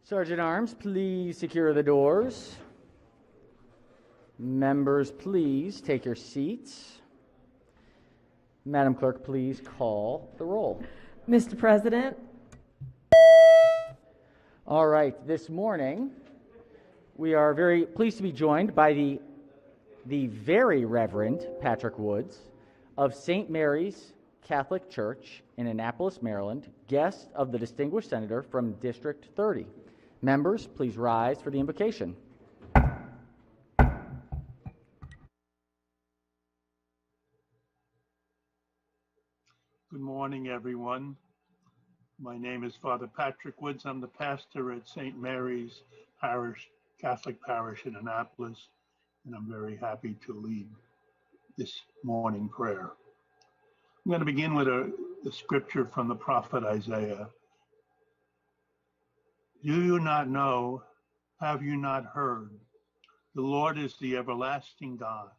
Sergeant Arms, please secure the doors. Members, please take your seats. Madam Clerk, please call the roll. Mr. President. All right, this morning we are very pleased to be joined by the very Reverend Patrick Woods of St. Mary's Catholic Church in Annapolis, Maryland, guest of the distinguished senator from District 30. Members, please rise for the invocation. Good morning, everyone. My name is Father Patrick Woods. I'm the pastor at St. Mary's Parish, Catholic Parish in Annapolis, and I'm very happy to lead this morning prayer. I'm going to begin with a scripture from the prophet Isaiah. Do you not know? Have you not heard? The Lord is the everlasting God,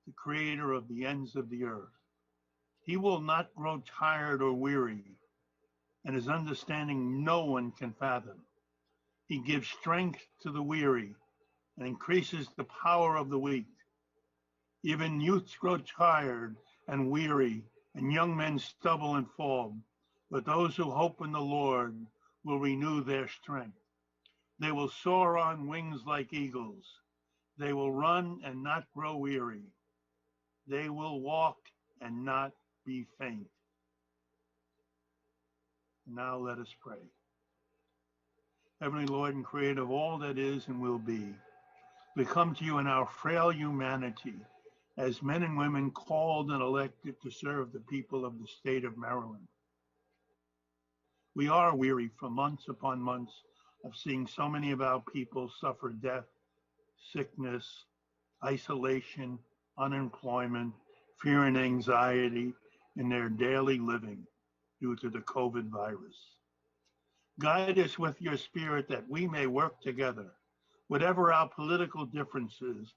the creator of the ends of the earth. He will not grow tired or weary, and his understanding no one can fathom. He gives strength to the weary and increases the power of the weak. Even youths grow tired and weary, and young men stumble and fall. But those who hope in the Lord will renew their strength. They will soar on wings like eagles. They will run and not grow weary. They will walk and not be faint. Now let us pray. Heavenly Lord and Creator of all that is and will be, we come to you in our frail humanity as men and women called and elected to serve the people of the state of Maryland. We are weary for months upon months of seeing so many of our people suffer death, sickness, isolation, unemployment, fear and anxiety in their daily living due to the COVID virus. Guide us with your spirit that we may work together, whatever our political differences,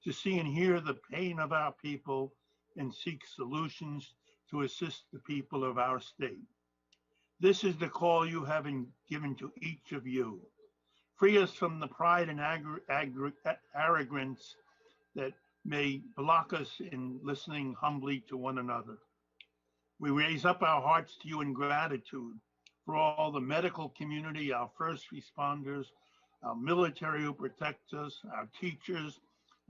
to see and hear the pain of our people and seek solutions to assist the people of our state. This is the call you have given to each of you. Free us from the pride and arrogance that may block us in listening humbly to one another. We raise up our hearts to you in gratitude for all the medical community, our first responders, our military who protect us, our teachers,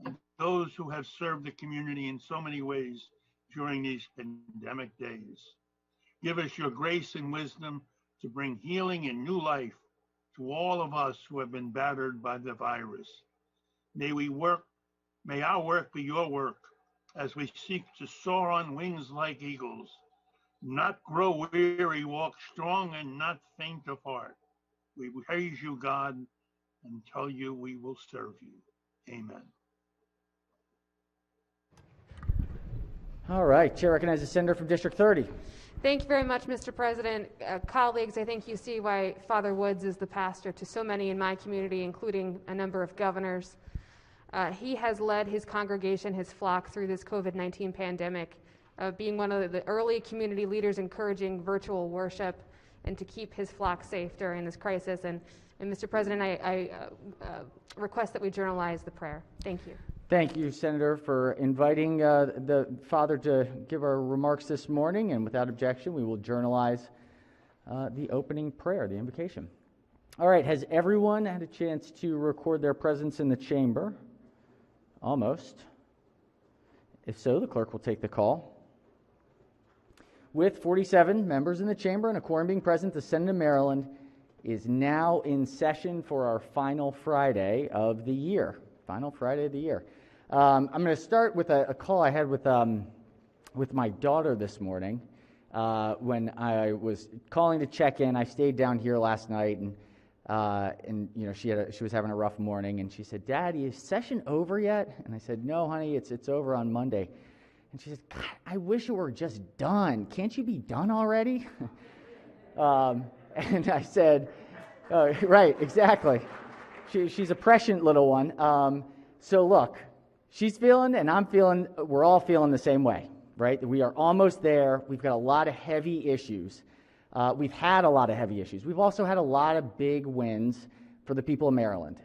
and those who have served the community in so many ways during these pandemic days. Give us your grace and wisdom to bring healing and new life to all of us who have been battered by the virus. May our work be your work as we seek to soar on wings like eagles, not grow weary, walk strong and not faint of heart. We praise you, God, and tell you we will serve you. Amen. All right, Chair recognizes the senator from District 30. Thank you very much, Mr. President. Colleagues, I think you see why Father Woods is the pastor to so many in my community, including a number of governors. He has led his congregation, his flock, through this COVID-19 pandemic, being one of the early community leaders encouraging virtual worship and to keep his flock safe during this crisis. And Mr. President, I request that we journalize the prayer. Thank you. Thank you, Senator, for inviting the Father to give our remarks this morning, and without objection, we will journalize the opening prayer, the invocation. All right, has everyone had a chance to record their presence in the chamber? Almost. If so, the clerk will take the call. With 47 members in the chamber and a quorum being present, the Senate of Maryland is now in session for our final Friday of the year. Final Friday of the year. I'm going to start with a call I had with my daughter this morning when I was calling to check in. I stayed down here last night, and you know she was having a rough morning, and she said, "Daddy, is session over yet?" And I said, "No, honey, it's over on Monday." And she said, "God, I wish it were just done. Can't you be done already?" And I said, "Right, exactly." She's a prescient little one. So look, she's feeling and I'm feeling, we're all feeling the same way, right? We are almost there. We've got a lot of heavy issues. We've had a lot of heavy issues. We've also had a lot of big wins for the people of Maryland.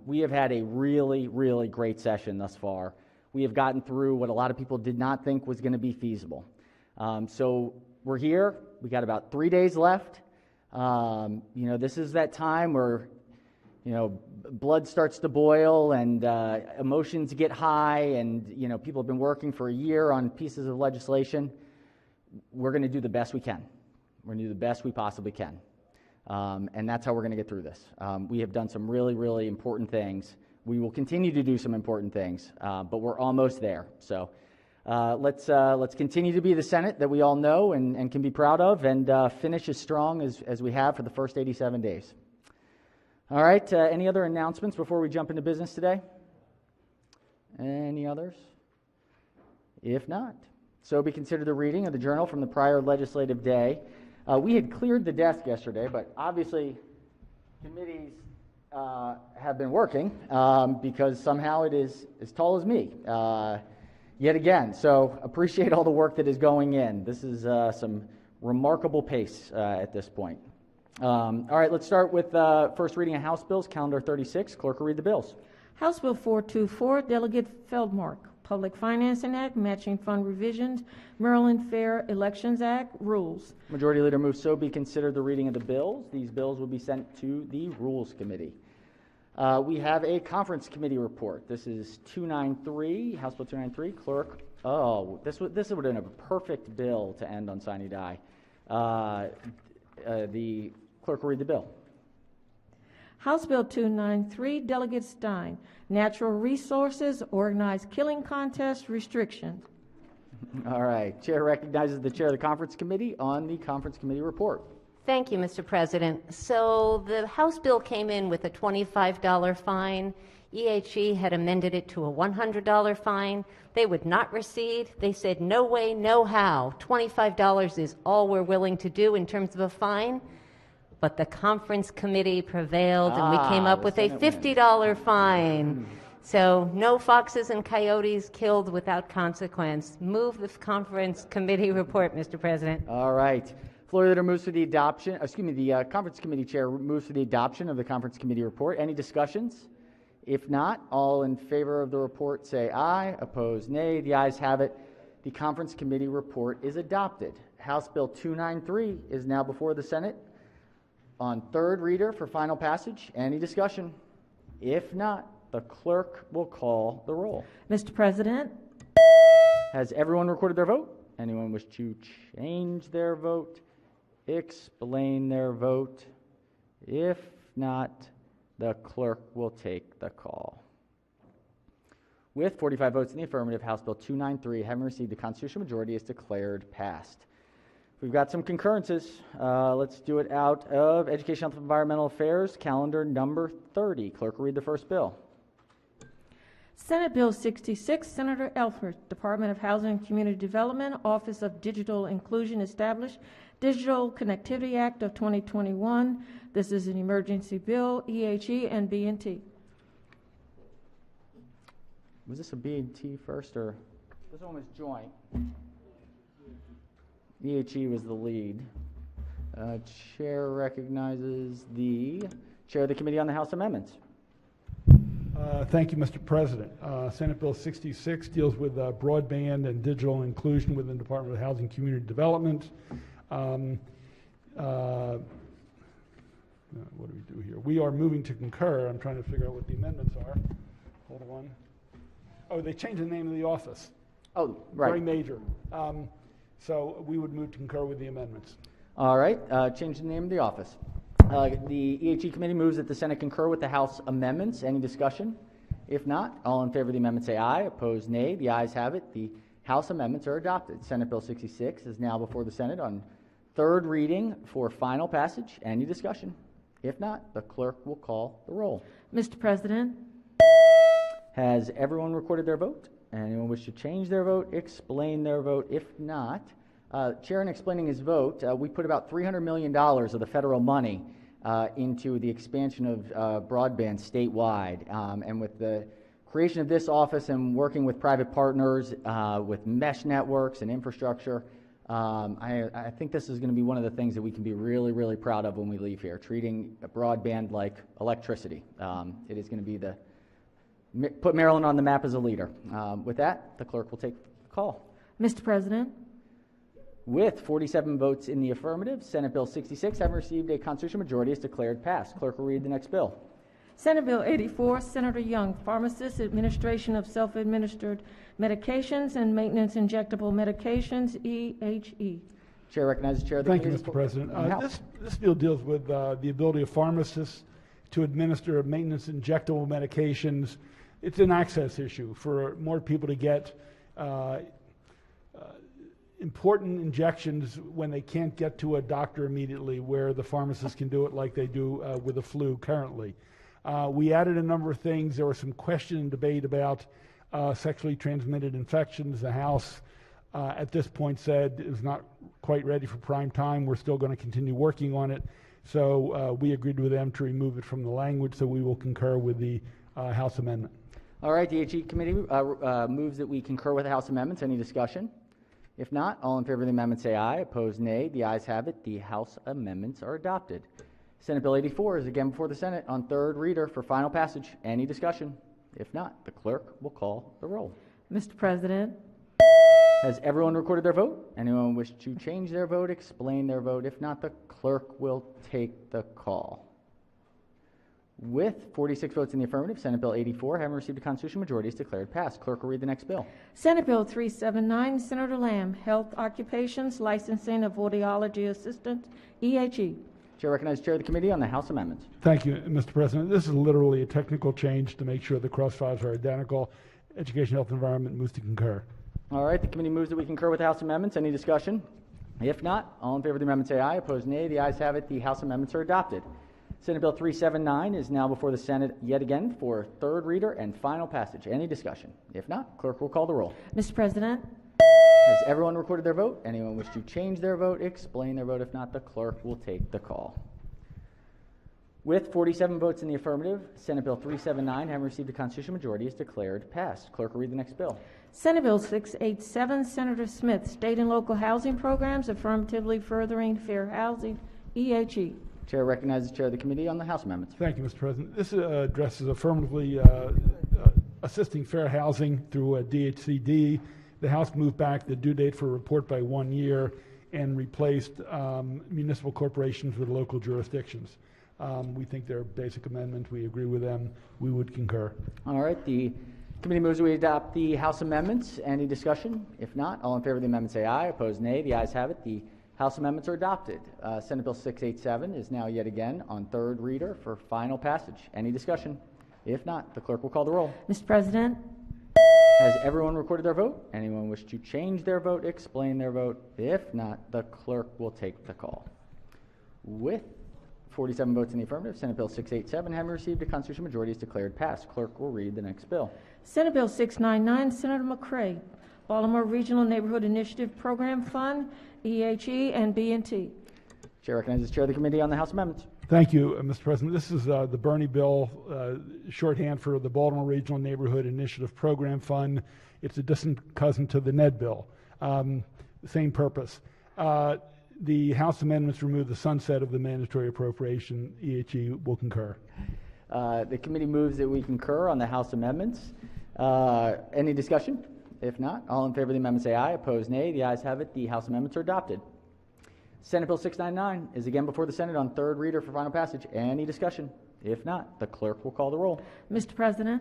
We have had a really, really great session thus far. We have gotten through what a lot of people did not think was going to be feasible. So we're here. We got about 3 days left. This is that time where, blood starts to boil and emotions get high, and, people have been working for a year on pieces of legislation. We're going to do the best we can. We're going to do the best we possibly can. And that's how we're going to get through this. We have done some really, really important things. We will continue to do some important things, but we're almost there. So let's continue to be the Senate that we all know and can be proud of, and finish as strong as we have for the first 87 days. All right, any other announcements before we jump into business today? Any others? If not, so be considered the reading of the journal from the prior legislative day. We had cleared the desk yesterday, but obviously committees have been working because somehow it is as tall as me yet again. So appreciate all the work that is going in. This is some remarkable pace at this point. All right, let's start with first reading of House Bills, Calendar 36. Clerk will read the bills. House Bill 424, Delegate Feldmark, Public Financing Act, Matching Fund Revisions, Maryland Fair Elections Act, Rules. Majority Leader moves so be considered the reading of the bills. These bills will be sent to the Rules Committee. We have a Conference Committee report. This is 293, House Bill 293. Clerk, this would have been a perfect bill to end on sine die. The clerk will read the bill. House Bill 293, Delegate Stein, Natural Resources, Organized Killing Contest Restriction. All right. Chair recognizes the chair of the Conference Committee on the Conference Committee report. Thank you, Mr. President. So the House bill came in with a $25 fine. EHE had amended it to a $100 fine. They would not recede. They said, no way, no how. $25 is all we're willing to do in terms of a fine. But the Conference Committee prevailed, and we came up with a $50 fine. So no foxes and coyotes killed without consequence. Move the Conference Committee report, Mr. President. All right. Floor Leader moves for the adoption. The Conference Committee Chair moves for the adoption of the Conference Committee report. Any discussions? If not, all in favor of the report say aye. Opposed, nay. The ayes have it. The Conference Committee report is adopted. House Bill 293 is now before the Senate on third reader for final passage. Any discussion? If not, the clerk will call the roll. Mr. President. Has everyone recorded their vote? Anyone wish to change their vote? Explain their vote? If not, the clerk will take the call. With 45 votes in the affirmative, House Bill 293, having received the constitutional majority, is declared passed. We've got some concurrences. Let's do it out of Education, Health, and Environmental Affairs, calendar number 30. Clerk will read the first bill. Senate Bill 66, Senator Elfert, Department of Housing and Community Development, Office of Digital Inclusion established, Digital Connectivity Act of 2021. This is an emergency bill, EHE and B&T. Was this a B&T first, or this one was joint? EHE was the lead. Chair recognizes the chair of the Committee on the House Amendments. Thank you, Mr. President. Senate Bill 66 deals with broadband and digital inclusion within the Department of Housing and Community Development. What do we do here? We are moving to concur. I'm trying to figure out what the amendments are. Hold on. Oh, they changed the name of the office. Oh, right. Very major. So we would move to concur with the amendments. All right. Change the name of the office. The EHE Committee moves that the Senate concur with the House amendments. Any discussion? If not, all in favor of the amendment say aye. Opposed, nay. The ayes have it. The House amendments are adopted. Senate Bill 66 is now before the Senate on third reading for final passage. Any discussion? If not, the clerk will call the roll. Mr. President. Has everyone recorded their vote? Anyone wish to change their vote? Explain their vote? If not, Chair, in explaining his vote, we put about $300 million of the federal money into the expansion of broadband statewide. And with the creation of this office and working with private partners, with mesh networks and infrastructure, I think this is going to be one of the things that we can be really, really proud of when we leave here, treating broadband like electricity. It is going to be put Maryland on the map as a leader. With that, the clerk will take the call. Mr. President, With 47 votes in the affirmative, Senate Bill 66 having received a constitutional majority is declared passed. Clerk will read the next bill. Senate Bill 84, Senator Young, Pharmacist, Administration of Self-Administered Medications and Maintenance Injectable Medications, EHE. Chair recognizes the Chair of the Thank you, Committee. Mr. President. on the House. This bill deals with the ability of pharmacists to administer maintenance injectable medications. It's an access issue for more people to get important injections when they can't get to a doctor immediately, where the pharmacist can do it like they do with the flu currently. We added a number of things. There was some question and debate about sexually transmitted infections. The House at this point said it was not quite ready for prime time. We're still going to continue working on it. So we agreed with them to remove it from the language, so we will concur with the House amendment. All right, the HE Committee moves that we concur with the House amendments. Any discussion? If not, all in favor of the amendment say aye. Opposed, nay. The ayes have it. The House amendments are adopted. Senate Bill 84 is again before the Senate on third reader for final passage. Any discussion? If not, the clerk will call the roll. Mr. President, Has everyone recorded their vote? Anyone wish to change their vote, explain their vote? If not, the clerk will take the call. With 46 votes in the affirmative, Senate Bill 84, having received a constitutional majority, is declared passed. Clerk will read the next bill. Senate Bill 379, Senator Lamb, Health Occupations, Licensing of Audiology Assistants, EHE. Chair recognizes Chair of the Committee on the House amendments. Thank you, Mr. President. This is literally a technical change to make sure the crossfires are identical. Education, Health, and Environment moves to concur. All right, the committee moves that we concur with the House amendments. Any discussion? If not, all in favor of the amendment say aye. Opposed, nay. The ayes have it. The House amendments are adopted. Senate Bill 379 is now before the Senate yet again for third reader and final passage. Any discussion? If not, clerk will call the roll. Mr. President, Has everyone recorded their vote? Anyone wish to change their vote, explain their vote? If not, the clerk will take the call. With 47 votes in the affirmative, Senate Bill 379, having received a constitutional majority, is declared passed. Clerk will read the next bill. Senate Bill 687, Senator Smith, State and Local Housing Programs, Affirmatively Furthering Fair Housing, EHE. Chair recognizes the Chair of the Committee on the House amendments. Thank you, Mr. President. This addresses affirmatively assisting fair housing through DHCD. The House moved back the due date for a report by 1 year and replaced municipal corporations with local jurisdictions. We think they're a basic amendment. We agree with them. We would concur. All right, the committee moves that we adopt the House amendments. Any discussion? If not, all in favor of the amendment say aye. Opposed, nay. The ayes have it. The House amendments are adopted. Senate Bill 687 is now yet again on third reader for final passage. Any discussion? If not, the clerk will call the roll. Mr. President, Has everyone recorded their vote? Anyone wish to change their vote, explain their vote? If not, the clerk will take the call. With 47 votes in the affirmative, Senate Bill 687, having received a constitutional majority, is declared passed. Clerk will read the next bill. Senate Bill 699, Senator McCray, Baltimore Regional Neighborhood Initiative Program Fund, EHE, and B&T. Chair recognizes the Chair of the Committee on the House amendments. Thank you, Mr. President. This is the Bernie bill, shorthand for the Baltimore Regional Neighborhood Initiative Program Fund. It's a distant cousin to the NED bill. Same purpose. The House amendments remove the sunset of the mandatory appropriation. EHE will concur. The committee moves that we concur on the House amendments. Any discussion? If not, all in favor of the amendment say aye. Opposed, nay. The ayes have it. The House amendments are adopted. Senate Bill 699 is again before the Senate on third reader for final passage. Any discussion? If not, the clerk will call the roll. Mr. President,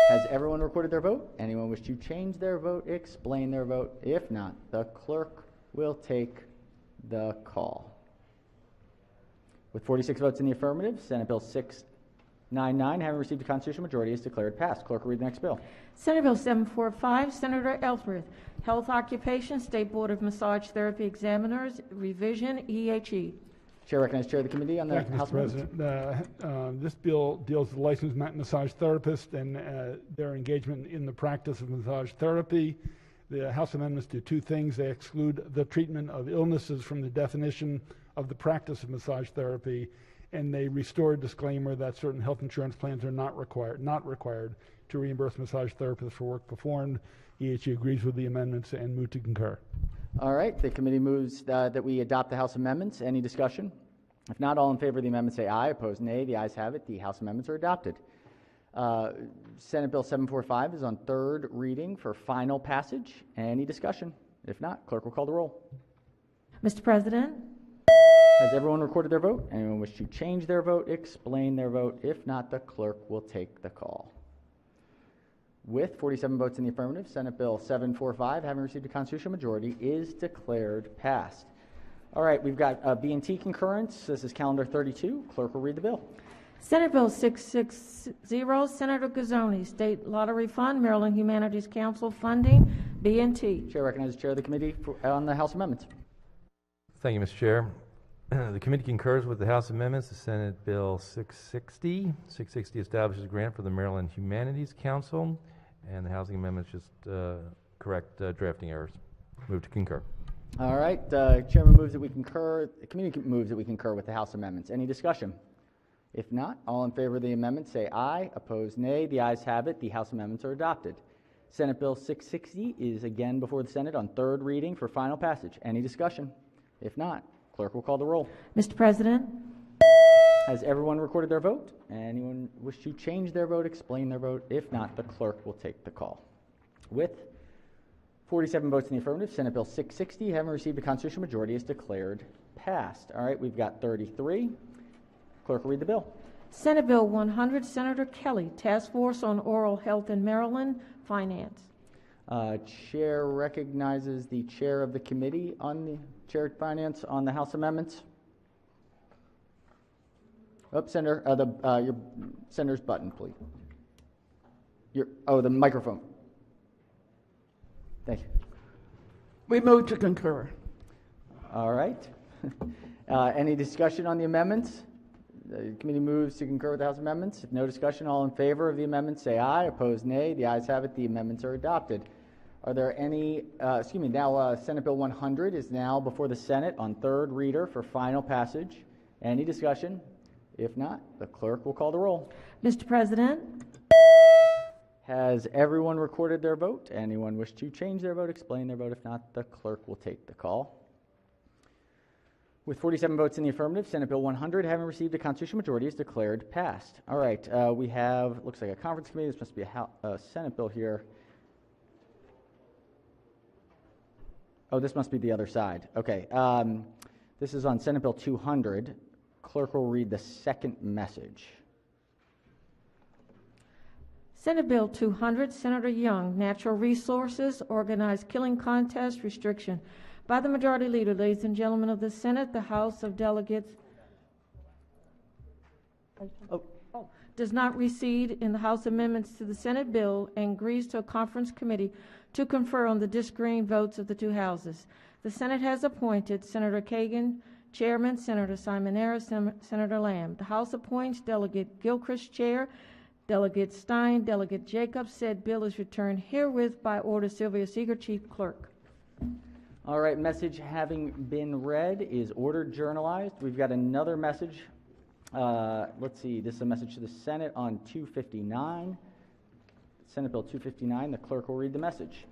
Has everyone recorded their vote? Anyone wish to change their vote, explain their vote? If not, the clerk will take the call. With 46 votes in the affirmative, Senate Bill 699, having received a constitutional majority, is declared passed. Clerk will read the next bill. Senate Bill 745, Senator Ellsworth, Health Occupation, State Board of Massage Therapy Examiners, Revision, EHE. Chair recognizes Chair of the Committee on the Thank you, House Mr. President. This bill deals with licensed massage therapists and their engagement in the practice of massage therapy. The House amendments do two things. They exclude the treatment of illnesses from the definition of the practice of massage therapy, and they restore a disclaimer that certain health insurance plans are not required to reimburse massage therapists for work performed. EHE agrees with the amendments and move to concur. All right, the committee moves that we adopt the House amendments. Any discussion? If not, all in favor of the amendment say aye. Opposed, nay. The ayes have it. The House amendments are adopted. Senate Bill 745 is on third reading for final passage. Any discussion? If not, clerk will call the roll. Mr. President, Has everyone recorded their vote? Anyone wish to change their vote, explain their vote? If not, the clerk will take the call. With 47 votes in the affirmative, Senate Bill 745, having received a constitutional majority, is declared passed. All right, we've got B&T concurrence. This is calendar 32. Clerk will read the bill. Senate Bill 660, Senator Gazzoni, State Lottery Fund, Maryland Humanities Council funding, B&T. Chair recognizes Chair of the committee on the House amendments. Thank you, Mr. Chair. The committee concurs with the House amendments to Senate Bill 660. 660 establishes a grant for the Maryland Humanities Council, and the housing amendments just correct drafting errors. Move to concur. All right, Chairman moves that we concur. The committee moves that we concur with the House amendments. Any discussion? If not, all in favor of the amendment say aye. Opposed, nay. The ayes have it. The House amendments are adopted. Senate Bill 660 is again before the Senate on third reading for final passage. Any discussion? If not, clerk will call the roll. Mr. President, Has everyone recorded their vote? Anyone wish to change their vote, explain their vote? If not, the clerk will take the call. With 47 votes in the affirmative, Senate Bill 660, having received a constitutional majority, is declared passed. All right, we've got 33. Clerk will read the bill. Senate Bill 100, Senator Kelly, Task Force on Oral Health in Maryland, Finance. Chair recognizes the chair of the committee on the Chair of Finance on the House amendments. Senator, your senator's button, please. The microphone. Thank you. We move to concur. All right. Any discussion on the amendments? The committee moves to concur with the House amendments. If no discussion, all in favor of the amendments say aye. Opposed, nay. The ayes have it. The amendments are adopted. Are there any, Senate Bill 100 is now before the Senate on third reader for final passage. Any discussion? If not, the clerk will call the roll. Mr. President, Has everyone recorded their vote? Anyone wish to change their vote, explain their vote? If not, the clerk will take the call. With 47 votes in the affirmative, Senate Bill 100, having received a constitutional majority, is declared passed. All right, we have, looks like a conference committee. This must be a Senate bill here. Oh, this must be the other side. Okay, this is on Senate Bill 200. Clerk will read the second message. Senate Bill 200, Senator Young, Natural Resources, Organized Killing Contest Restriction. By the Majority Leader, ladies and gentlemen of the Senate, the House of Delegates does not recede in the House amendments to the Senate bill and agrees to a conference committee to confer on the disagreeing votes of the two houses. The Senate has appointed Senator Kagan, Chairman, Senator Simonera, Senator Lamb. The House appoints Delegate Gilchrist, Chair, Delegate Stein, Delegate Jacobs. Said bill is returned herewith by order Sylvia Seeger, Chief Clerk. All right, message having been read is ordered journalized. We've got another message. Let's see, this is a message to the Senate on 259. Senate Bill 259, the clerk will read the message.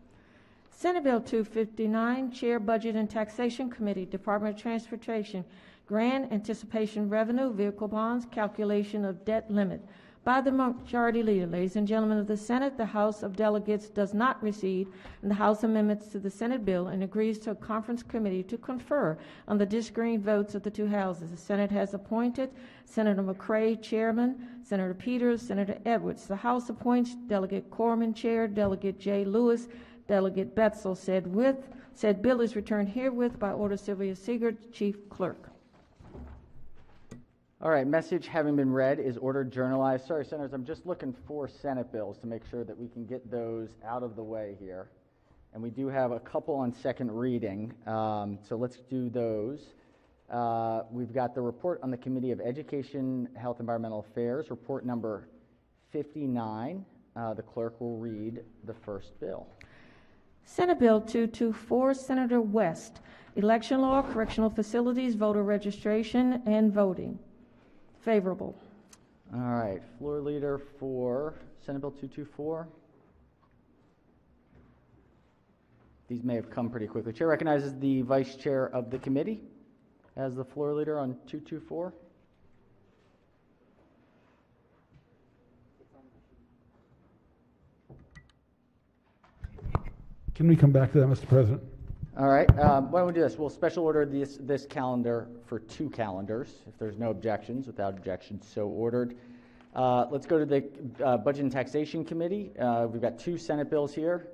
Senate Bill 259, Chair, Budget and Taxation Committee, Department of Transportation, Grant Anticipation Revenue, Vehicle Bonds, Calculation of Debt Limit. By the Majority Leader, ladies and gentlemen of the Senate, the House of Delegates does not recede in the House amendments to the Senate bill and agrees to a conference committee to confer on the disagreeing votes of the two houses. The Senate has appointed Senator McCray, Chairman, Senator Peters, Senator Edwards. The House appoints Delegate Quorum, Chair, Delegate J. Lewis, Delegate Betzel. Said bill is returned herewith by order Sylvia Seeger, Chief Clerk. All right, message having been read is ordered journalized. Sorry, Senators, I'm just looking for Senate bills to make sure that we can get those out of the way here. And we do have a couple on second reading, so let's do those. We've got the report on the Committee of Education, Health, Environmental Affairs, report number 59. The clerk will read the first bill. Senate Bill 224, Senator West, Election Law, Correctional Facilities, Voter Registration, and Voting. Favorable. All right, floor leader for Senate Bill 224. These may have come pretty quickly. Chair recognizes the vice chair of the committee as the floor leader on 224. Can we come back to that, Mr. President? All right, why don't we do this? We'll special order this calendar for 2 calendars, if there's no objections. Without objections, so ordered. Let's go to the Budget and Taxation Committee. We've got 2 Senate bills here.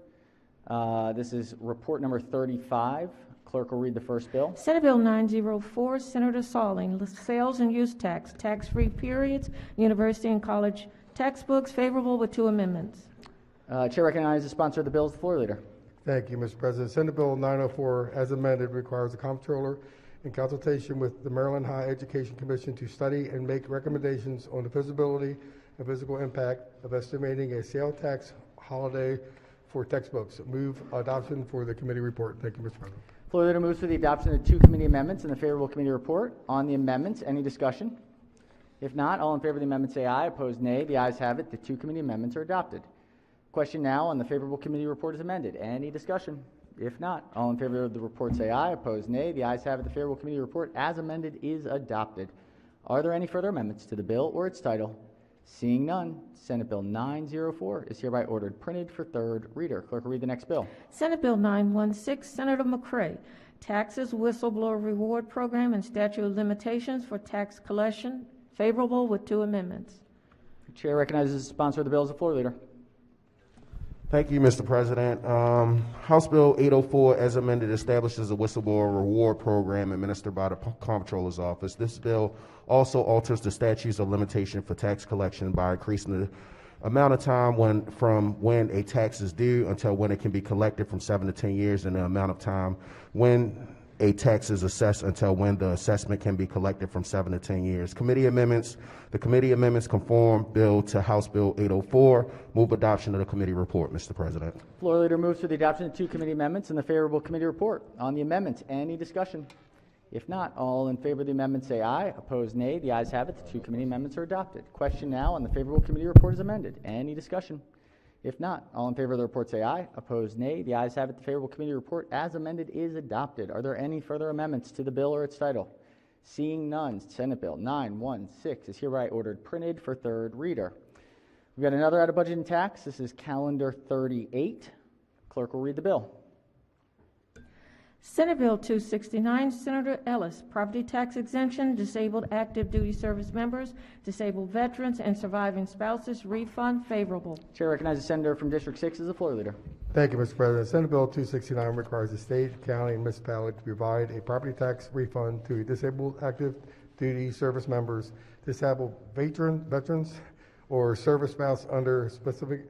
This is report number 35. Clerk will read the first bill. Senate Bill 904, Senator Salling, sales and use tax, tax-free periods, university and college textbooks, favorable with 2 amendments. Chair recognizes the sponsor of the bill as the floor leader. Thank you, Mr. President. Senate Bill 904, as amended, requires the comptroller, in consultation with the Maryland Higher Education Commission, to study and make recommendations on the feasibility and physical impact of estimating a sale tax holiday for textbooks. Move adoption for the committee report. Thank you, Mr. President. Floor leader moves for the adoption of the 2 committee amendments and the favorable committee report. On the amendments, any discussion? If not, all in favor of the amendment say aye. Opposed, nay. The ayes have it. The 2 committee amendments are adopted. Question now on the favorable committee report is amended. Any discussion? If not, all in favor of the report say aye. Opposed, nay. The ayes have it. The favorable committee report as amended is adopted. Are there any further amendments to the bill or its title? Seeing none, Senate Bill 904 is hereby ordered printed for 3rd reader. Clerk will read the next bill. Senate Bill 916, Senator McCray, taxes, whistleblower reward program, and statute of limitations for tax collection, favorable with 2 amendments. The chair recognizes the sponsor of the bill as the floor leader. Thank you, Mr. President. House Bill 804, as amended, establishes a whistleblower reward program administered by the Comptroller's Office. This bill also alters the statutes of limitation for tax collection by increasing the amount of time from when a tax is due until when it can be collected from 7 to 10 years, and the amount of time when a tax is assessed until when the assessment can be collected from 7 to 10 years. Committee amendments. The committee amendments conform bill to House Bill 804. Move adoption of the committee report, Mr. President. Floor leader moves for the adoption of 2 committee amendments and the favorable committee report. On the amendments, any discussion? If not, all in favor of the amendment say aye. Opposed, nay. The ayes have it. The 2 committee amendments are adopted. Question now on the favorable committee report is amended. Any discussion? If not, all in favor of the report say aye. Opposed, nay. The ayes have it. The favorable committee report as amended is adopted. Are there any further amendments to the bill or its title? Seeing none, Senate Bill 916 is hereby ordered printed for 3rd reader. We've got another out of budget and tax. This is calendar 38. Clerk will read the bill. Senate Bill 269, Senator Ellis, property tax exemption, disabled active duty service members, disabled veterans, and surviving spouses, refund, favorable. Chair recognizes the senator from District 6 as the floor leader. Thank you, Mr. President. Senate Bill 269 requires the state, county, and municipality to provide a property tax refund to disabled active duty service members, disabled veterans, or service spouse under specific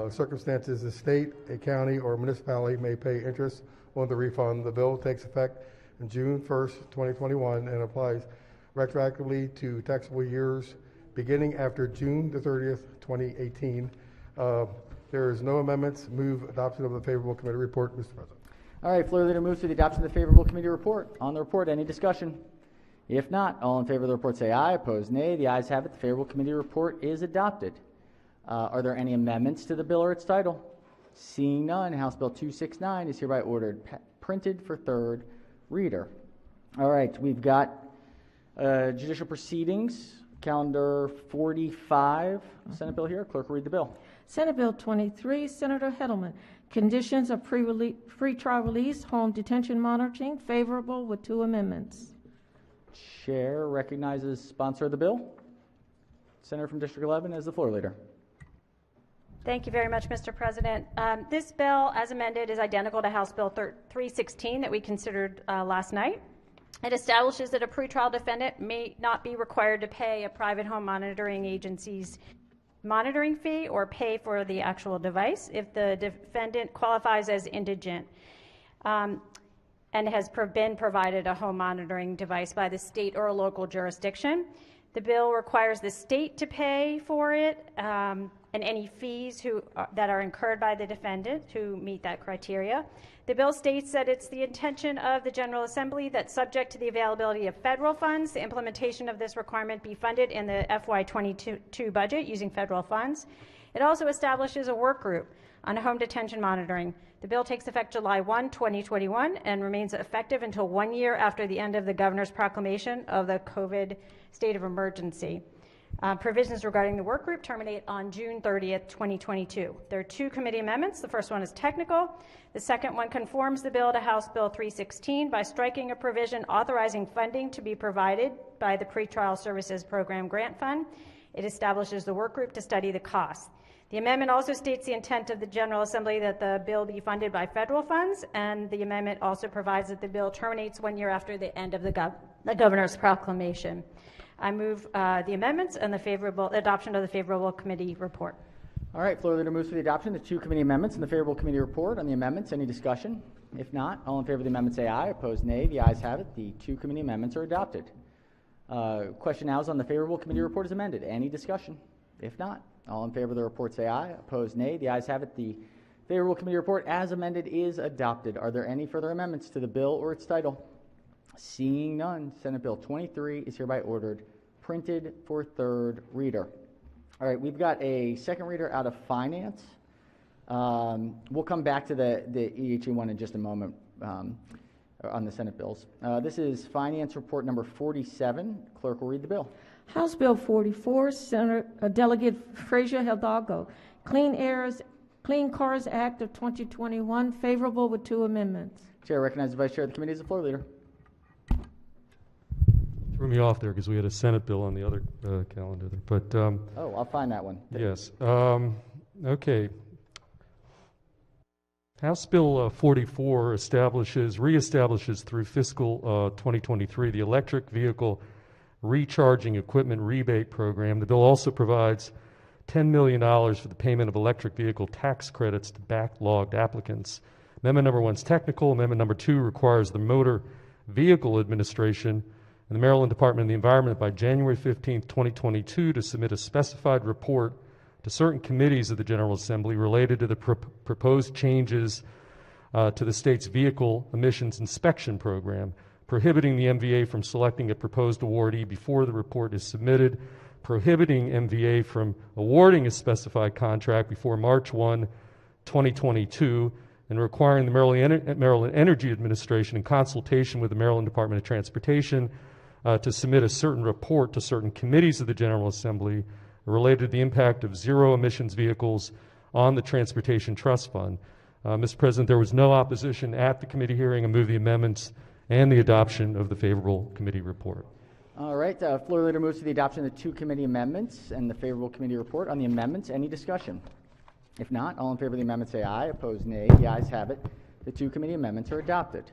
circumstances. The state, a county, or municipality may pay interest on the refund. The bill takes effect on June 1st, 2021, and applies retroactively to taxable years beginning after June the 30th, 2018. There is no amendments. Move adoption of the favorable committee report, Mr. President. All right, floor leader moves to the adoption of the favorable committee report. On the report, any discussion? If not, all in favor of the report say aye. Opposed, nay. The ayes have it. The favorable committee report is adopted. Are there any amendments to the bill or its title? Seeing none, House Bill 269 is hereby ordered printed for 3rd reader. All right, we've got judicial proceedings, calendar 45, Senate bill here. Clerk will read the bill. Senate Bill 23, Senator Heddleman, conditions of pretrial release, home detention monitoring, favorable with 2 amendments. Chair recognizes sponsor of the bill, Senator from District 11, as the floor leader. Thank you very much, Mr. President. This bill, as amended, is identical to House Bill 316 that we considered last night. It establishes that a pretrial defendant may not be required to pay a private home monitoring agency's monitoring fee or pay for the actual device if the defendant qualifies as indigent and has been provided a home monitoring device by the state or a local jurisdiction. The bill requires the state to pay for it and any fees that are incurred by the defendant who meet that criteria. The bill states that it's the intention of the General Assembly that, subject to the availability of federal funds, the implementation of this requirement be funded in the FY22 budget using federal funds. It also establishes a work group on home detention monitoring. The bill takes effect July 1, 2021, and remains effective until 1 year after the end of the governor's proclamation of the COVID state of emergency. Provisions regarding the work group terminate on June 30th, 2022. There are 2 committee amendments. The first one is technical. The second one conforms the bill to House Bill 316 by striking a provision authorizing funding to be provided by the Pretrial Services Program Grant Fund. It establishes the work group to study the costs. The amendment also states the intent of the General Assembly that the bill be funded by federal funds, and the amendment also provides that the bill terminates 1 year after the end of the governor's proclamation. I move the amendments and the adoption of the favorable committee report. All right, floor leader moves for the adoption of the 2 committee amendments and the favorable committee report. On the amendments, any discussion? If not, all in favor of the amendment say aye. Opposed, nay. The ayes have it. The 2 committee amendments are adopted. Question now is on the favorable committee report as amended. Any discussion? If not, all in favor of the report say aye. Opposed, nay. The ayes have it. The favorable committee report as amended is adopted. Are there any further amendments to the bill or its title? Seeing none, Senate Bill 23 is hereby ordered printed for 3rd reader. All right, we've got a second reader out of finance. We'll come back to the EHE one in just a moment on the Senate bills. This is Finance Report number 47. Clerk will read the bill. House Bill 44, Delegate Frazier Hidalgo, Clean Cars Act of 2021, favorable with 2 amendments. Chair recognizes the Vice Chair of the committee as the floor leader. Threw me off there because we had a Senate bill on the other calendar there. But oh, I'll find that one. yes. Okay. House Bill 44 reestablishes through fiscal 2023 the electric vehicle recharging equipment rebate program. The bill also provides $10 million for the payment of electric vehicle tax credits to backlogged applicants. Amendment number 1 is technical. Amendment number 2 requires the Motor Vehicle Administration and the Maryland Department of the Environment by January 15, 2022 to submit a specified report to certain committees of the General Assembly related to the proposed changes to the state's vehicle emissions inspection program, prohibiting the MVA from selecting a proposed awardee before the report is submitted, prohibiting MVA from awarding a specified contract before March 1, 2022, and requiring the Maryland Energy Administration in consultation with the Maryland Department of Transportation to submit a certain report to certain committees of the General Assembly related to the impact of zero emissions vehicles on the Transportation Trust Fund. Mr. President, there was no opposition at the committee hearing. I move the amendments and the adoption of the favorable committee report. All right, floor leader moves to the adoption of the 2 committee amendments and the favorable committee report. On the amendments, any discussion? If not, all in favor of the amendment say aye. Opposed, nay. The ayes have it. The 2 committee amendments are adopted.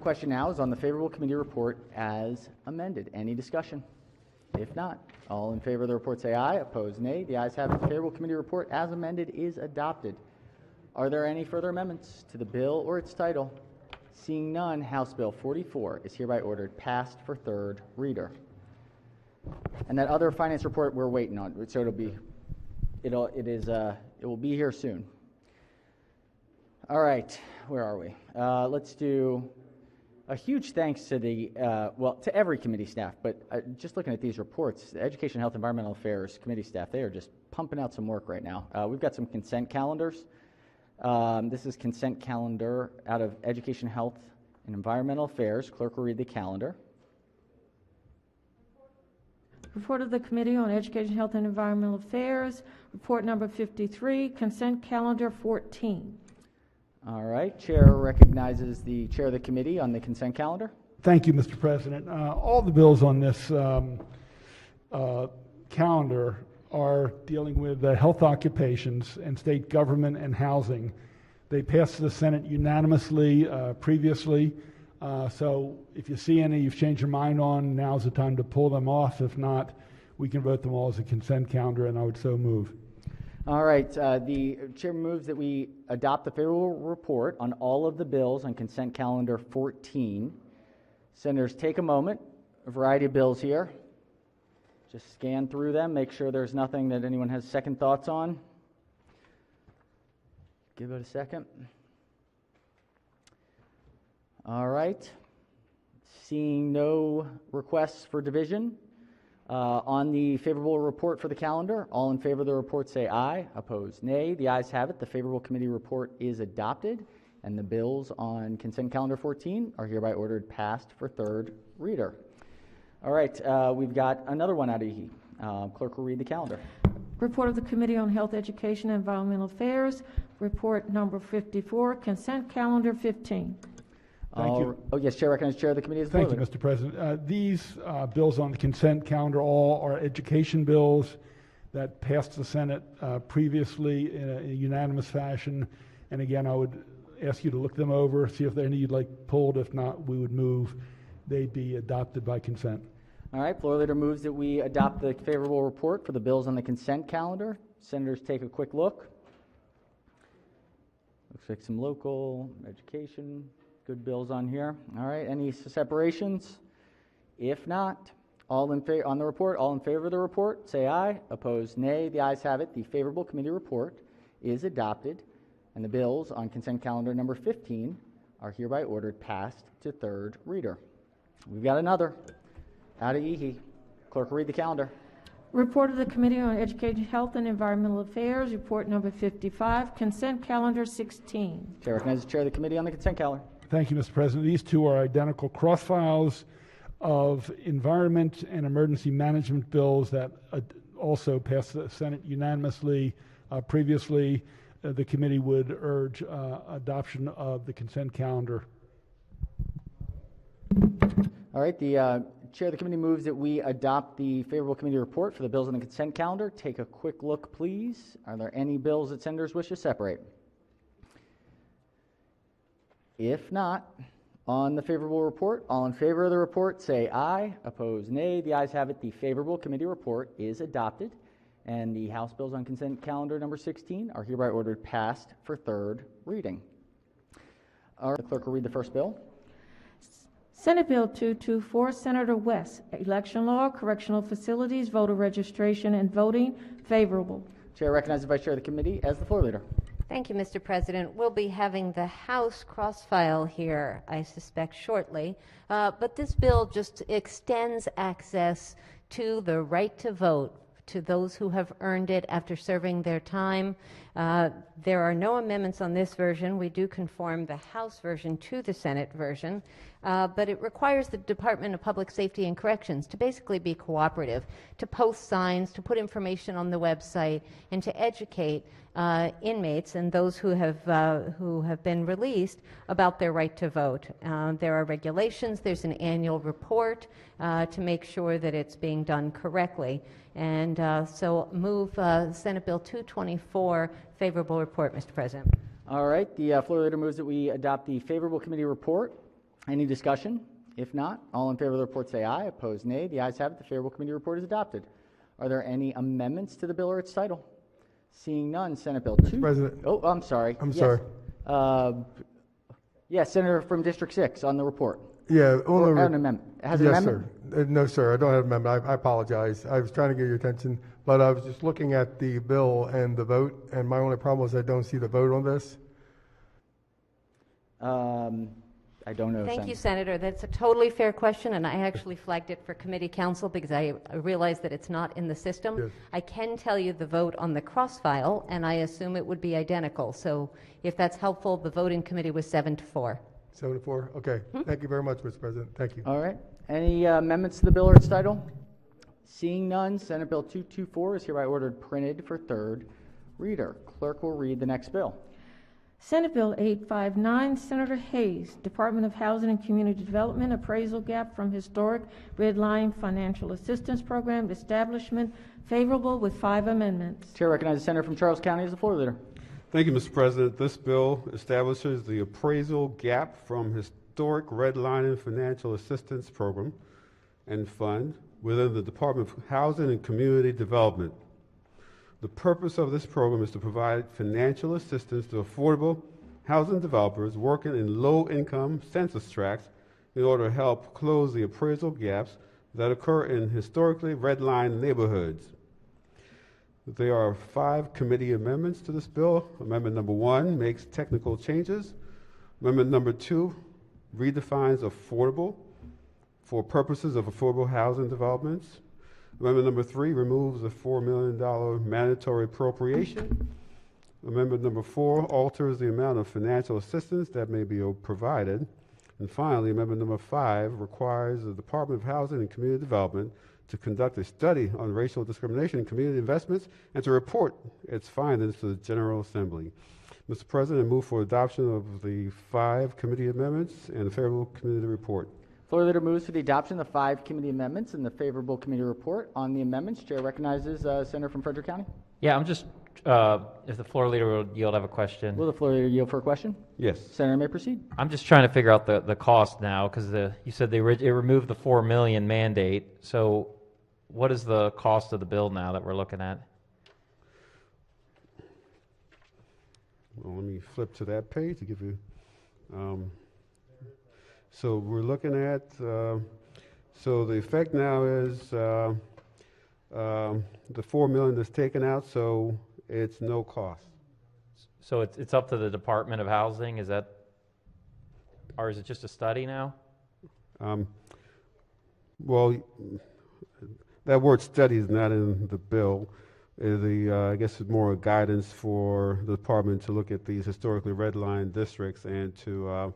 Question now is on the favorable committee report as amended. Any discussion? If not, all in favor of the report say aye. Opposed, nay. The ayes have it. The favorable committee report as amended is adopted. Are there any further amendments to the bill or its title? Seeing none, House Bill 44 is hereby ordered passed for 3rd reader. And that other finance report we're waiting on, so it will be here soon. All right, where are we? Let's do a huge thanks to to every committee staff, but just looking at these reports, the Education, Health, Environmental Affairs committee staff, they are just pumping out some work right now. We've got some consent calendars. This is consent calendar out of Education, Health, and Environmental Affairs. Clerk will read the calendar. Report of the Committee on Education, Health, and Environmental Affairs, report number 53, consent calendar 14. All right, Chair recognizes the Chair of the Committee on the consent calendar. Thank you, Mr. President. All the bills on this calendar are dealing with health occupations and state government and housing. They passed the Senate unanimously previously. So if you see any you've changed your mind on, now's the time to pull them off. If not, we can vote them all as a consent calendar, and I would so move. All right, the Chair moves that we adopt the favorable report on all of the bills on consent calendar 14. Senators, take a moment, a variety of bills here. Just scan through them, make sure there's nothing that anyone has second thoughts on. Give it a second. All right. Seeing no requests for division, On the favorable report for the calendar, all in favor of the report say aye. Opposed, nay. The ayes have it. The favorable committee report is adopted, and the bills on consent calendar 14 are hereby ordered passed for third reader. All right, we've got another one out of EHE. Clerk will read the calendar. Report of the Committee on Health, Education, and Environmental Affairs, report number 54, consent calendar 15. Thank you. Oh, yes, Chair recognizes Chair of the committee. Thank you, Mr. President. These bills on the consent calendar all are education bills that passed the Senate previously in a unanimous fashion. And again, I would ask you to look them over, see if there are any you'd like pulled. If not, we would move they'd be adopted by consent. All right, floor leader moves that we adopt the favorable report for the bills on the consent calendar. Senators, take a quick look. Looks like some local education, good bills on here. All right, any separations? If not, all in favor on the report, all in favor of the report, say aye. Opposed, nay. The ayes have it. The favorable committee report is adopted, and the bills on consent calendar number 15 are hereby ordered passed to third reader. We've got another out of EHE. Clerk will read the calendar. Report of the Committee on Education, Health, and Environmental Affairs, report number 55, consent calendar 16. Chair recognizes the Chair of the Committee on the consent calendar. Thank you, Mr. President. These two are identical cross files of environment and emergency management bills that also passed the Senate unanimously previously. The committee would urge adoption of the consent calendar. All right, the Chair of the committee moves that we adopt the favorable committee report for the bills on the consent calendar. Take a quick look, please. Are there any bills that senators wish to separate? If not, on the favorable report, all in favor of the report say aye. Opposed, nay. The ayes have it. The favorable committee report is adopted, and the House bills on consent calendar number 16 are hereby ordered passed for third reading. All right, the clerk will read the first bill. Senate Bill 224, Senator West, election law, correctional facilities, voter registration, and voting, favorable. Chair recognizes the Vice Chair of the committee as the floor leader. Thank you, Mr. President. We'll be having the House cross-file here, I suspect, shortly. But this bill just extends access to the right to vote to those who have earned it after serving their time. There are no amendments on this version. We do conform the House version to the Senate version, but it requires the Department of Public Safety and Corrections to basically be cooperative, to post signs, to put information on the website, and to educate inmates and those who have been released about their right to vote. There are regulations. There's an annual report to make sure that it's being done correctly. And so move Senate Bill 224, favorable report, Mr. President. All right, the floor leader moves that we adopt the favorable committee report. Any discussion? If not, all in favor of the report say aye. Opposed, nay. The ayes have it. The favorable committee report is adopted. Are there any amendments to the bill or its title? Seeing none, Senate Bill 2. President. Oh, I'm sorry. I'm sorry. Yes, Senator from District 6 on the report. Yeah, Or an amendment. Has an yes, amendment? sir. No, sir, I don't have an amendment. I apologize. I was trying to get your attention, but I was just looking at the bill and the vote, and my only problem is I don't see the vote on this. I don't know. Thank you, Senator. That's a totally fair question, and I actually flagged it for committee counsel because I realized that it's not in the system. Yes. I can tell you the vote on the cross-file, and I assume it would be identical. So if that's helpful, the vote in committee was 7-4. 7-4? Okay. Thank you very much, Mr. President. Thank you. All right. Any amendments to the bill or its title? Seeing none, Senate Bill 224 is hereby ordered printed for third reader. Clerk will read the next bill. Senate Bill 859, Senator Hayes, Department of Housing and Community Development, appraisal gap from historic Red Line Financial Assistance Program establishment, favorable with 5 amendments. Chair recognizes the Senator from Charles County as the floor leader. Thank you, Mr. President. This bill establishes the appraisal gap from historic Red Line Financial Assistance Program and Fund within the Department of Housing and Community Development. The purpose of this program is to provide financial assistance to affordable housing developers working in low-income census tracts in order to help close the appraisal gaps that occur in historically red-line neighborhoods. There are 5 committee amendments to this bill. Amendment number 1 makes technical changes. Amendment number 2 redefines affordable for purposes of affordable housing developments. Amendment number 3 removes the $4 million mandatory appropriation. Amendment number 4 alters the amount of financial assistance that may be provided. And finally, amendment number 5 requires the Department of Housing and Community Development to conduct a study on racial discrimination in community investments and to report its findings to the General Assembly. Mr. President, I move for adoption of the 5 committee amendments and the favorable committee report. Floor leader moves for the adoption of the 5 committee amendments and the favorable committee report. On the amendments, Chair recognizes Senator from Frederick County. Yeah, I'm just, if the floor leader will yield, I have a question. Will the floor leader yield for a question? Yes. Senator may proceed. I'm just trying to figure out the cost now, because you said it removed the $4 million mandate. So what is the cost of the bill now that we're looking at? Well, let me flip to that page to give you. So we're looking at, so the effect now is the $4 million is taken out, so it's no cost. So it's up to the Department of Housing, is that, or is it just a study now? Well, that word study is not in the bill. I guess it's more a guidance for the department to look at these historically redlined districts and to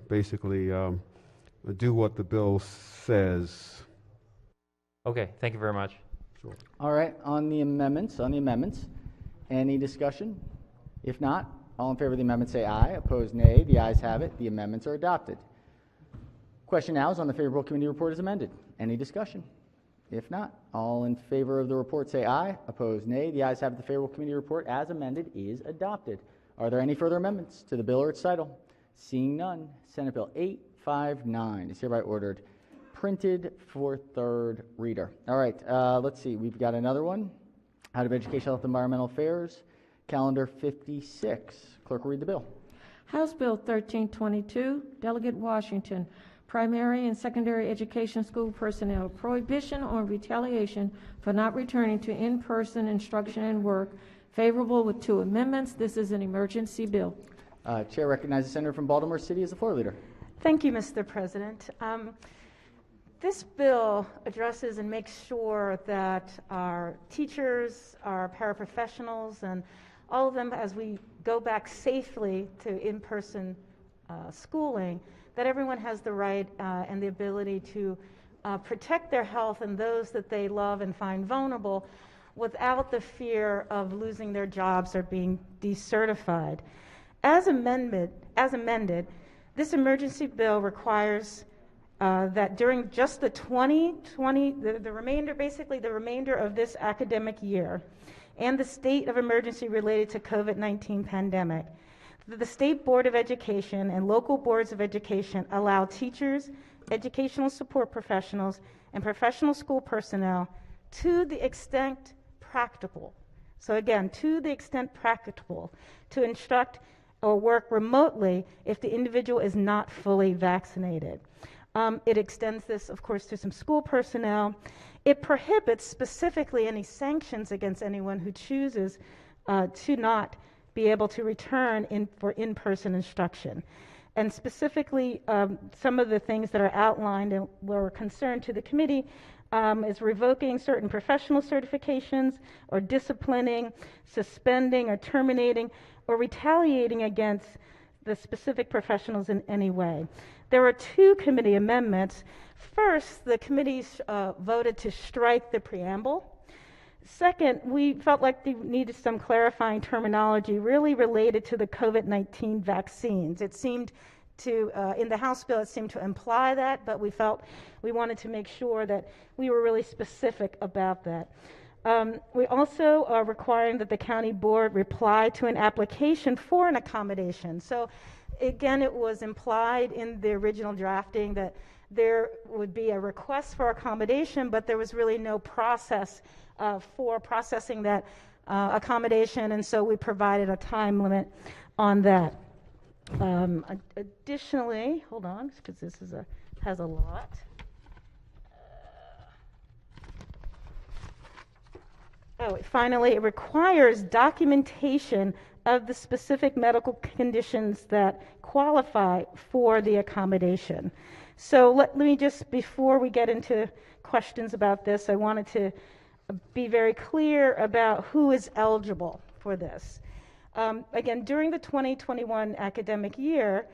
basically do what the bill says. Okay, thank you very much. Sure. All right, on the amendments, any discussion? If not, all in favor of the amendment say aye. Opposed, nay. The ayes have it. The amendments are adopted. Question now is on the favorable committee report as amended. Any discussion? If not, all in favor of the report say aye. Opposed, nay. The ayes have it. The favorable committee report as amended is adopted. Are there any further amendments to the bill or its title? Seeing none, Senate Bill 859 is hereby ordered printed for third reader. All right, let's see. We've got another one out of Education, Health, and Environmental Affairs, Calendar 56. Clerk will read the bill. House Bill 1322, Delegate Washington, Primary and Secondary Education School Personnel, Prohibition on Retaliation for Not Returning to In-Person Instruction and Work, favorable with 2 amendments. This is an emergency bill. Chair recognizes the Senator from Baltimore City as the floor leader. Thank you, Mr. President. This bill addresses and makes sure that our teachers, our paraprofessionals, and all of them, as we go back safely to in-person schooling, that everyone has the right and the ability to protect their health and those that they love and find vulnerable without the fear of losing their jobs or being decertified. As amended, this emergency bill requires that during just the 2020, the remainder of this academic year, and the state of emergency related to COVID-19 pandemic, the State Board of Education and local boards of education allow teachers, educational support professionals, and professional school personnel to the extent practicable. So again, to the extent practicable, to instruct or work remotely if the individual is not fully vaccinated. It extends this, of course, to some school personnel. It prohibits specifically any sanctions against anyone who chooses to not be able to return for in-person instruction. And specifically, some of the things that are outlined and were a concern to the committee is revoking certain professional certifications or disciplining, suspending or terminating or retaliating against the specific professionals in any way. There were 2 committee amendments. First, the committees voted to strike the preamble. Second, we felt like they needed some clarifying terminology really related to the COVID-19 vaccines. It seemed to, in the House bill, it seemed to imply that, but we felt we wanted to make sure that we were really specific about that. We also are requiring that the county board reply to an application for an accommodation. So again, it was implied in the original drafting that there would be a request for accommodation, but there was really no process for processing that accommodation, and so we provided a time limit on that. Additionally, hold on, because this has a lot. Finally, it requires documentation of the specific medical conditions that qualify for the accommodation. So let me just, before we get into questions about this, I wanted to be very clear about who is eligible for this. Again, during the 2021 academic year,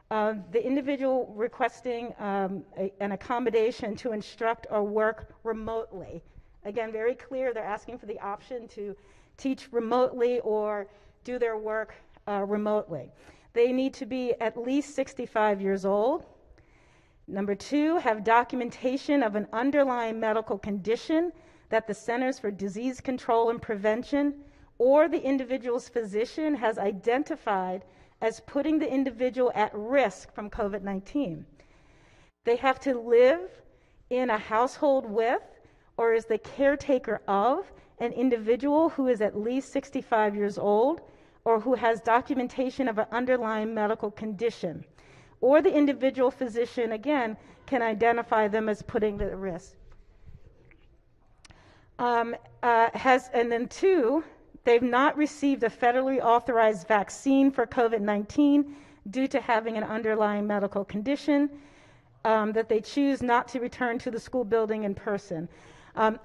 the individual requesting an accommodation to instruct or work remotely. Again, very clear, they're asking for the option to teach remotely or do their work remotely. They need to be at least 65 years old. Number 2, have documentation of an underlying medical condition that the Centers for Disease Control and Prevention or the individual's physician has identified as putting the individual at risk from COVID-19. They have to live in a household with or is the caretaker of an individual who is at least 65 years old or who has documentation of an underlying medical condition. Or the individual physician, again, can identify them as putting them at risk. And then 2, they've not received a federally authorized vaccine for COVID-19 due to having an underlying medical condition, that they choose not to return to the school building in person.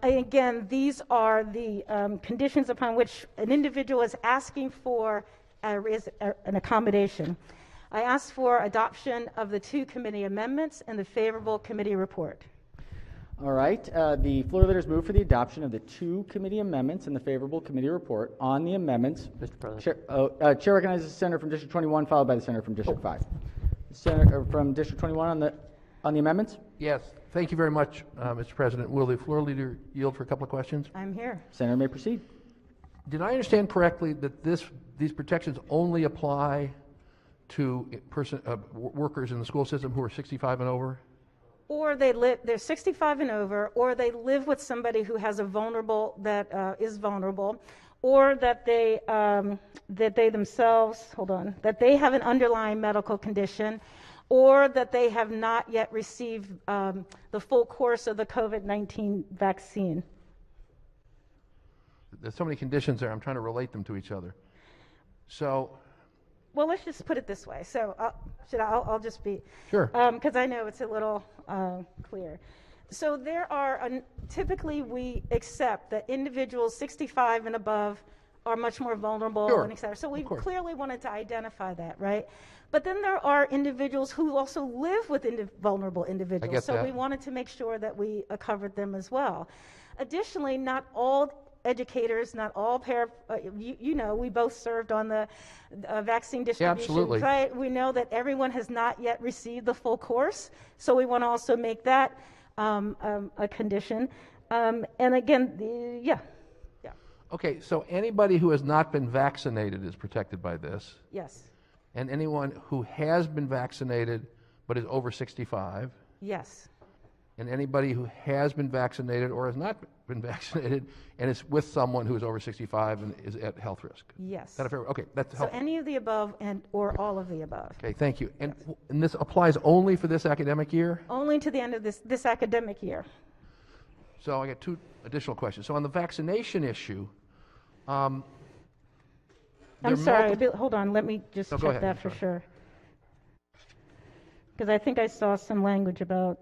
Again, these are the conditions upon which an individual is asking for an accommodation. I ask for adoption of the 2 committee amendments and the favorable committee report. All right. The floor leaders move for the adoption of the 2 committee amendments and the favorable committee report. On the amendments, Mr. President. Chair recognizes the senator from District 21, followed by the senator from District 5. The senator from District 21 on the amendments? Yes. Thank you very much, Mr. President. Will the floor leader yield for a couple of questions? I'm here. Senator may proceed. Did I understand correctly that these protections only apply to workers in the school system who are 65 and over? Or they're 65 and over, or they live with somebody who has is vulnerable, or that they themselves, that they have an underlying medical condition, or that they have not yet received the full course of the COVID-19 vaccine. There's so many conditions there, I'm trying to relate them to each other. So, well, let's just put it this way. So I'll just be, sure, because I know it's a little clear. So there are, typically we accept that individuals 65 and above are much more vulnerable, sure, and et cetera. So we clearly wanted to identify that, right? But then there are individuals who also live with vulnerable individuals. I get so that. we wanted to make sure that we covered them as well. Additionally, not all educators, not all we both served on the vaccine distribution. Absolutely. Right? We know that everyone has not yet received the full course, so we want to also make that a condition. And again, yeah. Okay, so anybody who has not been vaccinated is protected by this. Yes. And anyone who has been vaccinated but is over 65. Yes. And anybody who has been vaccinated or has not been vaccinated and is with someone who is over 65 and is at health risk. Yes. Is that a fair? Okay, that's helpful. So any of the above or all of the above. Okay, thank you. And this applies only for this academic year? Only to the end of this academic year. So I got 2 additional questions. So on the vaccination issue, I'm sorry, hold on, let me just check that for sure. Because I think I saw some language about,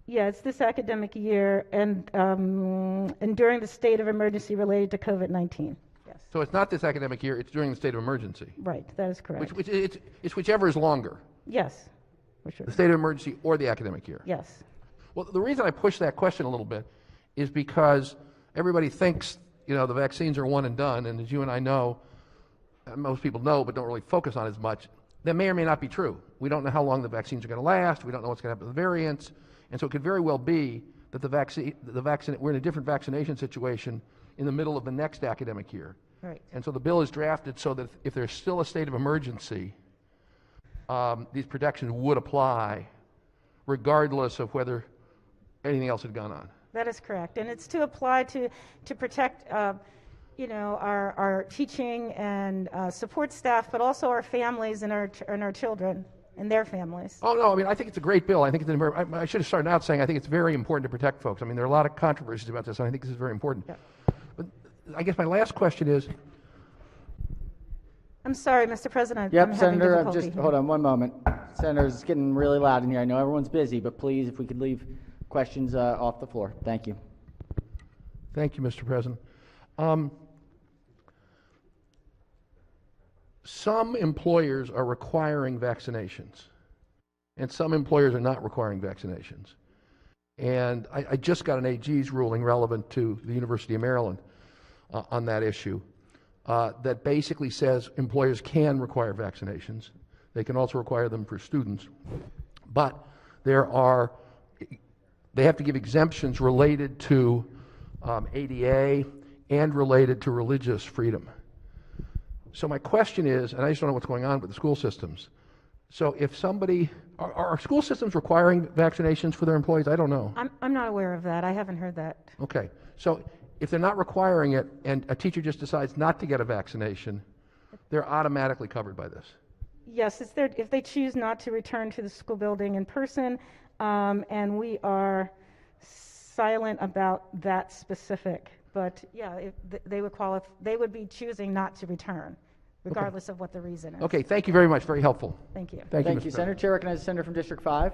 yeah, it's this academic year and during the state of emergency related to COVID-19. Yes. So it's not this academic year, it's during the state of emergency. Right, that is correct. It's whichever is longer. Yes, for sure. The state of emergency or the academic year. Yes. Well, the reason I push that question a little bit is because everybody thinks, the vaccines are one and done, and as you and I know, most people know but don't really focus on as much, that may or may not be true. We don't know how long the vaccines are going to last, we don't know what's going to happen with the variants, and so it could very well be that we're in a different vaccination situation in the middle of the next academic year. Right. And so the bill is drafted so that if there's still a state of emergency, these protections would apply regardless of whether anything else had gone on. That is correct, and it's to apply to protect, our teaching and support staff, but also our families and our children and their families. Oh no, I mean I think it's a great bill. I think I should have started out saying I think it's very important to protect folks. I mean there are a lot of controversies about this, and I think this is very important. Yeah. But I guess my last question is, I'm sorry, Mr. President. Yep, I'm Senator, having difficulty hold on one moment. Senator, it's getting really loud in here. I know everyone's busy, but please, if we could leave questions off the floor. Thank you. Thank you, Mr. President. Some employers are requiring vaccinations, and some employers are not requiring vaccinations. And I just got an AG's ruling relevant to the University of Maryland on that issue that basically says employers can require vaccinations. They can also require them for students. But they have to give exemptions related to ADA and related to religious freedom. So my question is, and I just don't know what's going on with the school systems. So if somebody, are school systems requiring vaccinations for their employees? I don't know. I'm not aware of that. I haven't heard that. Okay. So if they're not requiring it and a teacher just decides not to get a vaccination, they're automatically covered by this. Yes, if they choose not to return to the school building in person, and we are silent about that specific. But yeah, they would be choosing not to return, regardless of what the reason is. Okay, thank you very much. Very helpful. Thank you. Thank you, Thank you, Senator. Chair recognizes the Senator from District 5.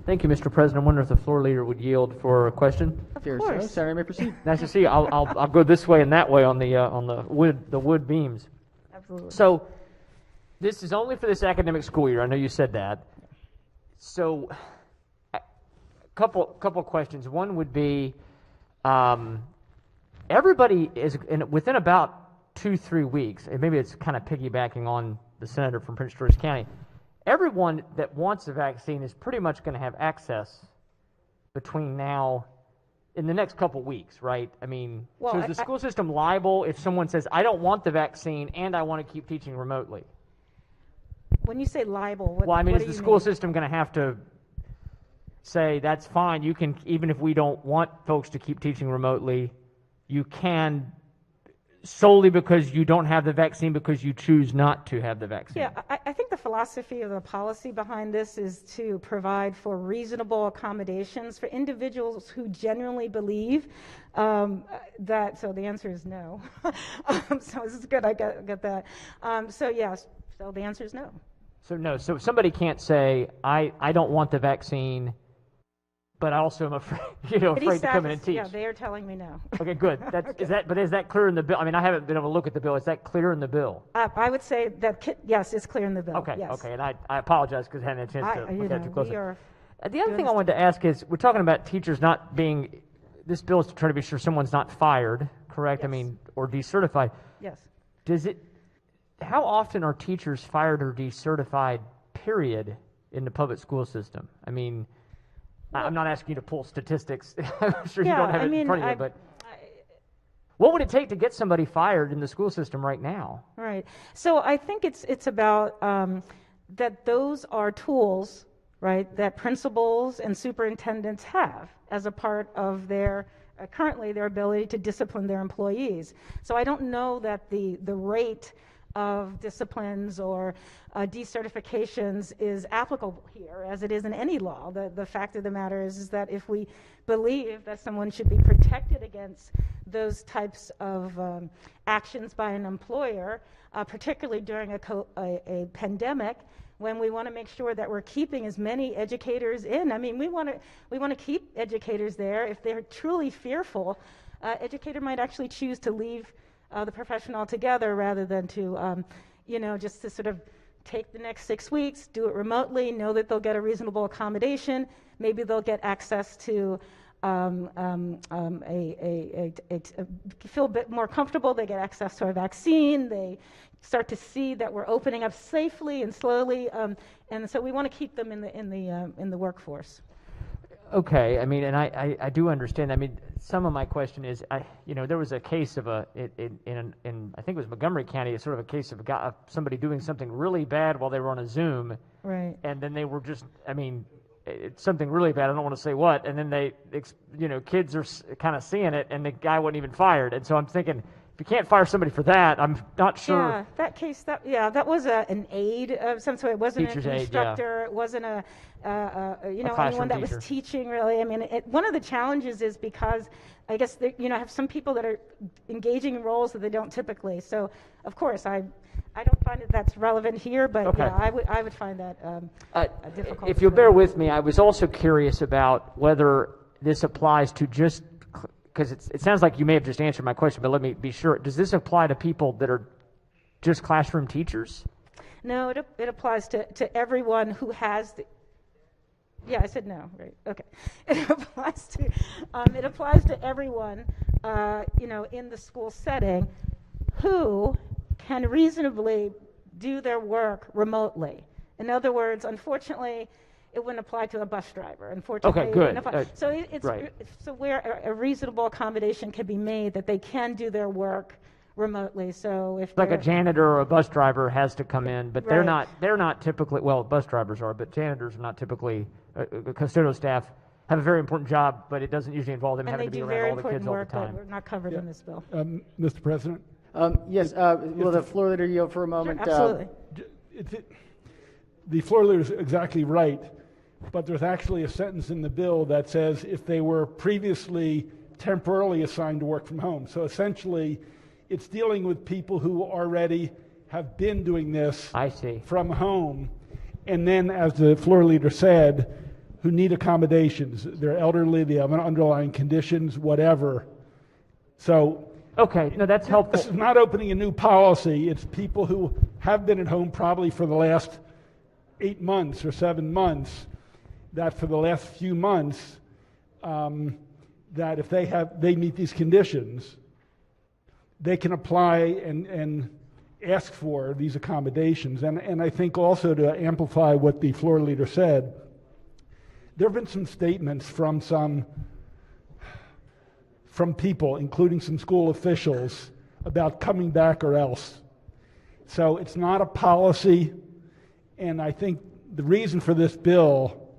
Thank you, Mr. President. I wonder if the floor leader would yield for a question. Of Here, course. so, Senator, you may proceed. Nice to see you. I'll go this way and that way on the wood beams. Absolutely. So this is only for this academic school year. I know you said that. So a couple questions. One would be, everybody is within about 2-3 weeks, and maybe it's kind of piggybacking on the senator from Prince George's County. Everyone that wants a vaccine is pretty much going to have access between now in the next couple weeks, right? I mean, well, so is the school system liable if someone says, I don't want the vaccine and I want to keep teaching remotely? When you say liable, what, well, I mean, what is do the you school mean? system going to have to say, that's fine, you can, even if we don't want folks to keep teaching remotely, you can, solely because you don't have the vaccine because you choose not to have the vaccine? Yeah, I think the philosophy of the policy behind this is to provide for reasonable accommodations for individuals who genuinely believe that, so the answer is no. So this is good, I get that. So yes, so the answer is no. So no, so somebody can't say, I don't want the vaccine, but I also am afraid, afraid to come in and teach. Yeah, they are telling me no. Okay, good. Okay. But is that clear in the bill? I mean, I haven't been able to look at the bill. Is that clear in the bill? I would say that, yes, it's clear in the bill. Okay, yes. okay, and I apologize because I hadn't had a chance to look at it too closely. The other thing I this wanted to ask is, we're talking about teachers not being, this bill is to try to be sure someone's not fired, correct? Yes. I mean, or decertified. Yes. How often are teachers fired or decertified, period, in the public school system? I mean, well, I'm not asking you to pull statistics. I'm sure you don't have it in front of you, but what would it take to get somebody fired in the school system right now? Right. So I think it's about that those are tools, right, that principals and superintendents have as a part of their currently their ability to discipline their employees. So I don't know that the rate of disciplines or decertifications is applicable here, as it is in any law. The fact of the matter is that if we believe that someone should be protected against those types of actions by an employer, particularly during a pandemic, when we want to make sure that we're keeping as many educators in. I mean, we want to keep educators there. If they're truly fearful, educator might actually choose to leave the profession altogether rather than to, just to sort of take the next 6 weeks, do it remotely, know that they'll get a reasonable accommodation. Maybe they'll get access to feel a bit more comfortable. They get access to a vaccine. They start to see that we're opening up safely and slowly, and so we want to keep them in the workforce. Okay, I mean, and I do understand. I mean, some of my question is, there was a case of in I think it was Montgomery County, sort of a case of somebody doing something really bad while they were on a Zoom, right? And then they were just, I mean, it's something really bad. I don't want to say what, and then kids are kind of seeing it, and the guy wasn't even fired. And so I'm thinking, if you can't fire somebody for that, I'm not sure. Yeah, that case, that was an aide of some sort. It wasn't Teacher's an aide, instructor. It wasn't anyone classroom that teacher. was teaching, really. I mean, one of the challenges is because I guess have some people that are engaging in roles that they don't typically. So, of course, I don't find that's relevant here, but Okay. yeah, I would find that difficult. If you'll bear with me, I was also curious about whether this applies to just, because it sounds like you may have just answered my question, but let me be sure. Does this apply to people that are just classroom teachers? No, it applies to everyone who has the. Yeah, I said no. Right. Okay. It applies to everyone, in the school setting, who can reasonably do their work remotely. In other words, unfortunately, it wouldn't apply to a bus driver. Unfortunately, Okay, it good. wouldn't apply. So it's right. So where a reasonable accommodation can be made that they can do their work remotely. So if Like a they're- janitor or a bus driver has to come in, but Right. they're not typically, well, bus drivers are, but janitors are not typically, custodial staff have a very important job, but it doesn't usually involve them and having they to be do around very all the kids important all the work that time. we're not covered in this bill. Mr. President? Yes, will the floor leader yield for a moment? Absolutely. The floor leader is exactly right, but there's actually a sentence in the bill that says if they were previously temporarily assigned to work from home. So essentially, it's dealing with people who already have been doing this from home, and then, as the floor leader said, who need accommodations. They're elderly, they have underlying conditions, whatever. So okay, no, that's helpful. This is not opening a new policy. It's people who have been at home probably for the last 8 months or 7 months, that for the last few months, that if they meet these conditions, they can apply and ask for these accommodations. And I think also to amplify what the floor leader said, there have been some statements from people, including some school officials, about coming back or else. So it's not a policy, and I think the reason for this bill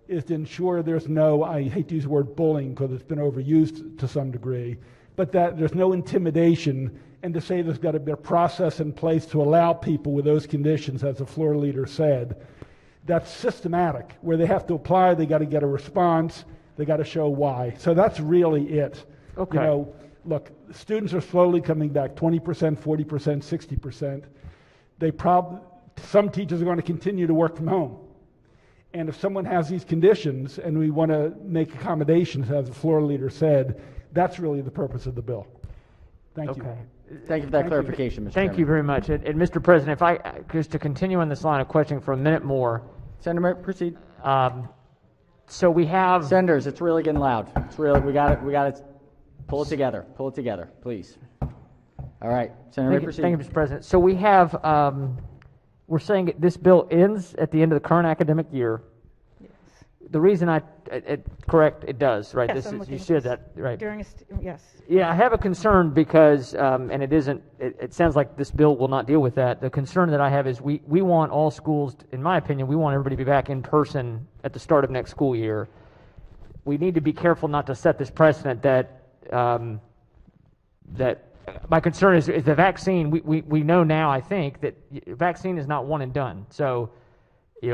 is to ensure there's no, I hate to use the word bullying because it's been overused to some degree, but that there's no intimidation, and to say there's got to be a process in place to allow people with those conditions, as the floor leader said, that's systematic, where they have to apply, they got to get a response, they got to show why. So that's really it. Okay. Look, students are slowly coming back, 20%, 40%, 60%. Some teachers are going to continue to work from home. And if someone has these conditions and we want to make accommodations, as the floor leader said, that's really the purpose of the bill. Thank you. Thank you for that clarification, Mr. Thank you very much. And Mr. President, if I, just to continue on this line of questioning for a minute more. Senator, proceed. So we have... Senators, it's really getting loud. It's really, we got to pull it together, please. All right, Senator, proceed. Thank you, Mr. President. So we have, we're saying this bill ends at the end of the current academic year. Yes. The reason correct, it does, right? Yes, You said that, right? Yes. Yeah, I have a concern because, and it sounds like this bill will not deal with that. The concern that I have is we want all schools, in my opinion, we want everybody to be back in person at the start of next school year. We need to be careful not to set this precedent that my concern is the vaccine. We know now, I think, that vaccine is not one and done. So,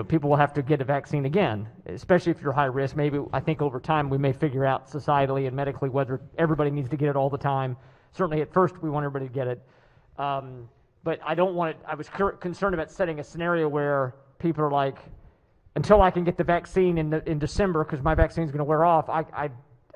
people will have to get a vaccine again, especially if you're high risk. Maybe, I think over time we may figure out societally and medically whether everybody needs to get it all the time. Certainly at first we want everybody to get it. But I don't want it, I was concerned about setting a scenario where people are like, until I can get the vaccine in December because my vaccine is going to wear off,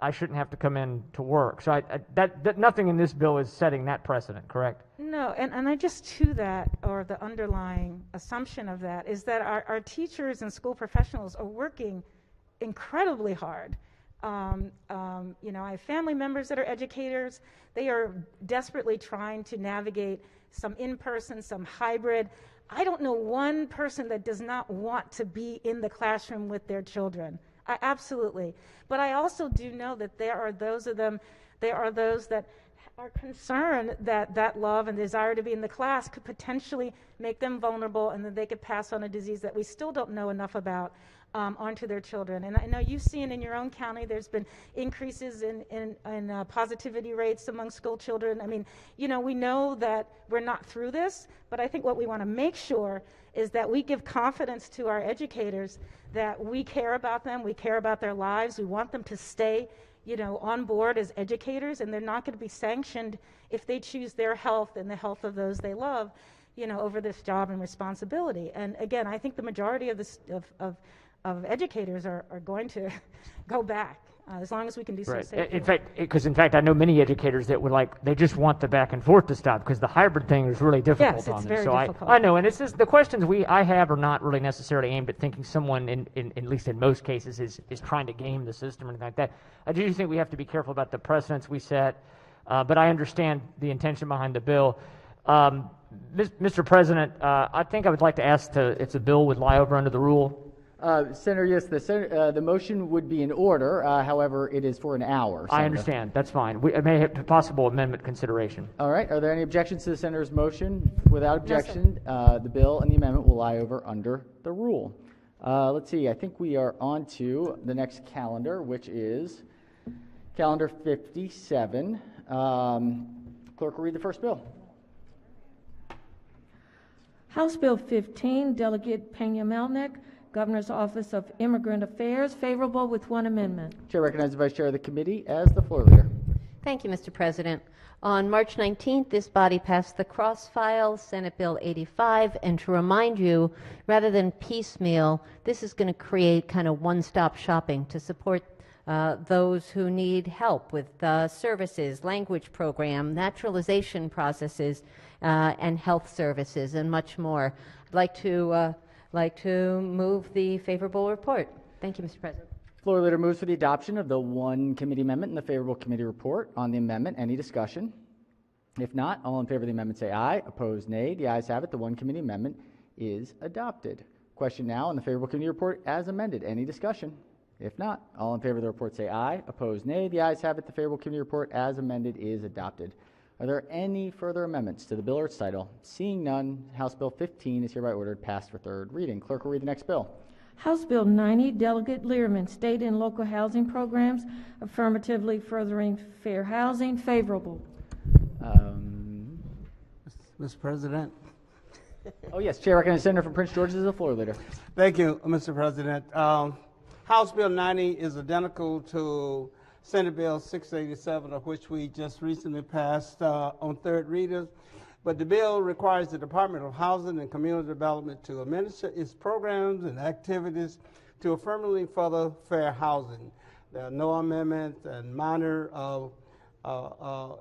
I shouldn't have to come in to work. So that nothing in this bill is setting that precedent, correct? No, and I just to that, or the underlying assumption of that, is that our teachers and school professionals are working incredibly hard. I have family members that are educators. They are desperately trying to navigate some in-person, some hybrid. I don't know one person that does not want to be in the classroom with their children. Absolutely. But I also do know that there are those of them, there are those that are concerned that that love and desire to be in the class could potentially make them vulnerable and that they could pass on a disease that we still don't know enough about. onto their children. And I know you've seen in your own county there's been increases in positivity rates among school children. I mean, you know, we know that we're not through this, but I think what we want to make sure is that we give confidence to our educators that we care about them, we care about their lives, we want them to stay, you know, on board as educators, and they're not going to be sanctioned if they choose their health and the health of those they love, you know, over this job and responsibility. And again, I think the majority of this of educators are going to go back as long as we can do so safely. In fact, I know many educators that would they just want the back and forth to stop because the hybrid thing is really difficult yes, on it's them. very So difficult. I know, and it's just the questions I have are not really necessarily aimed at thinking someone, at least in most cases, is trying to game the system or anything like that. I do think we have to be careful about the precedents we set, but I understand the intention behind the bill. Mr. President, I think I would like to ask if the bill would lie over under the rule. Senator, yes, the motion would be in order. However, it is for an hour. Senator. I understand. That's fine. It may have possible amendment consideration. All right. Are there any objections to the senator's motion? Without objection, the bill and the amendment will lie over under the rule. Let's see. I think we are on to the next calendar, which is calendar 57. Clerk will read the first bill. House Bill 15, Delegate Peña-Melnick, Governor's Office of Immigrant Affairs, favorable with one amendment. Chair recognizes the Vice Chair of the committee as the floor leader. Thank you, Mr. President. On March 19th, this body passed the cross-file Senate Bill 85, and to remind you, rather than piecemeal, this is going to create kind of one-stop shopping to support those who need help with services, language program, naturalization processes, and health services, and much more. I'd like to move the favorable report. Thank you, Mr. President. Floor leader moves for the adoption of the one committee amendment and the favorable committee report. On the amendment, any discussion? If not, all in favor of the amendment say aye. Opposed, nay. The ayes have it. The one committee amendment is adopted. Question now on the favorable committee report as amended. Any discussion? If not, all in favor of the report say aye. Opposed, nay. The ayes have it. The favorable committee report as amended is adopted. Are there any further amendments to the bill or its title? Seeing none, House Bill 15 is hereby ordered passed for third reading. Clerk will read the next bill. House Bill 90, Delegate Learman, State and Local Housing Programs, affirmatively furthering fair housing, favorable. Mr. President. Oh, yes. Chair recognizes Senator from Prince George's as the floor leader. Thank you, Mr. President. House Bill 90 is identical to Senate Bill 687, of which we just recently passed on third readers. But the bill requires the Department of Housing and Community Development to administer its programs and activities to affirmatively further fair housing. There are no amendments and minor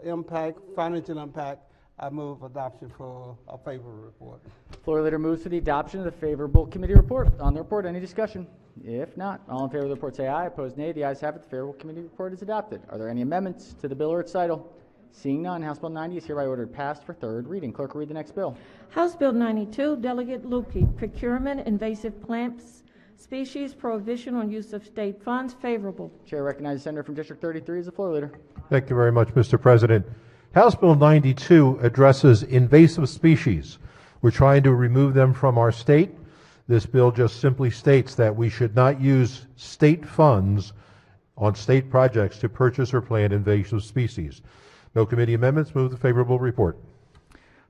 impact, financial impact. I move adoption for a favorable report. Floor leader moves for the adoption of the favorable committee report. On the report, any discussion? If not, all in favor of the report say aye. Opposed, nay. The ayes have it. The favorable committee report is adopted. Are there any amendments to the bill or its title? Seeing none, House Bill 90 is hereby ordered passed for third reading. Clerk will read the next bill. House Bill 92, Delegate Lukey, Procurement, Invasive Plants, Species, Prohibition on Use of State Funds, favorable. Chair recognizes Senator from District 33 as the floor leader. Thank you very much, Mr. President. House Bill 92 addresses invasive species. We're trying to remove them from our state. This bill just simply states that we should not use state funds on state projects to purchase or plant invasive species. No committee amendments. Move the favorable report.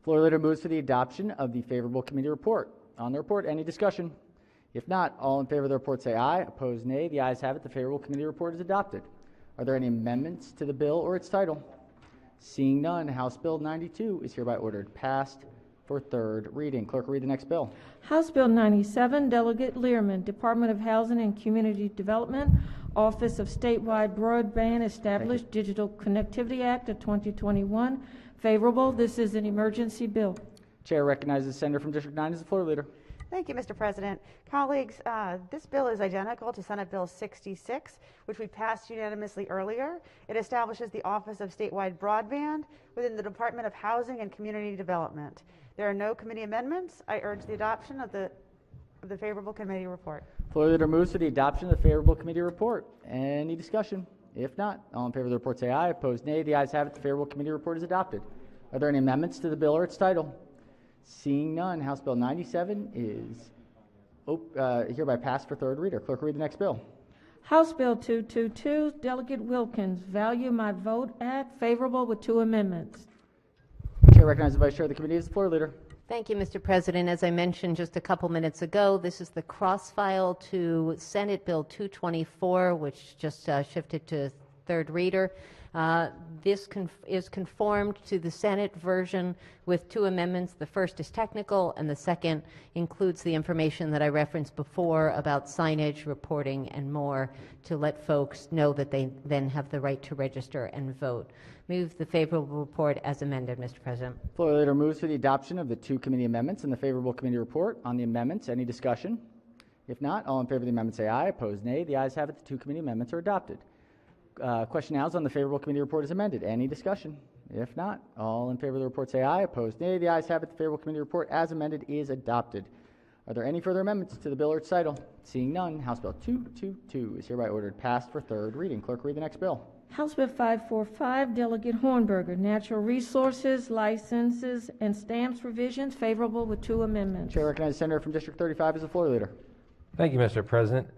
Floor leader moves for the adoption of the favorable committee report. On the report, any discussion? If not, all in favor of the report say aye. Opposed, nay. The ayes have it. The favorable committee report is adopted. Are there any amendments to the bill or its title? Seeing none, House Bill 92 is hereby ordered passed for third reading. Clerk will read the next bill. House Bill 97, Delegate Learman, Department of Housing and Community Development, Office of Statewide Broadband Established Digital Connectivity Act of 2021, favorable. This is an emergency bill. Chair recognizes Senator from District 9 as the floor leader. Thank you, Mr. President. Colleagues, this bill is identical to Senate Bill 66, which we passed unanimously earlier. It establishes the Office of Statewide Broadband within the Department of Housing and Community Development. There are no committee amendments. I urge the adoption of the favorable committee report. Floor leader moves for the adoption of the favorable committee report. Any discussion? If not, all in favor of the report say aye. Opposed, nay. The ayes have it. The favorable committee report is adopted. Are there any amendments to the bill or its title? Seeing none, House Bill 97 is hereby passed for third reader. Clerk, read the next bill. House Bill 222, Delegate Wilkins, Value My Vote Act, favorable with 2 amendments. Chair recognizes the Vice Chair of the committee as the floor leader. Thank you, Mr. President. As I mentioned just a couple minutes ago, this is the cross-file to Senate Bill 224, which just shifted to third reader. This is conformed to the Senate version with 2 amendments. The first is technical, and the second includes the information that I referenced before about signage, reporting, and more to let folks know that they then have the right to register and vote. Move the favorable report as amended, Mr. President. Floor leader moves for the adoption of the 2 committee amendments and the favorable committee report. On the amendments, any discussion? If not, all in favor of the amendment say aye. Opposed, nay. The ayes have it. The 2 committee amendments are adopted. Question now is on the favorable committee report as amended. Any discussion? If not, all in favor of the report say aye. Opposed, nay. The ayes have it. The favorable committee report as amended is adopted. Are there any further amendments to the bill or its title? Seeing none, House Bill 222 is hereby ordered passed for third reading. Clerk, read the next bill. House Bill 545, Delegate Hornberger, Natural Resources, Licenses, and Stamps Revisions, favorable with 2 amendments. Chair recognizes the Senator from District 35 as the floor leader. Thank you, Mr. President.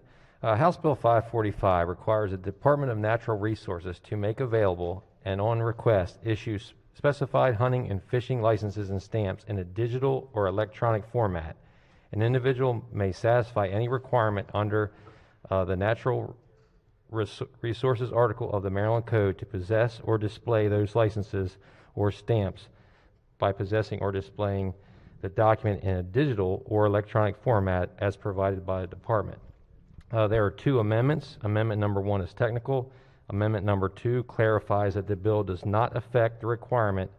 House Bill 545 requires the Department of Natural Resources to make available and on request issue specified hunting and fishing licenses and stamps in a digital or electronic format. An individual may satisfy any requirement under the Natural Resources article of the Maryland Code to possess or display those licenses or stamps by possessing or displaying the document in a digital or electronic format as provided by the department. There are 2 amendments. Amendment number 1 is technical. Amendment number 2 clarifies that the bill does not affect the requirement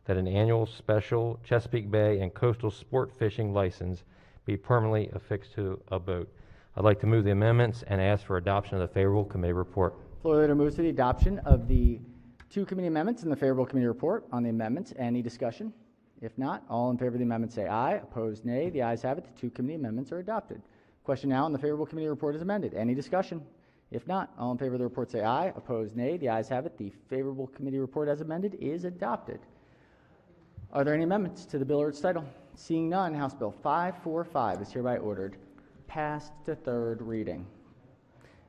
that an annual special Chesapeake Bay and coastal sport fishing license be permanently affixed to a boat. I'd like to move the amendments and ask for adoption of the favorable committee report. Floor leader moves to the adoption of the 2 committee amendments and the favorable committee report. On the amendments, any discussion? If not, all in favor of the amendment say aye. Opposed, nay. The ayes have it. The 2 committee amendments are adopted. Question now on the favorable committee report is amended. Any discussion? If not, all in favor of the report say aye. Opposed, nay. The ayes have it. The favorable committee report as amended is adopted. Are there any amendments to the bill or its title? Seeing none, House Bill 545 is hereby ordered passed to third reading.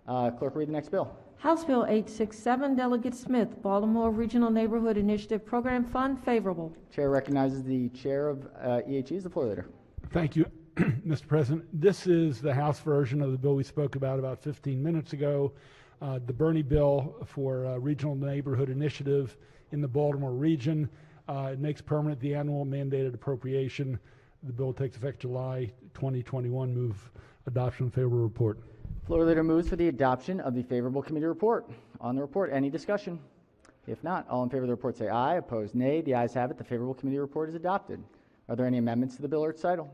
Clerk, read the next bill. House Bill 867, Delegate Smith, Baltimore Regional Neighborhood Initiative Program Fund, favorable. Chair recognizes the chair of EHE as the floor leader. Thank you, Mr. President. This is the House version of the bill we spoke about 15 minutes ago, the Bernie bill for Regional Neighborhood Initiative in the Baltimore region. It makes permanent the annual mandated appropriation. The bill takes effect July 2021. Move adoption of favorable report. Floor leader moves for the adoption of the favorable committee report. On the report, any discussion? If not, all in favor of the report say aye. Opposed, nay. The ayes have it. The favorable committee report is adopted. Are there any amendments to the bill or its title?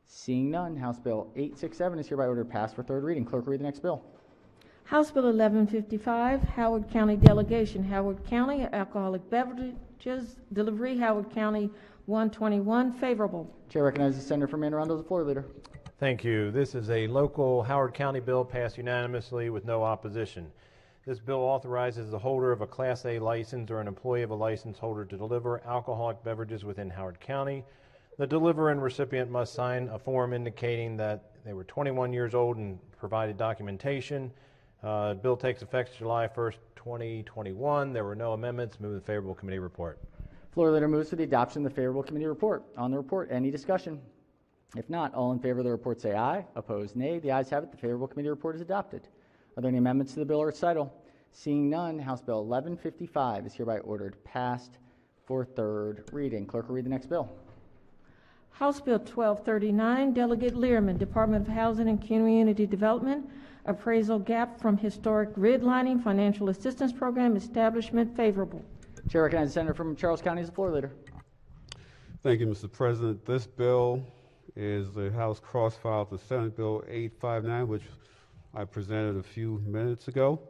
Seeing none, House Bill 867 is hereby ordered passed for third reading. Clerk, read the next bill. House Bill 1155, Howard County Delegation, Howard County Alcoholic Beverages Delivery, Howard County 121, favorable. Chair recognizes the Senator from Anne Arundel as the floor leader. Thank you. This is a local Howard County bill passed unanimously with no opposition. This bill authorizes the holder of a Class A license or an employee of a license holder to deliver alcoholic beverages within Howard County. The deliverer and recipient must sign a form indicating that they were 21 years old and provided documentation. Bill takes effect July 1st, 2021. There were no amendments. Move the favorable committee report. Floor leader moves for the adoption of the favorable committee report. On the report, any discussion? If not, all in favor of the report say aye. Opposed, nay. The ayes have it. The favorable committee report is adopted. Are there any amendments to the bill or its title? Seeing none, House Bill 1155 is hereby ordered passed for third reading. Clerk will read the next bill. House Bill 1239, Delegate Learman, Department of Housing and Community Development, Appraisal Gap from Historic Redlining Financial Assistance Program Establishment, favorable. Chair recognizes the Senator from Charles County as the floor leader. Thank you, Mr. President. This bill is the House cross-file to Senate Bill 859, which I presented a few minutes ago.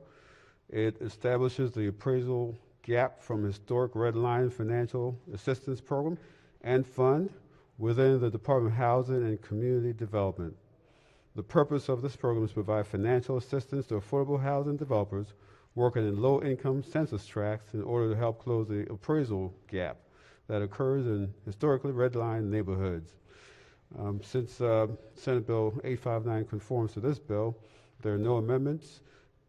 It establishes the appraisal gap from historic redline financial assistance program and fund within the Department of Housing and Community Development. The purpose of this program is to provide financial assistance to affordable housing developers working in low-income census tracts in order to help close the appraisal gap that occurs in historically redlined neighborhoods. Since Senate Bill 859 conforms to this bill, there are no amendments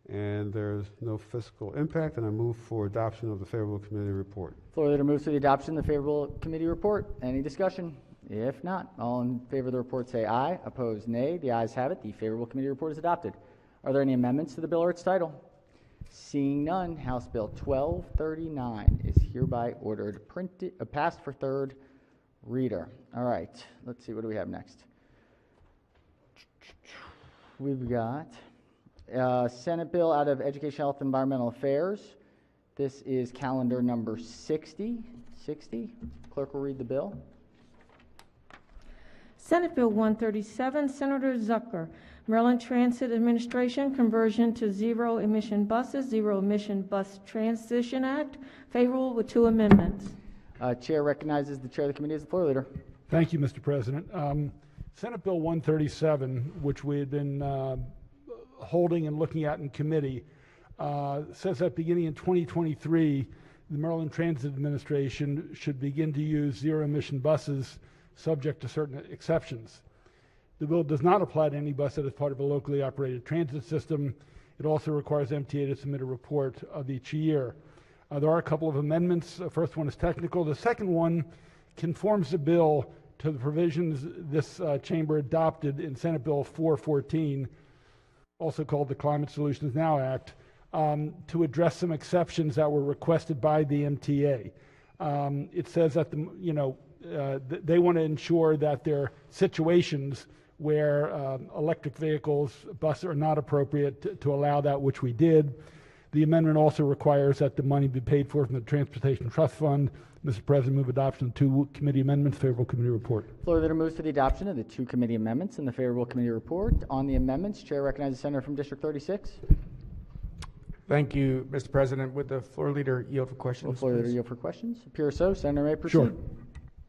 and there's no fiscal impact, and I move for adoption of the favorable committee report. Floor leader moves for the adoption of the favorable committee report. Any discussion? If not, all in favor of the report say aye. Opposed, nay. The ayes have it. The favorable committee report is adopted. Are there any amendments to the bill or its title? Seeing none, House Bill 1239 is hereby ordered passed for third reader. All right, let's see, what do we have next? We've got Senate bill out of Education, Health, and Environmental Affairs. This is calendar number 60. Clerk will read the bill. Senate Bill 137, Senator Zucker, Maryland Transit Administration conversion to zero-emission buses, Zero-Emission Bus Transition Act, favorable with 2 amendments. Chair recognizes the chair of the committee as the floor leader. Thank you, Mr. President. Senate Bill 137, which we had been holding and looking at in committee, says that beginning in 2023, the Maryland Transit Administration should begin to use zero-emission buses subject to certain exceptions. The bill does not apply to any bus that is part of a locally operated transit system. It also requires MTA to submit a report of each year. There are a couple of amendments. The first one is technical. The second one conforms the bill to the provisions this chamber adopted in Senate Bill 414, also called the Climate Solutions Now Act, to address some exceptions that were requested by the MTA. It says that they want to ensure that there are situations where electric vehicles, buses are not appropriate to allow that, which we did. The amendment also requires that the money be paid for from the Transportation Trust Fund. Mr. President, move adoption of 2 committee amendments, favorable committee report. Floor leader moves for the adoption of the 2 committee amendments and the favorable committee report. On the amendments, chair recognizes the senator from District 36. Thank you, Mr. President. Would the floor leader yield for questions? Will floor leader yield for questions? Appears so. Senator may proceed.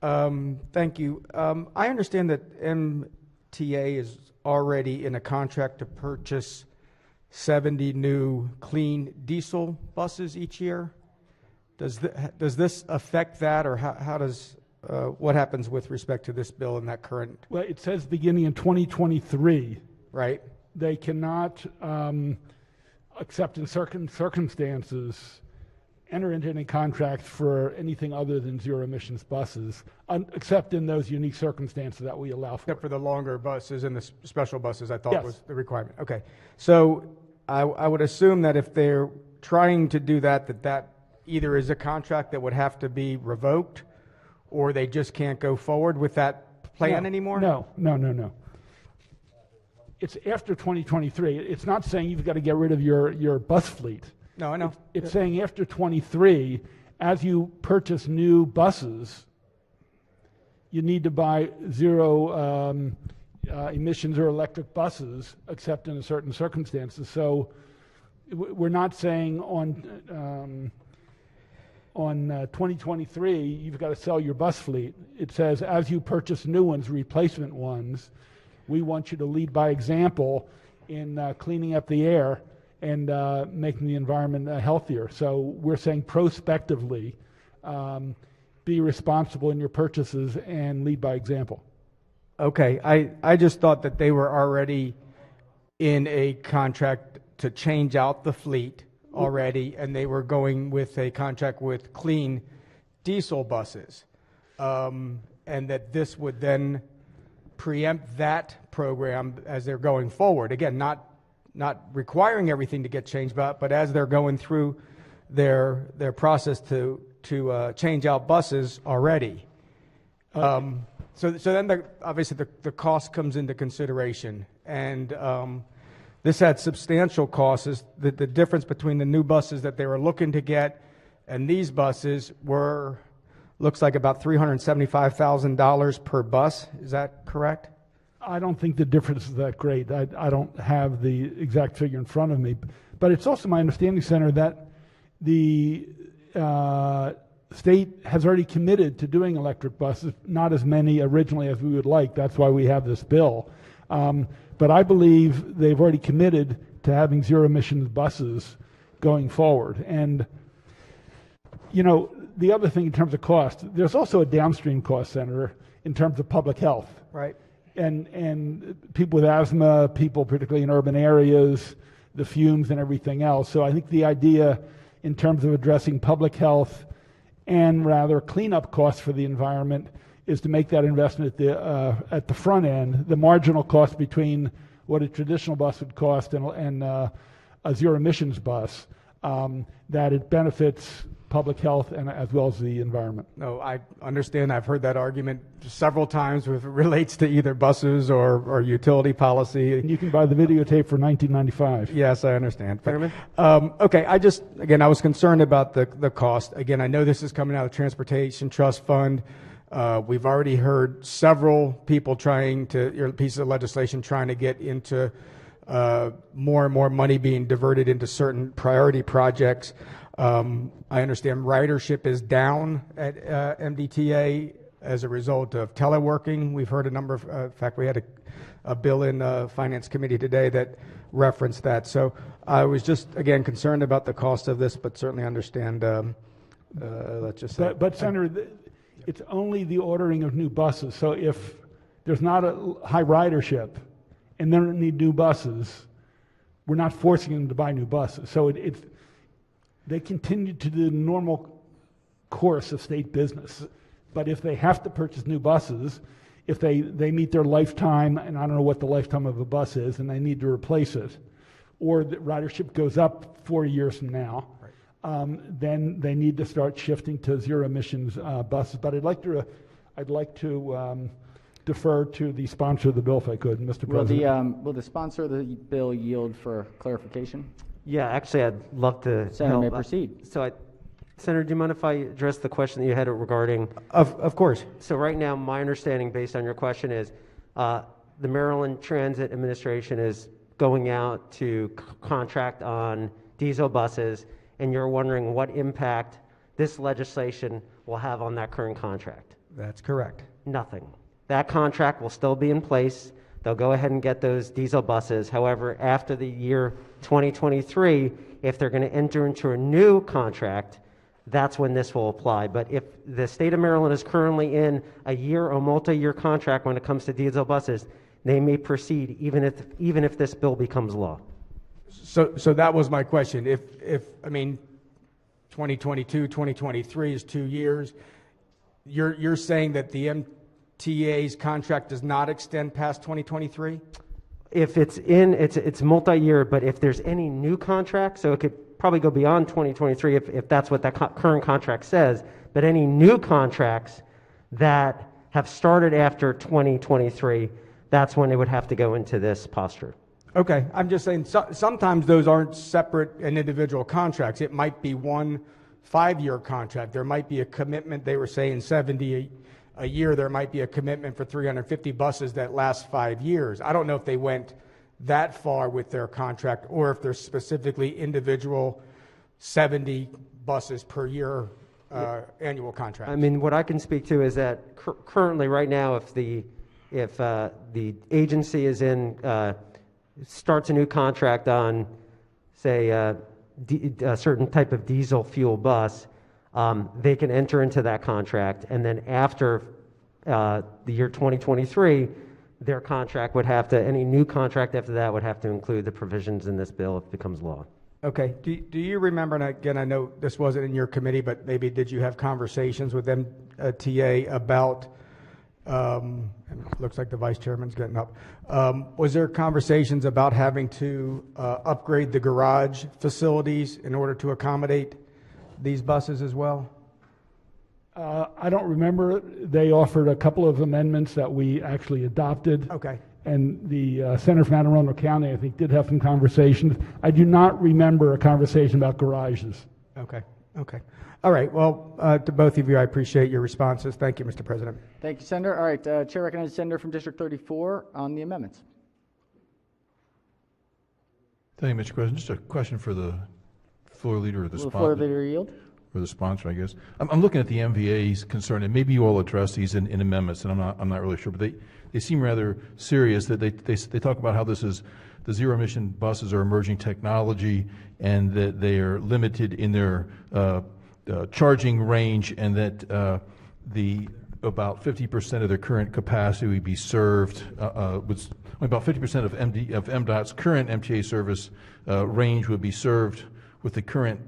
Sure. Thank you. I understand that MTA is already in a contract to purchase 70 new clean diesel buses each year. Does this affect that, or how does what happens with respect to this bill in that current? Well, it says beginning in 2023. Right. They cannot, except in certain circumstances, enter into any contract for anything other than zero emissions buses, except in those unique circumstances that we allow for. Except for the longer buses and the special buses, I thought Yes. was the requirement. Okay. So I would assume that if they're trying to do that, that either is a contract that would have to be revoked, or they just can't go forward with that plan anymore? No. It's after 2023. It's not saying you've got to get rid of your bus fleet. No, I know. It's saying after 23, as you purchase new buses, you need to buy zero emissions or electric buses, except in certain circumstances. So we're not saying on 2023 you've got to sell your bus fleet. It says as you purchase new ones, replacement ones, we want you to lead by example in cleaning up the air and making the environment healthier. So we're saying prospectively, be responsible in your purchases and lead by example. Okay, I just thought that they were already in a contract to change out the fleet already, and they were going with a contract with clean diesel buses, and that this would then preempt that program as they're going forward. Again, not requiring everything to get changed, but as they're going through their process to change out buses already. So then obviously the cost comes into consideration, and this had substantial costs. The difference between the new buses that they were looking to get and these buses looks like about $375,000 per bus. Is that correct? I don't think the difference is that great. I don't have the exact figure in front of me, but it's also my understanding, Senator, that the state has already committed to doing electric buses, not as many originally as we would like. That's why we have this bill. But I believe they've already committed to having zero emissions buses going forward. And, the other thing in terms of cost, there's also a downstream cost, Senator, in terms of public health. Right. And people with asthma, people particularly in urban areas, the fumes and everything else. So I think the idea in terms of addressing public health and rather cleanup costs for the environment is to make that investment at the front end. The marginal cost between what a traditional bus would cost and a zero emissions bus, that it benefits public health and as well as the environment. No, I understand. I've heard that argument several times if it relates to either buses or utility policy. And you can buy the videotape for $19.95. Yes, I understand. Okay, I was concerned about the cost. Again, I know this is coming out of the Transportation Trust Fund. We've already heard several people pieces of legislation trying to get into more and more money being diverted into certain priority projects. I understand ridership is down at MDTA as a result of teleworking. We've heard a number of, in fact, we had a bill in Finance Committee today that referenced that. So I was just, again, concerned about the cost of this, but certainly understand, let's just say. But Senator, it's only the ordering of new buses. So if there's not a high ridership and they don't need new buses, we're not forcing them to buy new buses. So they continue to do the normal course of state business. But if they have to purchase new buses, if they meet their lifetime, and I don't know what the lifetime of a bus is, and they need to replace it, or the ridership goes up 4 years from now, then they need to start shifting to zero emissions buses. But I'd like to defer to the sponsor of the bill if I could, Mr. President. Will the sponsor of the bill yield for clarification? Yeah, actually, I'd love to. Senator, may proceed. Senator, do you mind if I address the question that you had regarding? Of course. So right now, my understanding, based on your question, is the Maryland Transit Administration is going out to contract on diesel buses, and you're wondering what impact this legislation will have on that current contract. That's correct. Nothing. That contract will still be in place. They'll go ahead and get those diesel buses. However, after the year 2023, if they're going to enter into a new contract, that's when this will apply. But if the state of Maryland is currently in a year or multi-year contract when it comes to diesel buses, they may proceed even if this bill becomes law. So that was my question. If 2022, 2023 is 2 years, you're saying that the MTA's contract does not extend past 2023? If it's multi-year, but if there's any new contract, so it could probably go beyond 2023 if that's what that current contract says, but any new contracts that have started after 2023, that's when it would have to go into this posture. Okay, I'm just saying sometimes those aren't separate and individual contracts. It might be one 5-year contract. There might be a commitment, they were saying 70 a year, there might be a commitment for 350 buses that last 5 years. I don't know if they went that far with their contract or if there's specifically individual 70 buses per year annual contracts. I mean, what I can speak to is that currently right now, if the agency is starts a new contract on, say, a certain type of diesel fuel bus, they can enter into that contract, and then after the year 2023, their contract would have to, any new contract after that would have to include the provisions in this bill if it becomes law. Okay. Do you remember, and again, I know this wasn't in your committee, but maybe did you have conversations with MTA about, looks like the vice chairman's getting up, was there conversations about having to upgrade the garage facilities in order to accommodate these buses as well? I don't remember. They offered a couple of amendments that we actually adopted. Okay. And the Center from Anne Arundel County, I think, did have some conversations. I do not remember a conversation about garages. Okay. All right. Well, to both of you, I appreciate your responses. Thank you, Mr. President. Thank you, Senator. All right. Chair recognizes Senator from District 34 on the amendments. Thank you, Mr. President. Just a question for the floor leader or the sponsor. Floor leader yield. Or the sponsor, I guess. I'm looking at the MVA's concern, and maybe you all address these in amendments, and I'm not really sure, but they seem rather serious. That they talk about how this is the zero emission buses are emerging technology, and that they are limited in their charging range, and that about 50% of their current capacity would be served, about 50% of MDOT's current MTA service range would be served with the current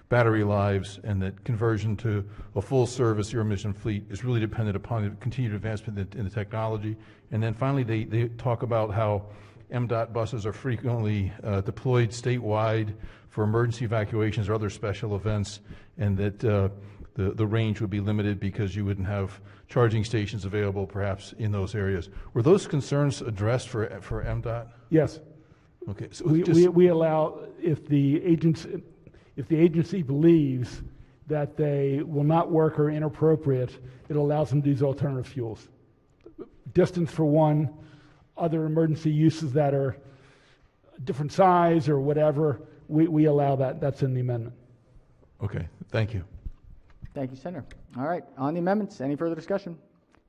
battery lives, and that conversion to a full service zero emission fleet is really dependent upon the continued advancement in the technology. And then finally, they talk about how MDOT buses are frequently deployed statewide for emergency evacuations or other special events, and that the range would be limited because you wouldn't have charging stations available perhaps in those areas. Were those concerns addressed for MDOT? Yes. Okay. So we allow, if the agency believes that they will not work or are inappropriate, it allows them to use alternative fuels. Distance for one, other emergency uses that are different size or whatever, we allow that. That's in the amendment. Okay, thank you. Thank you, Senator. All right, on the amendments, any further discussion?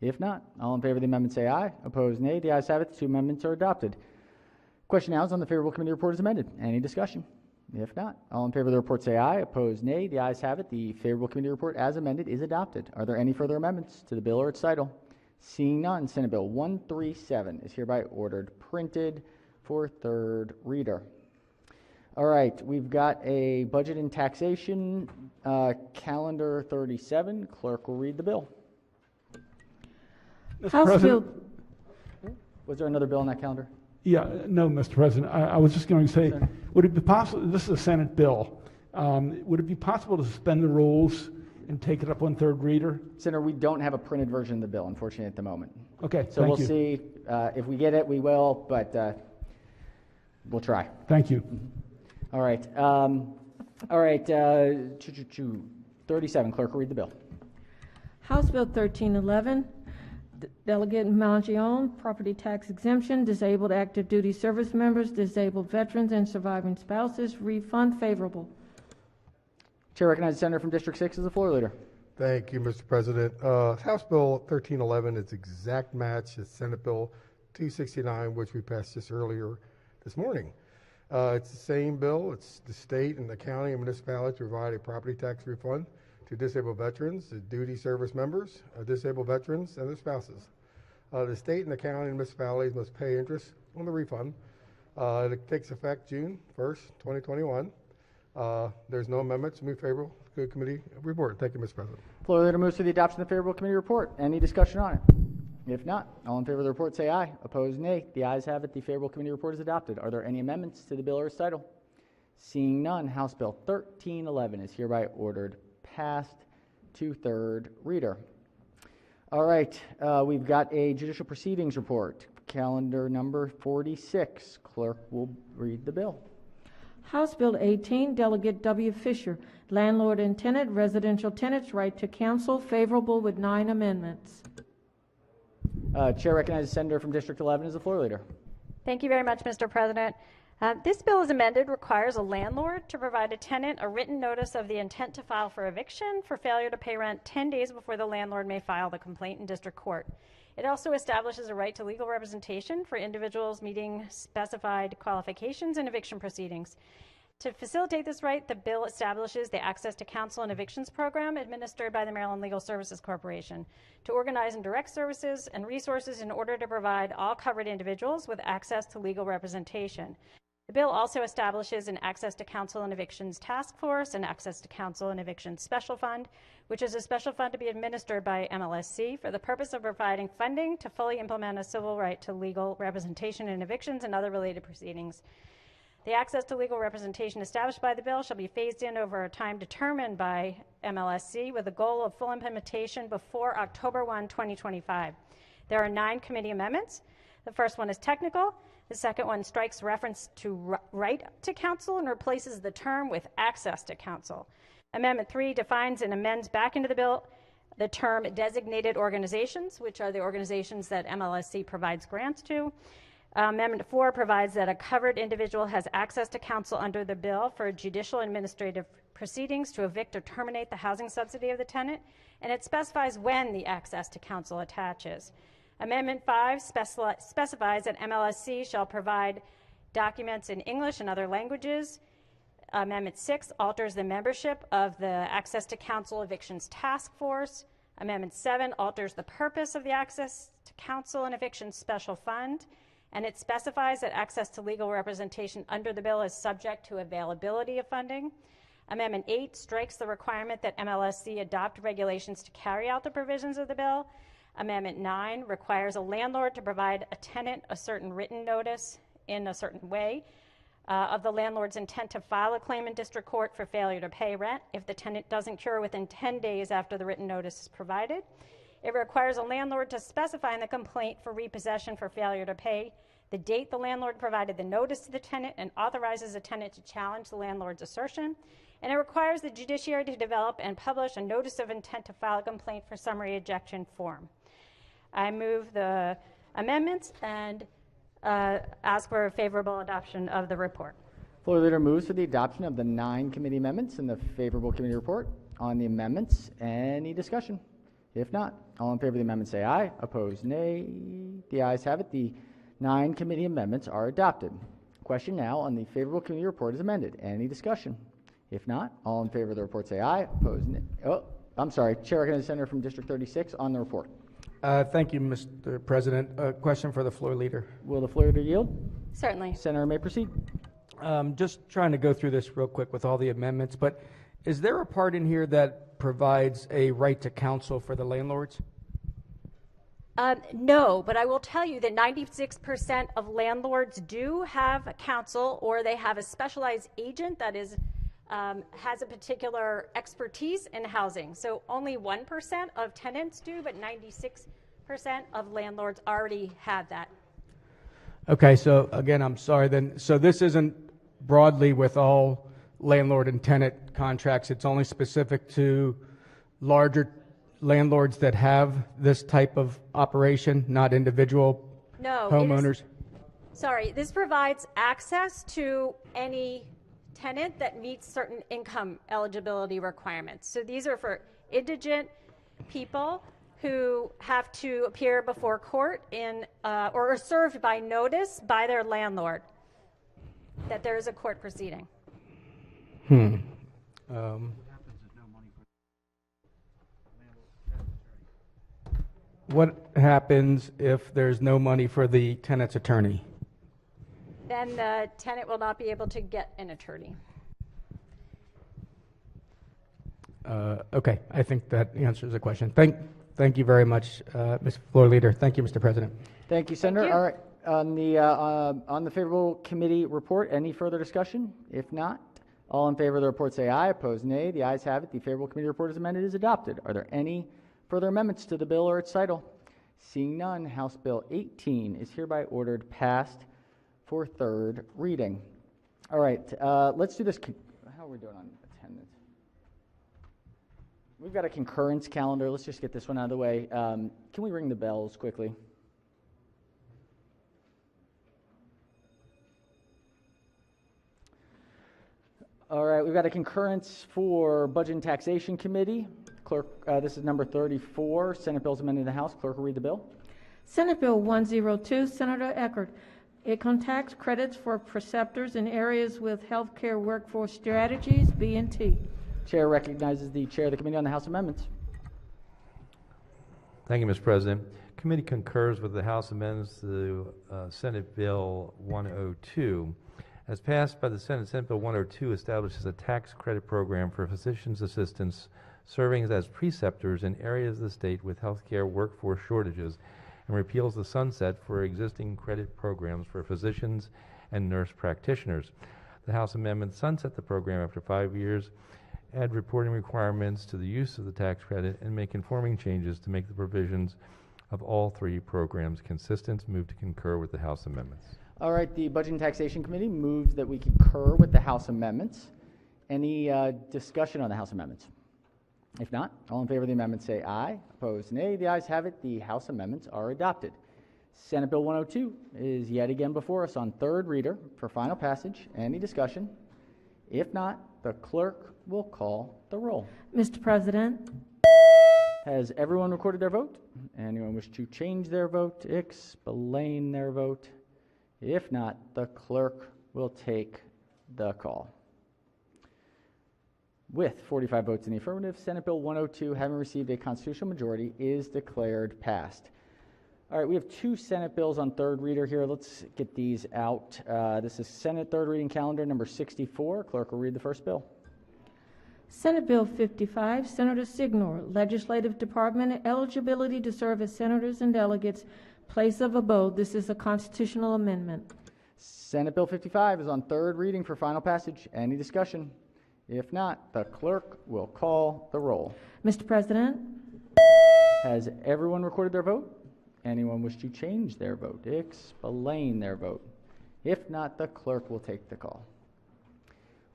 If not, all in favor of the amendment say aye. Opposed, nay. The ayes have it. The two amendments are adopted. Question now is on the favorable committee report as amended. Any discussion? If not, all in favor of the report say aye. Opposed, nay. The ayes have it. The favorable committee report as amended is adopted. Are there any further amendments to the bill or its title? Seeing none, Senate Bill 137 is hereby ordered printed for third reader. All right, we've got a budget and taxation calendar 37. Clerk will read the bill. House Bill. Was there another bill on that calendar? Yeah, no, Mr. President. I was just going to say, would it be possible, this is a Senate bill, would it be possible to suspend the rules and take it up on third reader? Senator, we don't have a printed version of the bill, unfortunately, at the moment. Okay, so we'll see. If we get it, we will, but we'll try. Thank you. All right. All right. 37. Clerk will read the bill. House Bill 1311, Delegate Mangione, property tax exemption, disabled active duty service members, disabled veterans, and surviving spouses, refund favorable. Chair recognizes the senator from District 6 as the floor leader. Thank you, Mr. President. House Bill 1311 is exact match as Senate Bill 269, which we passed just earlier this morning. It's the same bill. It's the state and the county and municipality to provide a property tax refund to disabled veterans, duty service members, disabled veterans, and their spouses. The state and the county and municipalities must pay interest on the refund. It takes effect June 1st, 2021. There's no amendments. Move favorable to the committee report. Thank you, Mr. President. Floor leader moves to the adoption of the favorable committee report. Any discussion on it? If not, all in favor of the report say aye. Opposed, nay. The ayes have it. The favorable committee report is adopted. Are there any amendments to the bill or its title? Seeing none, House Bill 1311 is hereby ordered passed to third reader. All right, we've got a judicial proceedings report, calendar number 46. Clerk will read the bill. House Bill 18, Delegate W. Fisher, landlord and tenant, residential tenants, right to counsel, favorable with 9 amendments. Chair recognizes the senator from District 11 as the floor leader. Thank you very much, Mr. President. This bill, as amended, requires a landlord to provide a tenant a written notice of the intent to file for eviction for failure to pay rent 10 days before the landlord may file the complaint in district court. It also establishes a right to legal representation for individuals meeting specified qualifications in eviction proceedings. To facilitate this right, the bill establishes the Access to Counsel and Evictions program administered by the Maryland Legal Services Corporation to organize and direct services and resources in order to provide all covered individuals with access to legal representation. The bill also establishes an Access to Counsel and Evictions Task Force and Access to Counsel and Evictions Special Fund, which is a special fund to be administered by MLSC for the purpose of providing funding to fully implement a civil right to legal representation in evictions and other related proceedings. The access to legal representation established by the bill shall be phased in over a time determined by MLSC with a goal of full implementation before October 1, 2025. There are 9 committee amendments. The first one is technical. The second one strikes reference to right to counsel and replaces the term with access to counsel. Amendment 3 defines and amends back into the bill the term designated organizations, which are the organizations that MLSC provides grants to. Amendment 4 provides that a covered individual has access to counsel under the bill for judicial administrative proceedings to evict or terminate the housing subsidy of the tenant, and it specifies when the access to counsel attaches. Amendment 5 specifies that MLSC shall provide documents in English and other languages. Amendment 6 alters the membership of the Access to Counsel Evictions Task Force. Amendment 7 alters the purpose of the Access to Counsel and Eviction Special Fund, and it specifies that access to legal representation under the bill is subject to availability of funding. Amendment 8 strikes the requirement that MLSC adopt regulations to carry out the provisions of the bill. Amendment 9 requires a landlord to provide a tenant a certain written notice in a certain way of the landlord's intent to file a claim in district court for failure to pay rent if the tenant doesn't cure within 10 days after the written notice is provided. It requires a landlord to specify in the complaint for repossession for failure to pay the date the landlord provided the notice to the tenant and authorizes the tenant to challenge the landlord's assertion. And it requires the judiciary to develop and publish a notice of intent to file a complaint for summary ejection form. I move the amendments and ask for a favorable adoption of the report. Floor Leader moves for the adoption of the 9 committee amendments and the favorable committee report. On the amendments, any discussion? If not, all in favor of the amendment say aye. Opposed, nay. The ayes have it. The 9 committee amendments are adopted. Question now on the favorable committee report is amended. Any discussion? If not, all in favor of the report say aye. Opposed, nay. Oh, I'm sorry. Chair recognizes the Senator from District 36 on the report. Thank you, Mr. President. A question for the floor leader. Will the floor leader yield? Certainly. Senator may proceed. Just trying to go through this real quick with all the amendments, but is there a part in here that provides a right to counsel for the landlords? No, but I will tell you that 96% of landlords do have counsel, or they have a specialized agent that is has a particular expertise in housing. So only 1% of tenants do, but 96% of landlords already have that. Okay, so again, I'm sorry then. So this isn't broadly with all landlord and tenant contracts. It's only specific to larger landlords that have this type of operation, not individual homeowners? Sorry, this provides access to any tenant that meets certain income eligibility requirements. So these are for indigent people who have to appear before court in or are served by notice by their landlord that there is a court proceeding. What happens if there's no money for the tenant's attorney? Then the tenant will not be able to get an attorney. Okay, I think that answers the question. Thank you very much, Ms. Floor Leader. Thank you, Mr. President. Thank you, Senator. Thank you. All right, on the favorable committee report, any further discussion? If not, all in favor of the report say aye. Opposed, nay. The ayes have it. The favorable committee report is amended, is adopted. Are there any further amendments to the bill or its title? Seeing none, House Bill 18 is hereby ordered passed for third reading. All right, let's do this. How are we doing on attendance? We've got a concurrence calendar. Let's just get this one out of the way. Can we ring the bells quickly? All right, we've got a concurrence for Budget and Taxation Committee. Clerk, this is number 34. Senate bills amended in the House. Clerk will read the bill. Senate Bill 102, Senator Eckert. Income tax credits for preceptors in areas with healthcare workforce strategies, B&T. Chair recognizes the chair of the Committee on the House Amendments. Thank you, Mr. President. Committee concurs with the House amendments to Senate Bill 102. As passed by the Senate, Senate Bill 102 establishes a tax credit program for physicians' assistants serving as preceptors in areas of the state with healthcare workforce shortages and repeals the sunset for existing credit programs for physicians and nurse practitioners. The House amendment sunset the program after 5 years, add reporting requirements to the use of the tax credit, and make conforming changes to make the provisions of all 3 programs consistent. Move to concur with the House amendments. All right, the Budget and Taxation Committee moves that we concur with the House amendments. Any discussion on the House amendments? If not, all in favor of the amendment say aye. Opposed, nay. The ayes have it. The House amendments are adopted. Senate Bill 102 is yet again before us on third reader for final passage. Any discussion? If not, the clerk will call the roll. Mr. President. Has everyone recorded their vote? Anyone wish to change their vote, explain their vote? If not, the clerk will take the call. With 45 votes in the affirmative, Senate Bill 102, having received a constitutional majority, is declared passed. All right, we have two Senate bills on third reader here. Let's get these out. This is Senate third reading calendar number 64. Clerk will read the first bill. Senate Bill 55, Senator Signor, Legislative Department, eligibility to serve as senators and delegates, place of abode. This is a constitutional amendment. Senate Bill 55 is on third reading for final passage. Any discussion? If not, the clerk will call the roll. Mr. President? Has everyone recorded their vote? Anyone wish to change their vote? Explain their vote. If not, the clerk will take the call.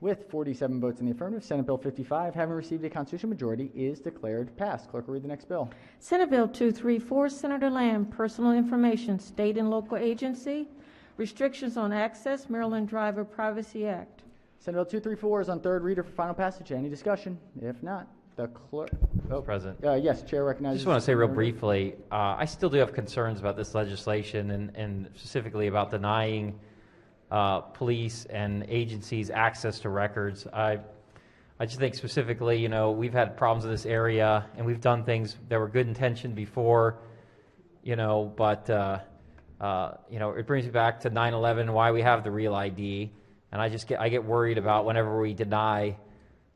With 47 votes in the affirmative, Senate Bill 55, having received a constitutional majority, is declared passed. Clerk will read the next bill. Senate Bill 234, Senator Lamb, Personal Information, State and Local Agency, Restrictions on Access, Maryland Driver Privacy Act. Senate Bill 234 is on third reader for final passage. Any discussion? If not, the clerk... Mr. President. Yes, Chair recognizes... I just want to say real briefly, I still do have concerns about this legislation and specifically about denying police and agencies access to records. I just think specifically, you know, we've had problems in this area and we've done things that were good intentioned before, you know, but, you know, it brings me back to 9/11, why we have the Real ID. And I get worried about whenever we deny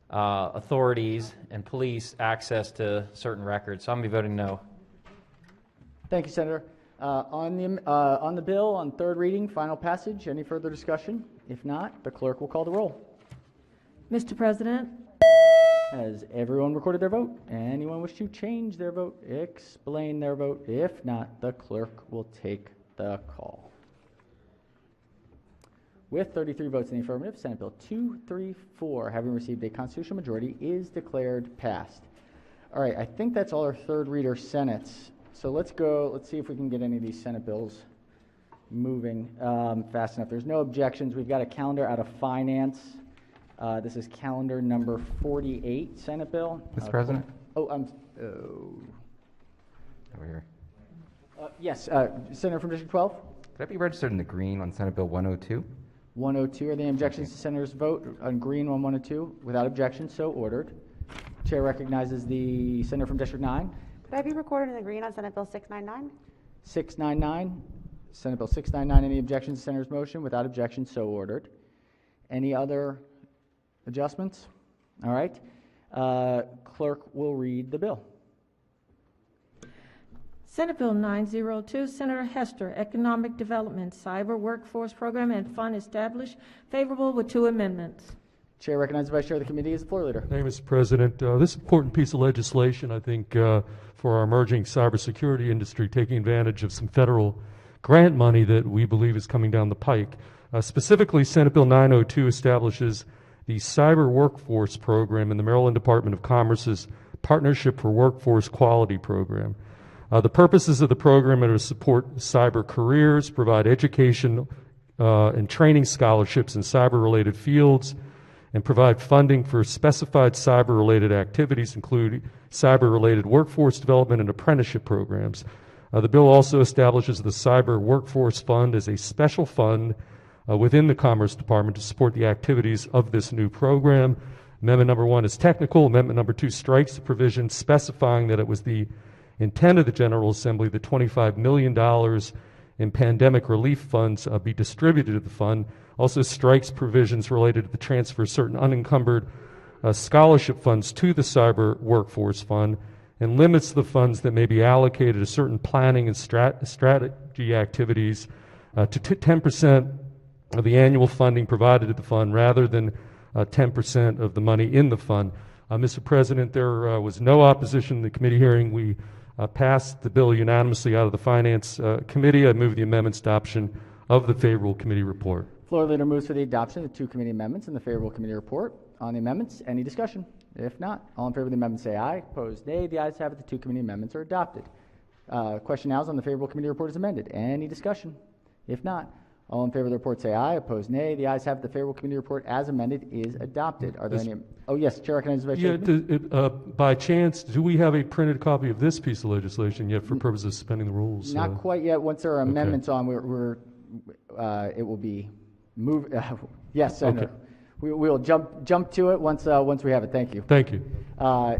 authorities and police access to certain records. So I'm going to be voting no. Thank you, Senator. On the bill, on third reading, final passage, any further discussion? If not, the clerk will call the roll. Mr. President? Has everyone recorded their vote? Anyone wish to change their vote? Explain their vote. If not, the clerk will take the call. With 33 votes in the affirmative, Senate Bill 234, having received a constitutional majority, is declared passed. All right, I think that's all our third reader Senates. So let's see if we can get any of these Senate bills moving fast enough. There's no objections. We've got a calendar out of Finance. This is calendar number 48, Senate bill. Mr. President? Over here. Yes, Senator from District 12. Could I be registered in the green on Senate Bill 102? 102. Are there any objections to Senator's vote on green on 102? Without objection, so ordered. Chair recognizes the Senator from District 9. Could I be recorded in the green on Senate Bill 699? 699. Senate Bill 699. Any objections to Senator's motion? Without objection, so ordered. Any other adjustments? All right. Clerk will read the bill. Senate Bill 902, Senator Hester, Economic Development, Cyber Workforce Program and Fund established, favorable with two amendments. Chair recognizes the Vice Chair of the committee as the floor leader. Thank you, Mr. President. This important piece of legislation, I think, for our emerging cybersecurity industry, taking advantage of some federal grant money that we believe is coming down the pike. Specifically, Senate Bill 902 establishes the Cyber Workforce Program in the Maryland Department of Commerce's Partnership for Workforce Quality Program. The purposes of the program are to support cyber careers, provide education and training scholarships in cyber-related fields, and provide funding for specified cyber-related activities, including cyber-related workforce development and apprenticeship programs. The bill also establishes the Cyber Workforce Fund as a special fund within the Commerce Department to support the activities of this new program. Amendment number 1 is technical. Amendment number 2 strikes the provision specifying that it was the intent of the General Assembly that $25 million in pandemic relief funds be distributed to the fund. Also strikes provisions related to the transfer of certain unencumbered scholarship funds to the Cyber Workforce Fund, and limits the funds that may be allocated to certain planning and strategy activities to 10% of the annual funding provided to the fund rather than 10% of the money in the fund. Mr. President, there was no opposition in the committee hearing. We passed the bill unanimously out of the Finance Committee. I move the amendment's adoption of the favorable committee report. Floor leader moves for the adoption of the two committee amendments and the favorable committee report. On the amendments, any discussion? If not, all in favor of the amendment say aye. Opposed, nay. The ayes have it. The two committee amendments are adopted. Question now is on the favorable committee report is amended. Any discussion? If not, all in favor of the report say aye. Opposed, nay. The ayes have it. The favorable committee report as amended is adopted. Are there any? Oh, yes. Chair recognizes the Vice Chair. By chance, do we have a printed copy of this piece of legislation yet for purposes of suspending the rules? Not quite yet. Once there are amendments on, it will be moved. Yes, Senator. Okay. We'll jump to it once we have it. Thank you. Thank you. All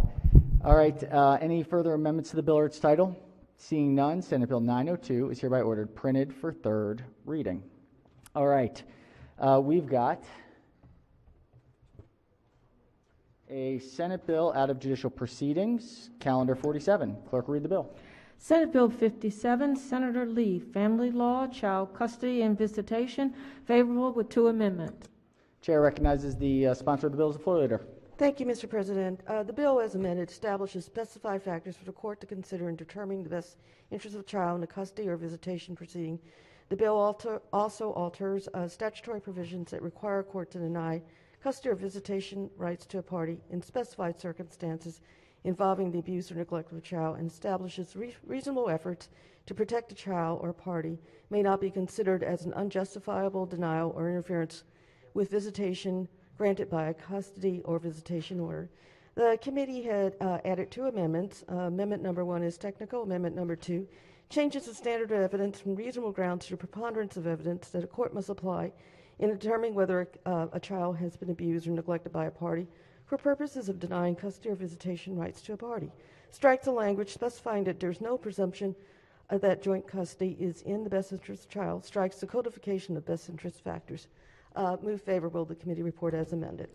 right. Any further amendments to the bill or its title? Seeing none, Senate Bill 902 is hereby ordered printed for third reading. All right. We've got a Senate bill out of judicial proceedings, calendar 47. Clerk will read the bill. Senate Bill 57, Senator Lee, Family Law, Child Custody and Visitation, favorable with 2 amendments. Chair recognizes the sponsor of the bill as the floor leader. Thank you, Mr. President. The bill, as amended, establishes specified factors for the court to consider in determining the best interest of the child in a custody or visitation proceeding. The bill also alters statutory provisions that require a court to deny custody or visitation rights to a party in specified circumstances involving the abuse or neglect of a child, and establishes reasonable efforts to protect a child or party may not be considered as an unjustifiable denial or interference with visitation granted by a custody or visitation order. The committee had added 2 amendments. Amendment number 1 is technical. Amendment number 2 changes the standard of evidence from reasonable grounds to preponderance of evidence that a court must apply in determining whether a child has been abused or neglected by a party for purposes of denying custody or visitation rights to a party. Strikes the language specifying that there's no presumption that joint custody is in the best interest of the child. Strikes the codification of best interest factors. Move favorable to the committee report as amended.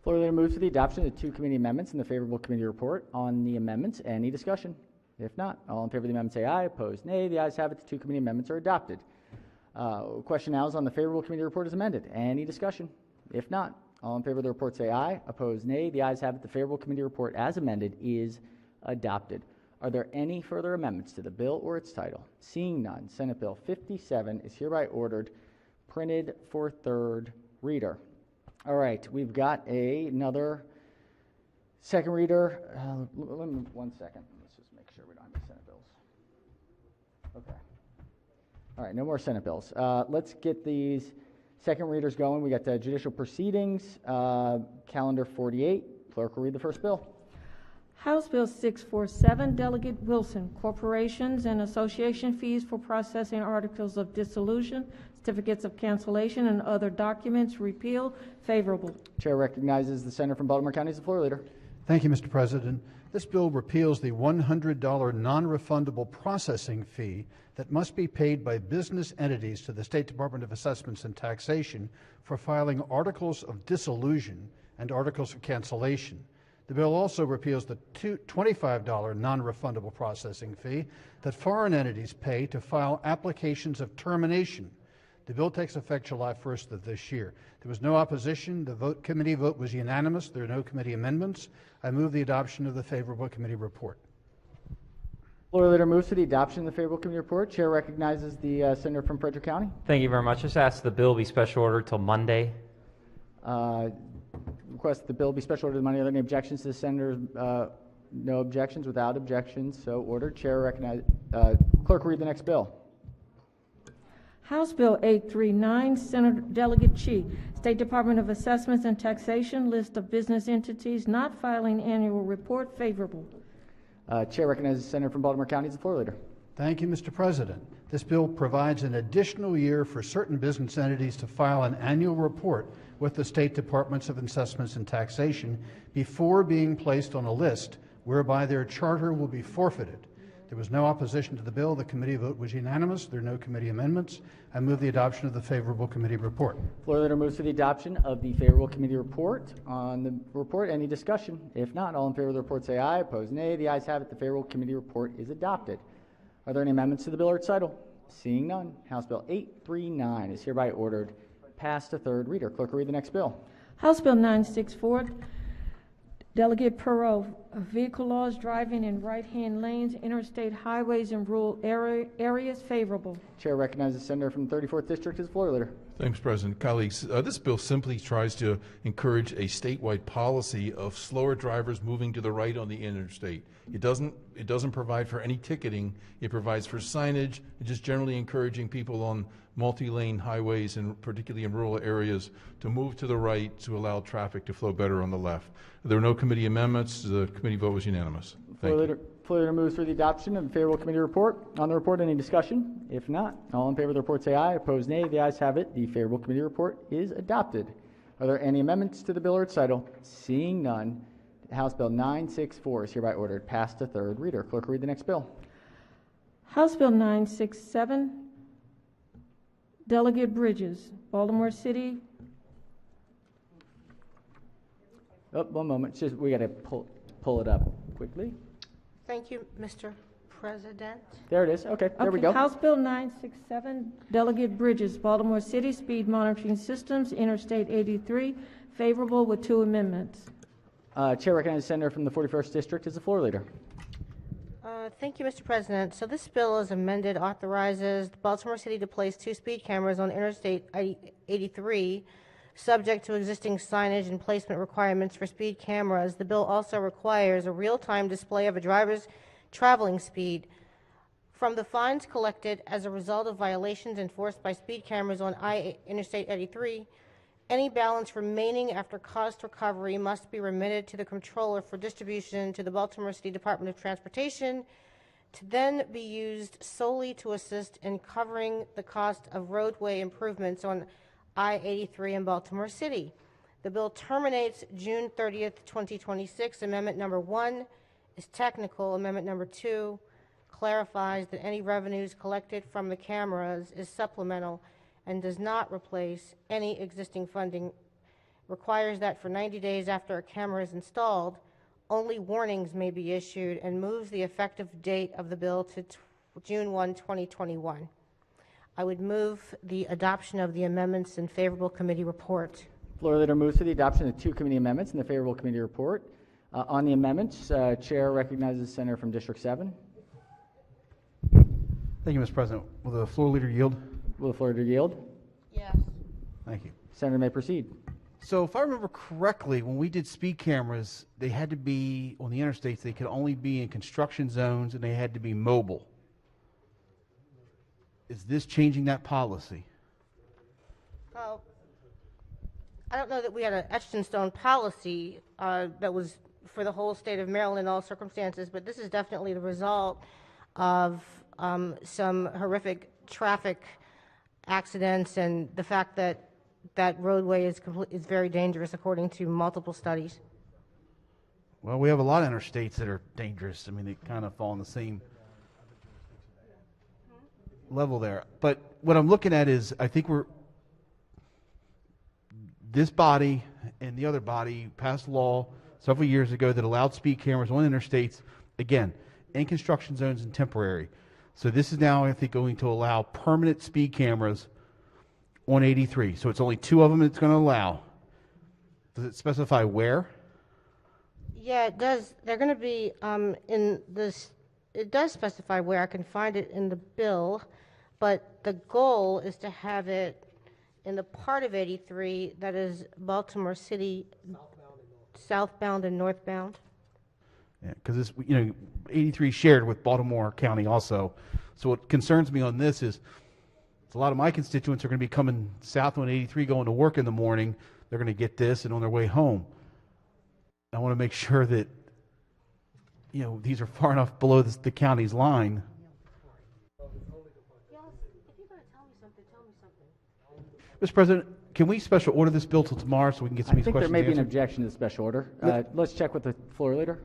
Floor leader moves for the adoption of the 2 committee amendments and the favorable committee report. On the amendments, any discussion? If not, all in favor of the amendment say aye. Opposed, nay. The ayes have it. The 2 committee amendments are adopted. Question now is on the favorable committee report as amended. Any discussion? If not, all in favor of the report say aye. Opposed, nay. The ayes have it. The favorable committee report as amended is adopted. Are there any further amendments to the bill or its title? Seeing none, Senate Bill 57 is hereby ordered printed for third reader. All right, we've got another second reader. Let me 1 second. Let's just make sure we don't have any Senate bills. Okay. All right, no more Senate bills. Let's get these second readers going. We got the judicial proceedings, calendar 48. Clerk will read the first bill. House Bill 647, Delegate Wilson, corporations and association fees for processing articles of dissolution, certificates of cancellation, and other documents, repeal, favorable. Chair recognizes the senator from Baltimore County as the floor leader. Thank you, Mr. President. This bill repeals the $100 non-refundable processing fee that must be paid by business entities to the State Department of Assessments and Taxation for filing articles of dissolution and articles of cancellation. The bill also repeals the $25 non-refundable processing fee that foreign entities pay to file applications of termination. The bill takes effect July 1st of this year. There was no opposition. The committee vote was unanimous. There are no committee amendments. I move the adoption of the favorable committee report. Floor leader moves for the adoption of the favorable committee report. Chair recognizes the senator from Frederick County. Thank you very much. Just ask the bill be special ordered till Monday. Request the bill be special ordered Monday. Are there any objections to the senator's? No objections. Without objections, so ordered. Chair recognize. Clerk will read the next bill. House Bill 839, Senator Delegate Chi, State Department of Assessments and Taxation, list of business entities not filing annual report, favorable. Chair recognizes the senator from Baltimore County as the floor leader. Thank you, Mr. President. This bill provides an additional year for certain business entities to file an annual report with the State Departments of Assessments and Taxation before being placed on a list whereby their charter will be forfeited. There was no opposition to the bill. The committee vote was unanimous. There are no committee amendments. I move the adoption of the favorable committee report. Floor leader moves for the adoption of the favorable committee report. On the report, any discussion? If not, all in favor of the report say aye. Opposed, nay. The ayes have it. The favorable committee report is adopted. Are there any amendments to the bill or its title? Seeing none, House Bill 839 is hereby ordered passed to third reader. Clerk will read the next bill. House Bill 964, Delegate Perot, vehicle laws, driving in right-hand lanes, interstate highways, and rural areas, favorable. Chair recognizes the senator from the 34th District as the floor leader. Thanks, President. Colleagues, this bill simply tries to encourage a statewide policy of slower drivers moving to the right on the interstate. It doesn't provide for any ticketing. It provides for signage, just generally encouraging people on multi-lane highways and particularly in rural areas to move to the right to allow traffic to flow better on the left. There were no committee amendments. The committee vote was unanimous. Floor leader moves for the adoption of the favorable committee report. On the report, any discussion? If not, all in favor of the report say aye. Opposed, nay. The ayes have it. The favorable committee report is adopted. Are there any amendments to the bill or its title? Seeing none, House Bill 964 is hereby ordered passed to third reader. Clerk, read the next bill. House Bill 967, Delegate Bridges, Baltimore City. Oh, one moment. We got to pull it up quickly. Thank you, Mr. President. There it is. Okay, there we go. House Bill 967, Delegate Bridges, Baltimore City Speed Monitoring Systems, Interstate 83, favorable with 2 amendments. Chair recognizes the senator from the 41st District as the floor leader. Thank you, Mr. President. So this bill is amended, authorizes Baltimore City to place 2 speed cameras on Interstate 83, subject to existing signage and placement requirements for speed cameras. The bill also requires a real-time display of a driver's traveling speed. From the fines collected as a result of violations enforced by speed cameras on Interstate 83, any balance remaining after cost recovery must be remitted to the controller for distribution to the Baltimore City Department of Transportation, to then be used solely to assist in covering the cost of roadway improvements on I-83 in Baltimore City. The bill terminates June 30th, 2026. Amendment number 1 is technical. Amendment number 2 clarifies that any revenues collected from the cameras is supplemental and does not replace any existing funding. Requires that for 90 days after a camera is installed, only warnings may be issued, and moves the effective date of the bill to June 1, 2021. I would move the adoption of the amendments in favorable committee report. Floor leader moves for the adoption of 2 committee amendments in the favorable committee report. On the amendments, Chair recognizes the senator from District 7. Thank you, Mr. President. Will the floor leader yield? Will the floor leader yield? Yes. Thank you. Senator may proceed. So if I remember correctly, when we did speed cameras, they had to be on the interstates. They could only be in construction zones, and they had to be mobile. Is this changing that policy? Well, I don't know that we had an etched in stone policy that was for the whole state of Maryland in all circumstances, but this is definitely the result of some horrific traffic accidents and the fact that that roadway is very dangerous according to multiple studies. Well, we have a lot of interstates that are dangerous. I mean, they kind of fall in the same level there. But what I'm looking at is, I think this body and the other body passed a law several years ago that allowed speed cameras on interstates, again, in construction zones and temporary. So this is now, I think, going to allow permanent speed cameras on 83. So it's only 2 of them it's going to allow. Does it specify where? Yeah, it does. They're going to be in this. It does specify where. I can find it in the bill, but the goal is to have it in the part of 83 that is Baltimore City, southbound and northbound. Yeah, because it's 83 shared with Baltimore County also. So what concerns me on this is a lot of my constituents are going to be coming south on 83 going to work in the morning. They're going to get this and on their way home. I want to make sure that these are far enough below the county's line. Mr. President, can we special order this bill till tomorrow so we can get some of these questions I think there may be an answered? objection to the special order. Let's check with the floor leader.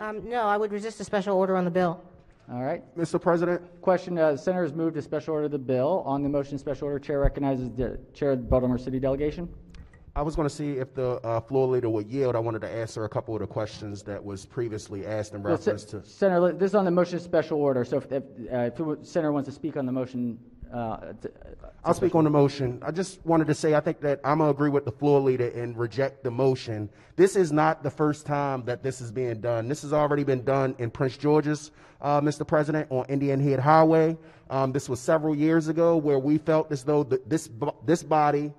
No, I would resist a special order on the bill. All right. Mr. President. Question, the senator has moved to special order the bill. On the motion special order, Chair recognizes the Chair of the Baltimore City Delegation. I was going to see if the floor leader would yield. I wanted to answer a couple of the questions that was previously asked in reference to... Senator, this is on the motion special order, so if the senator wants to speak on the motion... I'll speak on the motion. I just wanted to say I think that I'm going to agree with the floor leader and reject the motion. This is not the first time that this is being done. This has already been done in Prince George's, Mr. President, on Indian Head Highway. This was several years ago where we felt as though this body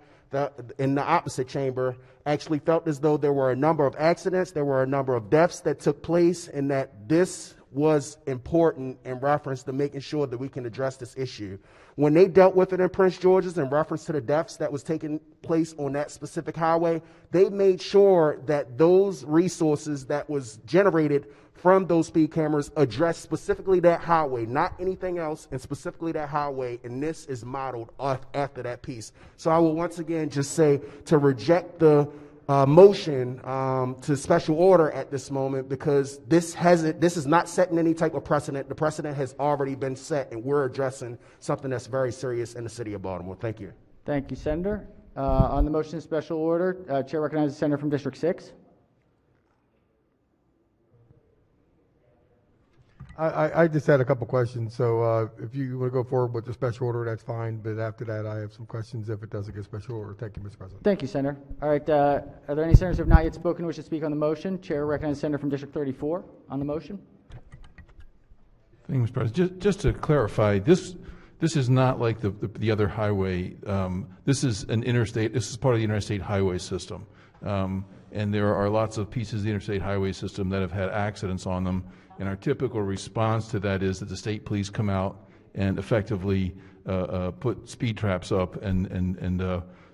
in the opposite chamber actually felt as though there were a number of accidents, there were a number of deaths that took place, and that this was important in reference to making sure that we can address this issue. When they dealt with it in Prince George's in reference to the deaths that was taking place on that specific highway, they made sure that those resources that was generated from those speed cameras addressed specifically that highway, not anything else, and specifically that highway, and this is modeled after that piece. So I will once again just say to reject the motion to special order at this moment, because this is not setting any type of precedent. The precedent has already been set, and we're addressing something that's very serious in the city of Baltimore. Thank you. Thank you, Senator. On the motion of special order, Chair recognizes the Senator from District 6. I just had a couple questions. So if you want to go forward with the special order, that's fine. But after that, I have some questions if it doesn't get special order. Thank you, Mr. President. Thank you, Senator. All right. Are there any senators who have not yet spoken who wish to speak on the motion? Chair recognizes the Senator from District 34 on the motion. Thank you, Mr. President. Just to clarify, this is not like the other highway. This is an interstate. This is part of the interstate highway system. And there are lots of pieces of the interstate highway system that have had accidents on them. And our typical response to that is that the state police come out and effectively put speed traps up and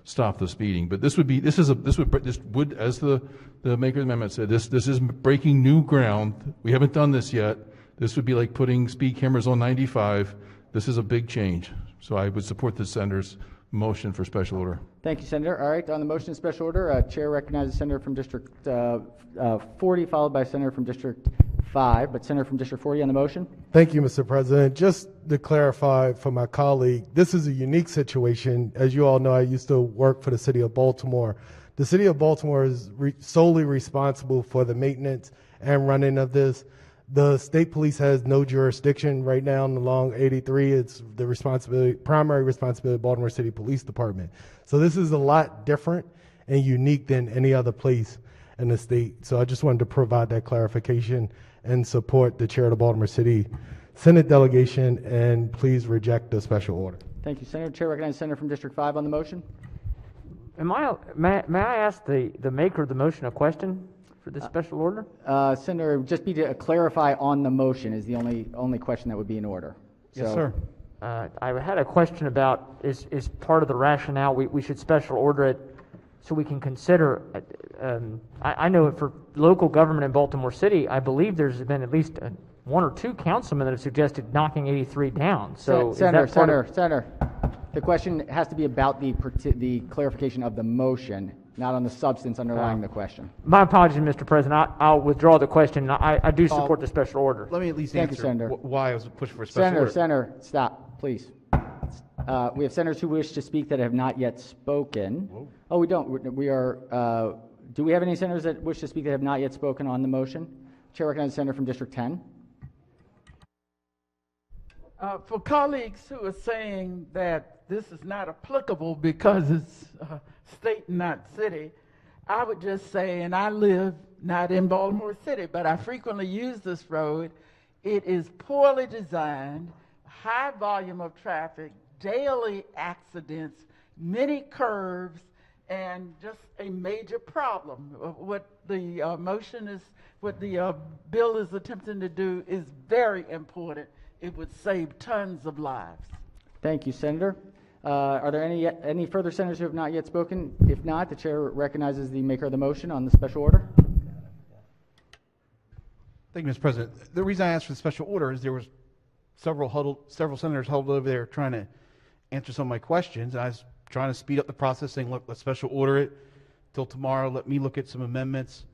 stop the speeding. But this would, as the maker of the amendment said, this is breaking new ground. We haven't done this yet. This would be like putting speed cameras on 95. This is a big change. So I would support the senator's motion for special order. Thank you, Senator. All right. On the motion of special order, Chair recognizes the Senator from District 40, followed by Senator from District 5, but Senator from District 40 on the motion. Thank you, Mr. President. Just to clarify for my colleague, this is a unique situation. As you all know, I used to work for the city of Baltimore. The city of Baltimore is solely responsible for the maintenance and running of this. The state police has no jurisdiction right now along 83. It's the primary responsibility of Baltimore City Police Department. So this is a lot different and unique than any other place in the state. So I just wanted to provide that clarification and support the chair of the Baltimore City Senate delegation, and please reject the special order. Thank you, Senator. Chair recognizes Senator from District 5 on the motion. May I ask the maker of the motion a question for this special order? Senator, it would just be to clarify on the motion is the only question that would be in order. Yes, sir. I had a question about is part of the rationale we should special order it so we can consider. I know for local government in Baltimore City, I believe there's been at least one or two councilmen that have suggested knocking 83 down. So, Senator, the question has to be about the clarification of the motion, not on the substance underlying the question. My apologies, Mr. President. I'll withdraw the question. I do support the special order. Let me at least Thank answer you, Senator. Why I was pushing for a special order. Senator, stop, please. We have senators who wish to speak that have not yet spoken. Whoa. Oh, we don't. We are. Do we have any senators that wish to speak that have not yet spoken on the motion? Chair recognizes the senator from District 10. For colleagues who are saying that this is not applicable because it's state and not city, I would just say, and I live not in Baltimore City, but I frequently use this road. It is poorly designed, high volume of traffic, daily accidents, many curves, and just a major problem. What the what the bill is attempting to do is very important. It would save tons of lives. Thank you, Senator. Are there any further senators who have not yet spoken? If not, the chair recognizes the maker of the motion on the special order. Thank you, Mr. President. The reason I asked for the special order is there was several senators huddled over there trying to answer some of my questions. And I was trying to speed up the process, saying, look, let's special order it till tomorrow. Let me look at some amendments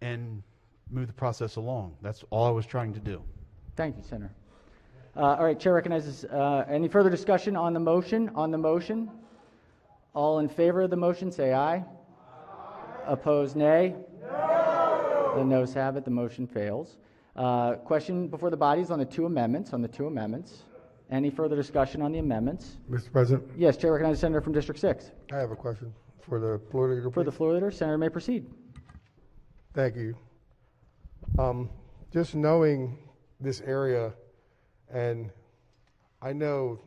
and move the process along. That's all I was trying to do. Thank you, Senator. All right, chair recognizes any further discussion on the motion? On the motion, all in favor of the motion, say aye. Aye. Opposed, nay. No. The noes have it. The motion fails. Question before the body is on the two amendments. Any further discussion on the amendments? Mr. President? Yes, chair recognizes Senator from District 6. I have a question for the floor leader. For the floor leader, Senator may proceed. Thank you. Just knowing this area, and I know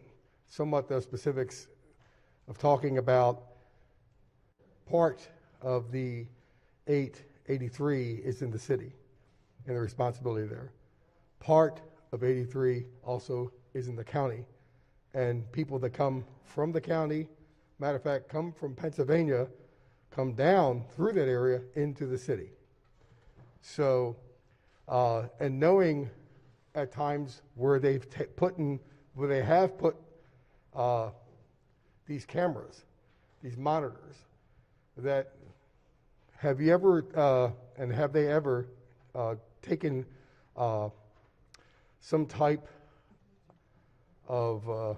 somewhat the specifics of talking about part of the 883 is in the city and the responsibility there. part of 83 also is in the county. And people that come from the county, matter of fact, come from Pennsylvania, come down through that area into the city. So, and knowing at times where they have put these cameras, these monitors, that have you ever, and have they ever taken some type of,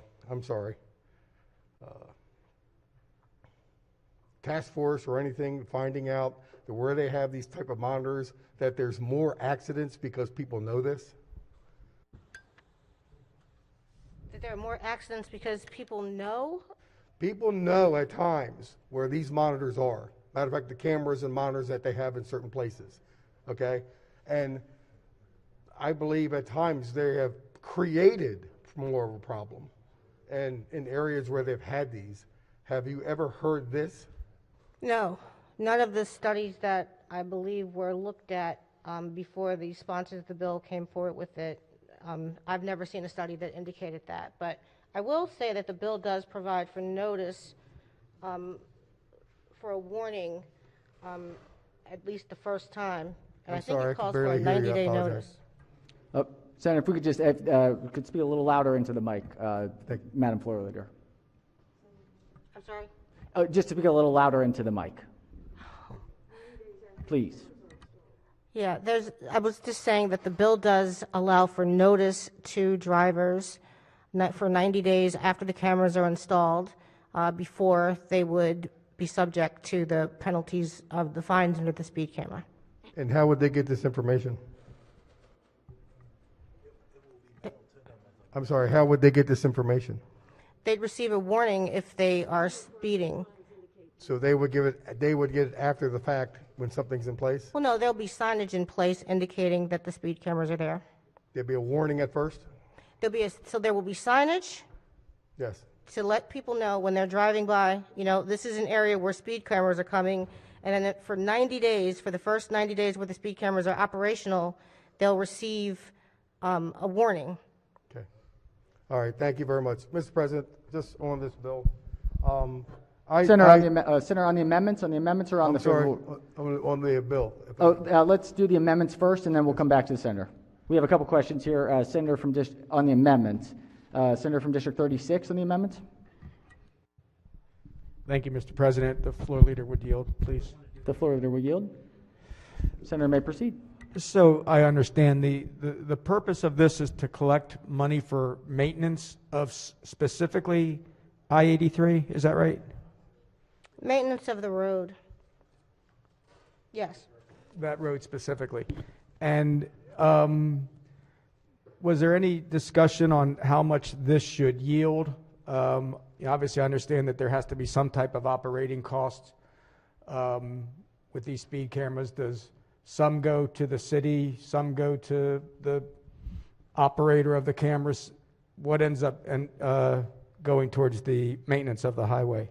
task force or anything, finding out that where they have these type of monitors, that there's more accidents because people know this? That there are more accidents because people know? People know at times where these monitors are. Matter of fact, the cameras and monitors that they have in certain places, okay? And I believe at times they have created more of a problem. And in areas where they've had these, have you ever heard this? No, none of the studies that I believe were looked at before the sponsors of the bill came forward with it. I've never seen a study that indicated that. But I will say that the bill does provide for notice, for a warning, at least the first time. And I think it calls for a 90-day notice. Senator, if we could just could speak a little louder into the mic, Madam Floor Leader. I'm sorry? Just to speak a little louder into the mic, please. Yeah, I was just saying that the bill does allow for notice to drivers for 90 days after the cameras are installed, before they would be subject to the penalties of the fines under the speed camera. And how would they get this information? I'm sorry, how would they get this information? They'd receive a warning if they are speeding. So they would get it after the fact when something's in place? Well, no, there'll be signage in place indicating that the speed cameras are there. There'd be a warning at first? So there will be signage. Yes. To let people know when they're driving by, this is an area where speed cameras are coming, and then for 90 days, for the first 90 days where the speed cameras are operational, they'll receive a warning. Okay. All right, thank you very much. Mr. President, just on this bill, Senator, on the amendments or on I'm the sorry, on the bill. Let's do the amendments first, and then we'll come back to the senator. We have a couple questions here. Senator from on the amendments. Senator from District 36 on the amendments. Thank you, Mr. President. The floor leader would yield, please. The floor leader will yield. Senator may proceed. So I understand the purpose of this is to collect money for maintenance of specifically I-83. Is that right? Maintenance of the road. Yes. That road specifically. And was there any discussion on how much this should yield? Obviously, I understand that there has to be some type of operating costs with these speed cameras. Does some go to the city, some go to the operator of the cameras? What ends up going towards the maintenance of the highway?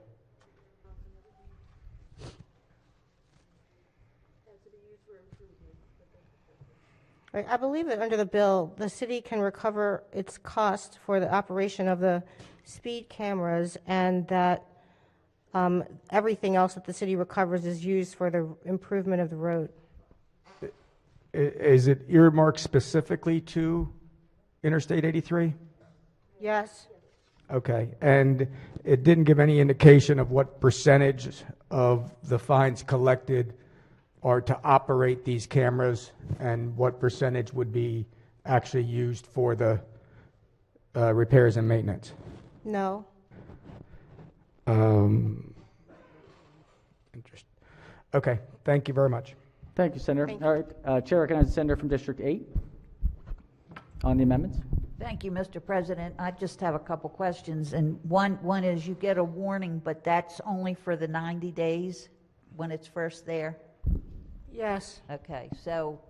I believe that under the bill, the city can recover its cost for the operation of the speed cameras, and that everything else that the city recovers is used for the improvement of the road. Is it earmarked specifically to Interstate 83? Yes. Okay, and it didn't give any indication of what percentage of the fines collected are to operate these cameras, and what percentage would be actually used for the repairs and maintenance? No. Interesting. Okay, thank you very much. Thank you, Senator. All right, Chair recognizes the Senator from District 8 on the amendments. Thank you, Mr. President. I just have a couple questions, and one is you get a warning, but that's only for the 90 days when it's first there? Yes. Okay, so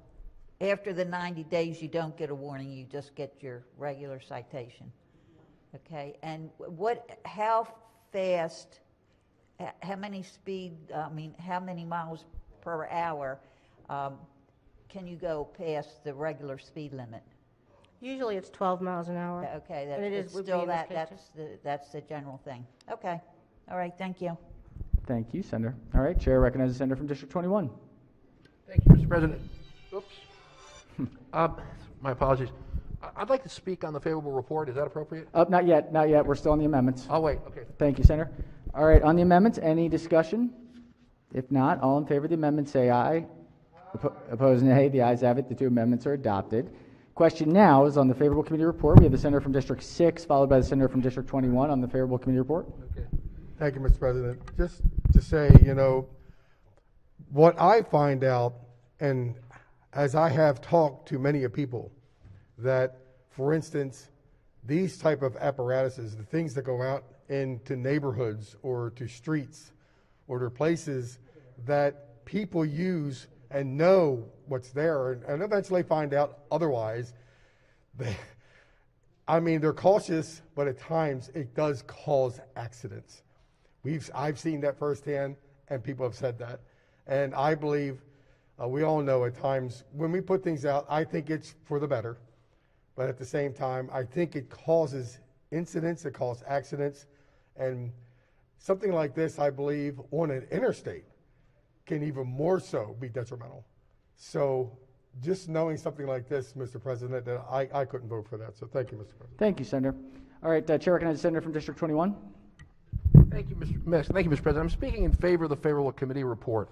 after the 90 days, you don't get a warning, you just get your regular citation. Okay, and how fast, how many miles per hour can you go past the regular speed limit? Usually it's 12 miles an hour. Okay, And it that's would be still in this case, that's the general thing. Okay, all right, thank you. Thank you, Senator. All right, Chair recognizes the Senator from District 21. Thank you, Mr. President. Oops. My apologies. I'd like to speak on the favorable report. Is that appropriate? Not yet, not yet. We're still on the amendments. I'll wait. Okay. Thank you, Senator. All right, on the amendments, any discussion? If not, all in favor of the amendment say aye. Opposed, nay. The ayes have it. The two amendments are adopted. Question now is on the favorable committee report. We have the Senator from District 6, followed by the Senator from District 21 on the favorable committee report. Okay. Thank you, Mr. President. Just to say, what I find out, and as I have talked to many people, that, for instance, these type of apparatuses, the things that go out into neighborhoods or to streets or to places that people use and know what's there and eventually find out otherwise, they're cautious, but at times it does cause accidents. I've seen that firsthand, and people have said that. And I believe we all know at times when we put things out, I think it's for the better. But at the same time, I think it causes incidents, it causes accidents. And something like this, I believe, on an interstate can even more so be detrimental. So just knowing something like this, Mr. President, that I couldn't vote for that. So thank you, Mr. President. Thank you, Senator. All right, Chair recognizes the Senator from District 21. Thank you, Mr. President. I'm speaking in favor of the favorable committee report.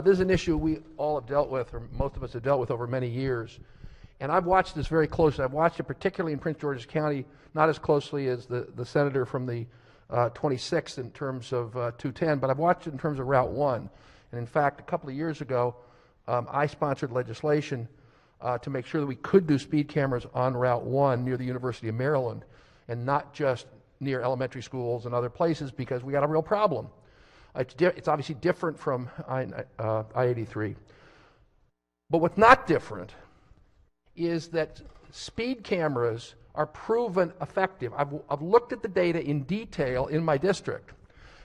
This is an issue we all have dealt with, or most of us have dealt with over many years. And I've watched this very closely. I've watched it particularly in Prince George's County, not as closely as the senator from the 26th in terms of 210, but I've watched it in terms of Route 1. And in fact, a couple of years ago, I sponsored legislation to make sure that we could do speed cameras on Route 1 near the University of Maryland, and not just near elementary schools and other places, because we got a real problem. It's obviously different from I-83. But what's not different is that speed cameras are proven effective. I've looked at the data in detail in my district.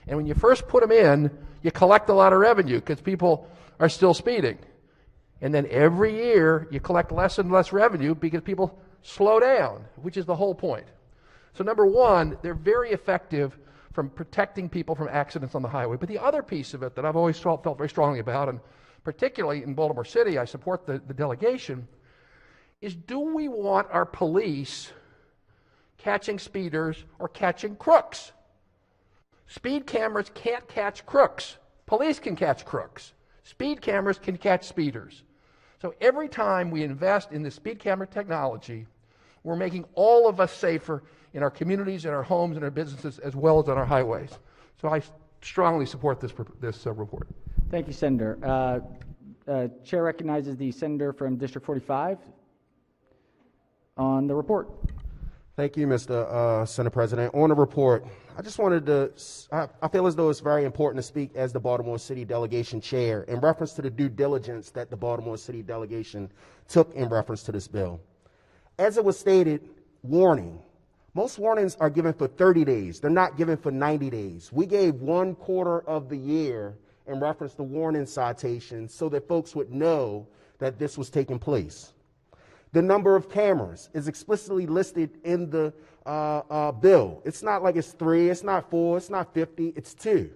And when you first put them in, you collect a lot of revenue because people are still speeding. And then every year, you collect less and less revenue because people slow down, which is the whole point. So number one, they're very effective from protecting people from accidents on the highway. But the other piece of it that I've always felt very strongly about, and particularly in Baltimore City, I support the delegation, is do we want our police catching speeders or catching crooks? Speed cameras can't catch crooks. Police can catch crooks. Speed cameras can catch speeders. So every time we invest in the speed camera technology, we're making all of us safer in our communities, in our homes, in our businesses, as well as on our highways. So I strongly support this report. Thank you, Senator. Chair recognizes the Senator from District 45 on the report. Thank you, Mr. Senate President. On the report, I just wanted to, I feel as though it's very important to speak as the Baltimore City Delegation Chair in reference to the due diligence that the Baltimore City Delegation took in reference to this bill. As it was stated, warning. Most warnings are given for 30 days. They're not given for 90 days. We gave 1/4 of the year in reference to warning citations so that folks would know that this was taking place. The number of cameras is explicitly listed in the bill. It's not like it's 3, it's not 4, it's not 50, it's 2.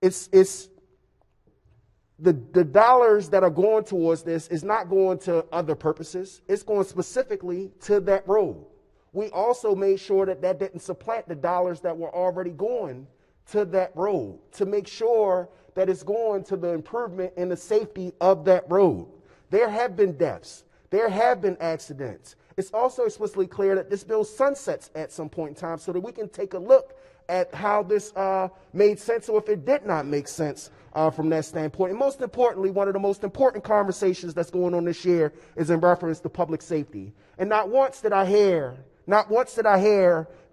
It's the dollars that are going towards this is not going to other purposes. It's going specifically to that road. We also made sure that that didn't supplant the dollars that were already going to that road, to make sure that it's going to the improvement in the safety of that road. There have been deaths. There have been accidents. It's also explicitly clear that this bill sunsets at some point in time so that we can take a look at how this made sense or if it did not make sense from that standpoint. And most importantly, one of the most important conversations that's going on this year is in reference to public safety. And not once did I hear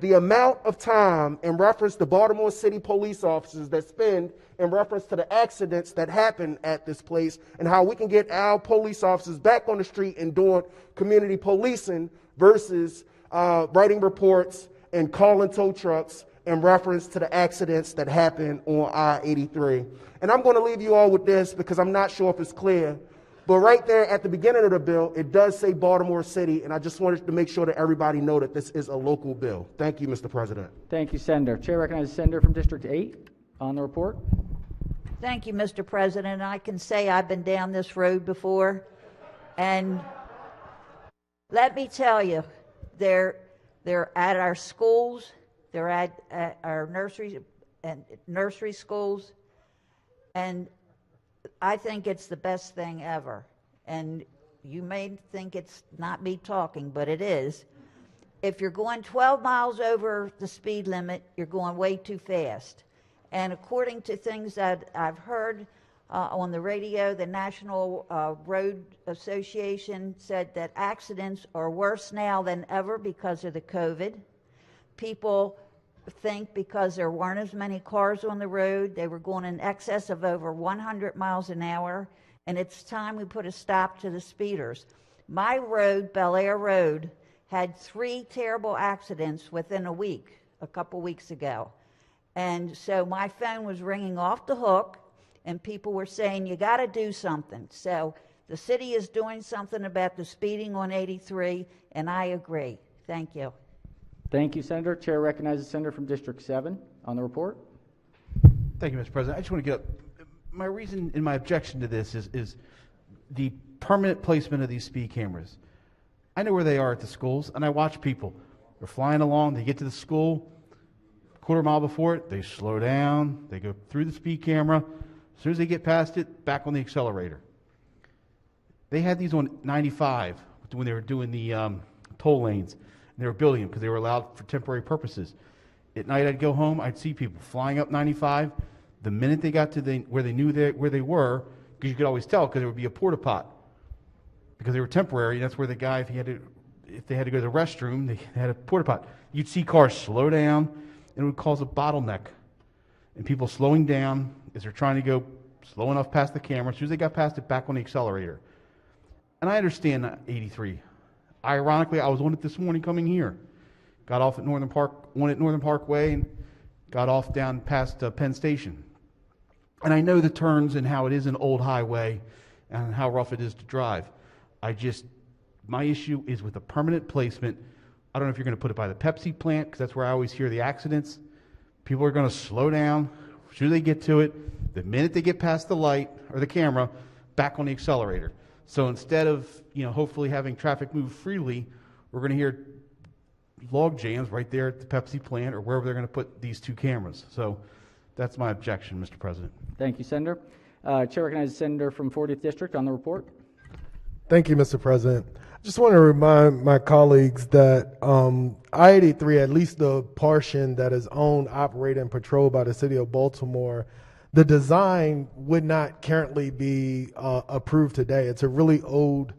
the amount of time in reference to Baltimore City police officers that spend in reference to the accidents that happen at this place and how we can get our police officers back on the street and doing community policing versus writing reports and calling tow trucks in reference to the accidents that happen on I-83. And I'm going to leave you all with this because I'm not sure if it's clear. But right there at the beginning of the bill, it does say Baltimore City, and I just wanted to make sure that everybody know that this is a local bill. Thank you, Mr. President. Thank you, Senator. Chair recognizes Senator from District 8 on the report. Thank you, Mr. President. I can say I've been down this road before, and let me tell you, they're at our schools, they're at our nursery schools, and I think it's the best thing ever. And you may think it's not me talking, but it is. If you're going 12 miles over the speed limit, you're going way too fast. And according to things that I've heard on the radio, the National Road Association said that accidents are worse now than ever because of the COVID. People think because there weren't as many cars on the road, they were going in excess of over 100 miles an hour, and it's time we put a stop to the speeders. My road, Bel Air Road, had 3 terrible accidents within a week, a couple weeks ago. And so my phone was ringing off the hook, and people were saying, you got to do something. So the city is doing something about the speeding on 83, and I agree. Thank you. Thank you, Senator. Chair recognizes Senator from District 7 on the report. Thank you, Mr. President. I just want to get up. My reason in my objection to this is the permanent placement of these speed cameras. I know where they are at the schools, and I watch people. They're flying along. They get to the school, quarter mile before it, they slow down. They go through the speed camera. As soon as they get past it, back on the accelerator. They had these on 95 when they were doing the toll lanes. They were building them because they were allowed for temporary purposes. At night, I'd go home. I'd see people flying up 95. The minute they got to where they knew where they were, because you could always tell because there would be a porta pot because they were temporary. That's where the guy, if they had to go to the restroom, they had a porta pot. You'd see cars slow down, and it would cause a bottleneck, and people slowing down as they're trying to go slow enough past the camera. As soon as they got past it, back on the accelerator. And I understand 83. Ironically, I was on it this morning coming here. Got off at Northern Parkway and got off down past Penn Station. And I know the turns and how it is an old highway and how rough it is to drive. My issue is with the permanent placement. I don't know if you're going to put it by the Pepsi plant, because that's where I always hear the accidents. People are going to slow down. As soon as they get to it, the minute they get past the light or the camera, back on the accelerator. So instead of, hopefully having traffic move freely, we're going to hear log jams right there at the Pepsi plant or wherever they're going to put these 2 cameras. So that's my objection, Mr. President. Thank you, Senator. Chair recognizes Senator from 40th District on the report. Thank you, Mr. President. I just want to remind my colleagues that I-83, at least the portion that is owned, operated, and patrolled by the city of Baltimore, the design would not currently be approved today. It's a really old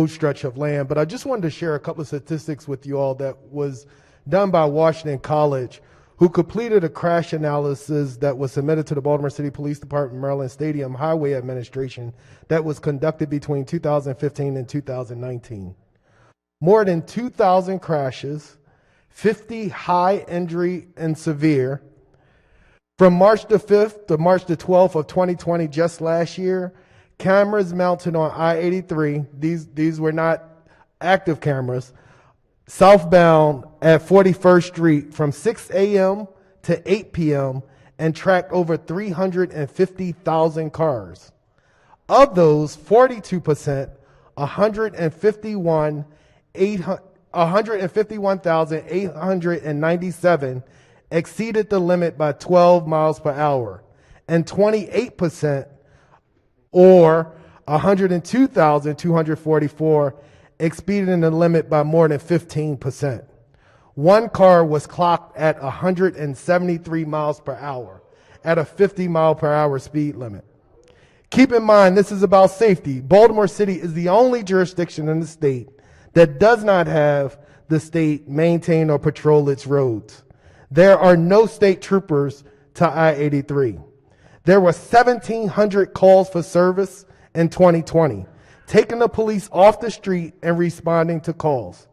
stretch of land. But I just wanted to share a couple of statistics with you all that was done by Washington College, who completed a crash analysis that was submitted to the Baltimore City Police Department, Maryland Stadium Highway Administration, that was conducted between 2015 and 2019. More than 2,000 crashes, 50 high injury and severe. From March the 5th to March the 12th of 2020, just last year, cameras mounted on I-83, these were not active cameras, southbound at 41st Street from 6 a.m. to 8 p.m. and tracked over 350,000 cars. Of those, 42%, 151,897 exceeded the limit by 12 miles per hour, and 28%, or 102,244, exceeding the limit by more than 15%. One car was clocked at 173 miles per hour at a 50 mile per hour speed limit. Keep in mind, this is about safety. Baltimore City is the only jurisdiction in the state that does not have the state maintain or patrol its roads. There are no state troopers to I-83. There were 1,700 calls for service in 2020, taking the police off the street and responding to calls.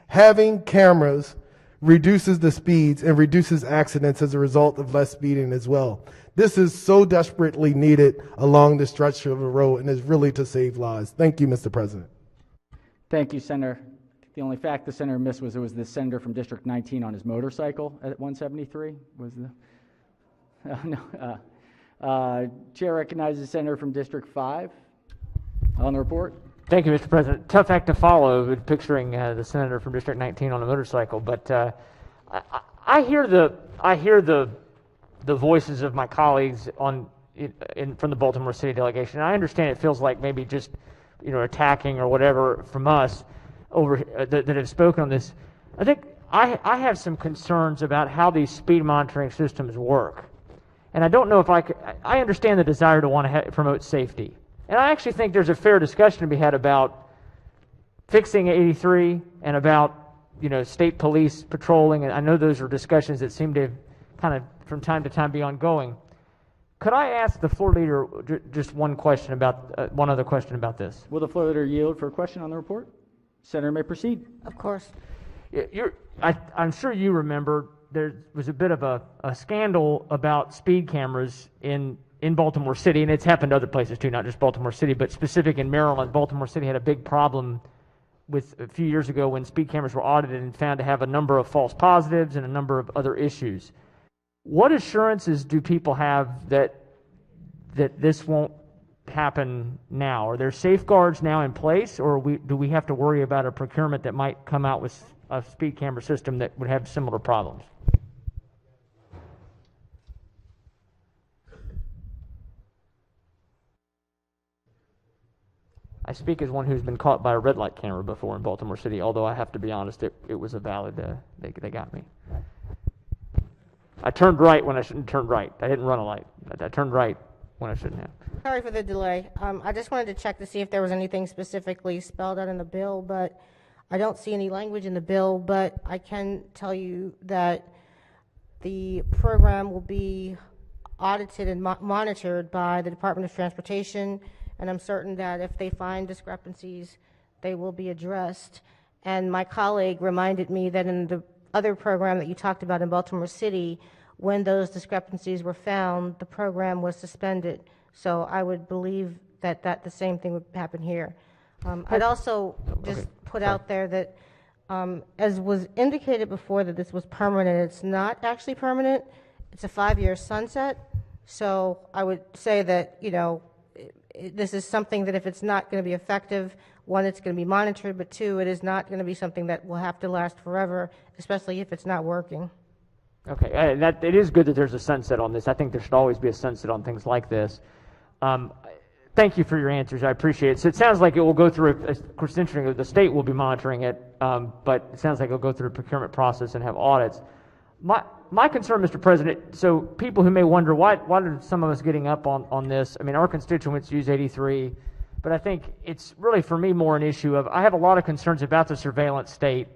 Having cameras reduces the speeds and reduces accidents as a result of less speeding as well. This is so desperately needed along the stretch of the road and is really to save lives. Thank you, Mr. President. Thank you, Senator. The only fact the senator missed was it was the senator from District 19 on his motorcycle at 173. Was the Chair recognizes the senator from District 5 on the report. Thank you, Mr. President. Tough act to follow, picturing the senator from District 19 on a motorcycle. But I hear the voices of my colleagues from the Baltimore City delegation. And I understand it feels like maybe just attacking or whatever from us that have spoken on this. I think I have some concerns about how these speed monitoring systems work, and I don't know if I understand the desire to want to promote safety. And I actually think there's a fair discussion to be had about fixing 83 and about, state police patrolling. And I know those are discussions that seem to kind of from time to time be ongoing. Could I ask the floor leader just one other question about this? Will the floor leader yield for a question on the report? Senator may proceed. Of course. I'm sure you remember there was a bit of a scandal about speed cameras in Baltimore City, and it's happened other places too, not just Baltimore City, but specific in Maryland. Baltimore City had a big problem with a few years ago when speed cameras were audited and found to have a number of false positives and a number of other issues. What assurances do people have that this won't happen now? Are there safeguards now in place, or do we have to worry about a procurement that might come out with a speed camera system that would have similar problems? I speak as one who's been caught by a red light camera before in Baltimore City, although I have to be honest, it was a valid, they got me. I turned right when I shouldn't turn right. I didn't run a light. I turned right when I shouldn't have. Sorry for the delay. I just wanted to check to see if there was anything specifically spelled out in the bill, but I don't see any language in the bill, but I can tell you that the program will be audited and monitored by the Department of Transportation, and I'm certain that if they find discrepancies, they will be addressed. And my colleague reminded me that in the other program that you talked about in Baltimore City, when those discrepancies were found, the program was suspended. So I would believe that the same thing would happen here. I'd also just put out there that, as was indicated before, that this was permanent. It's not actually permanent. It's a 5-year sunset. So I would say that, this is something that if it's not going to be effective, one, it's going to be monitored, but two, it is not going to be something that will have to last forever, especially if it's not working. Okay, it is good that there's a sunset on this. I think there should always be a sunset on things like this. Thank you for your answers. I appreciate it. So it sounds like it will go through, of course, it's interesting, the state will be monitoring it, but it sounds like it'll go through a procurement process and have audits. My concern, Mr. President, so people who may wonder, why are some of us getting up on this? I mean, our constituents use 83, but I think it's really, for me, more an issue of, I have a lot of concerns about the surveillance state.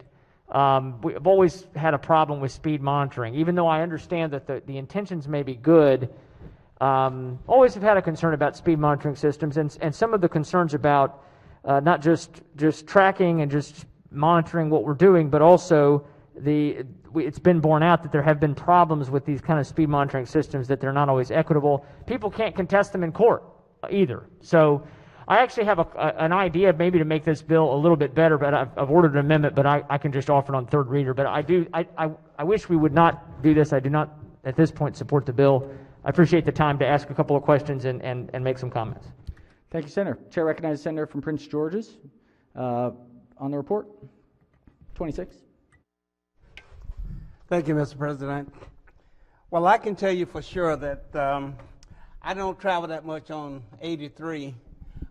We've always had a problem with speed monitoring, even though I understand that the intentions may be good. Always have had a concern about speed monitoring systems and some of the concerns about not just tracking and just monitoring what we're doing, but also it's been borne out that there have been problems with these kind of speed monitoring systems, that they're not always equitable. People can't contest them in court either. So I actually have an idea maybe to make this bill a little bit better, but I've ordered an amendment, but I can just offer it on third reader. But I wish we would not do this. I do not at this point support the bill. I appreciate the time to ask a couple of questions and make some comments. Thank you, Senator. Chair recognizes the Senator from Prince George's on the report. 26. Thank you, Mr. President. Well, I can tell you for sure that I don't travel that much on 83,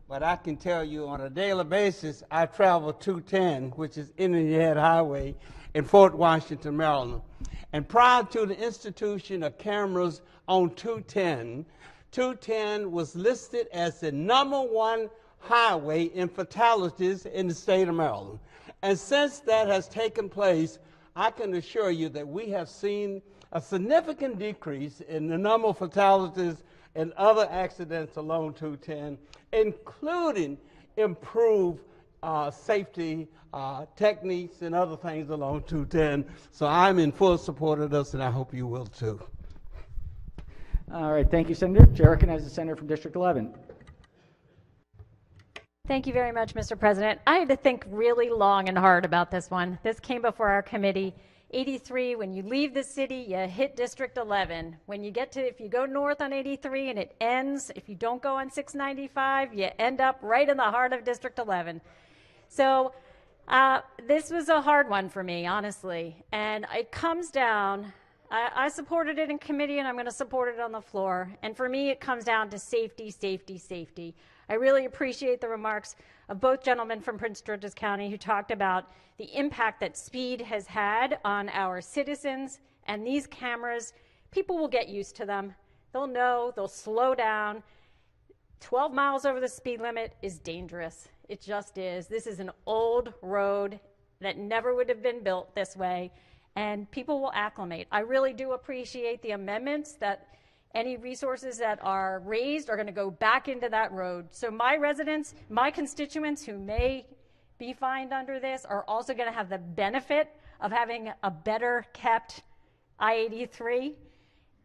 but I can tell you on a daily basis I travel 210, which is Indian Head Highway in Fort Washington, Maryland. And prior to the institution of cameras on 210, 210 was listed as the #1 highway in fatalities in the state of Maryland. And since that has taken place, I can assure you that we have seen a significant decrease in the number of fatalities and other accidents along 210, including improved safety techniques and other things along 210. So I'm in full support of this, and I hope you will too. All right, thank you, Senator. Chair recognizes the senator from District 11. Thank you very much, Mr. President. I had to think really long and hard about this one. This came before our committee. 83, when you leave the city, you hit District 11. When you get to, if you go north on 83 and it ends, if you don't go on 695, you end up right in the heart of District 11. So this was a hard one for me, honestly. And it comes down, I supported it in committee and I'm going to support it on the floor. And for me, it comes down to safety, safety, safety. I really appreciate the remarks of both gentlemen from Prince George's County who talked about the impact that speed has had on our citizens. And these cameras, people will get used to them. They'll know, they'll slow down. 12 miles over the speed limit is dangerous. It just is. This is an old road that never would have been built this way, and people will acclimate. I really do appreciate the amendments that any resources that are raised are going to go back into that road. So my residents, my constituents who may be fined under this are also going to have the benefit of having a better kept I-83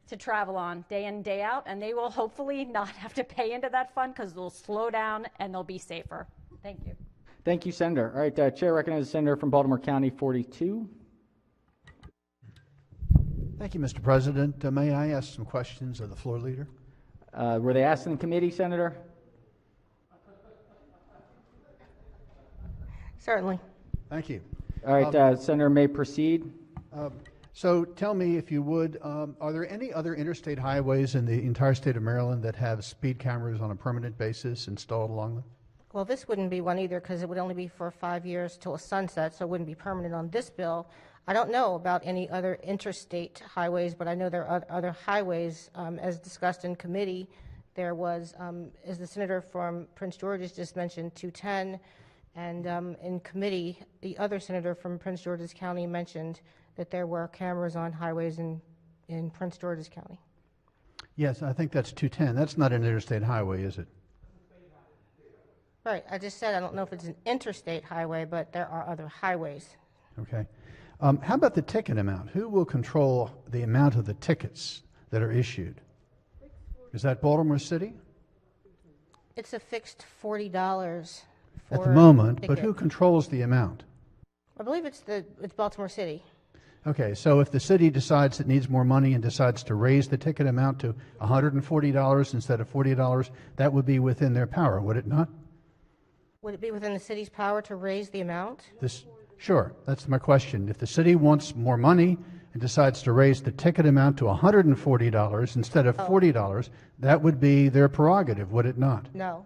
to travel on day in, day out, and they will hopefully not have to pay into that fund because they'll slow down and they'll be safer. Thank you. Thank you, Senator. All right, Chair recognizes the senator from Baltimore County 42. Thank you, Mr. President. May I ask some questions of the floor leader? Were they asked in committee, Senator? Certainly. Thank you. All right, Senator may proceed. So tell me, if you would, are there any other interstate highways in the entire state of Maryland that have speed cameras on a permanent basis installed along them? Well, this wouldn't be one either because it would only be for 5 years till a sunset, so it wouldn't be permanent on this bill. I don't know about any other interstate highways, but I know there are other highways, as discussed in committee. There was, as the senator from Prince George's just mentioned, 210, and in committee, the other senator from Prince George's County mentioned that there were cameras on highways in Prince George's County. Yes, I think that's 210. That's not an interstate highway, is it? Right, I just said I don't know if it's an interstate highway, but there are other highways. Okay. How about the ticket amount? Who will control the amount of the tickets that are issued? Is that Baltimore City? It's a fixed $40 for at the moment, ticket. but who controls the amount? I believe it's Baltimore City. Okay, so if the city decides it needs more money and decides to raise the ticket amount to $140 instead of $40, that would be within their power, would it not? Would it be within the city's power to raise the amount? Sure, that's my question. If the city wants more money and decides to raise the ticket amount to $140 instead of $40, that would be their prerogative, would it not? No.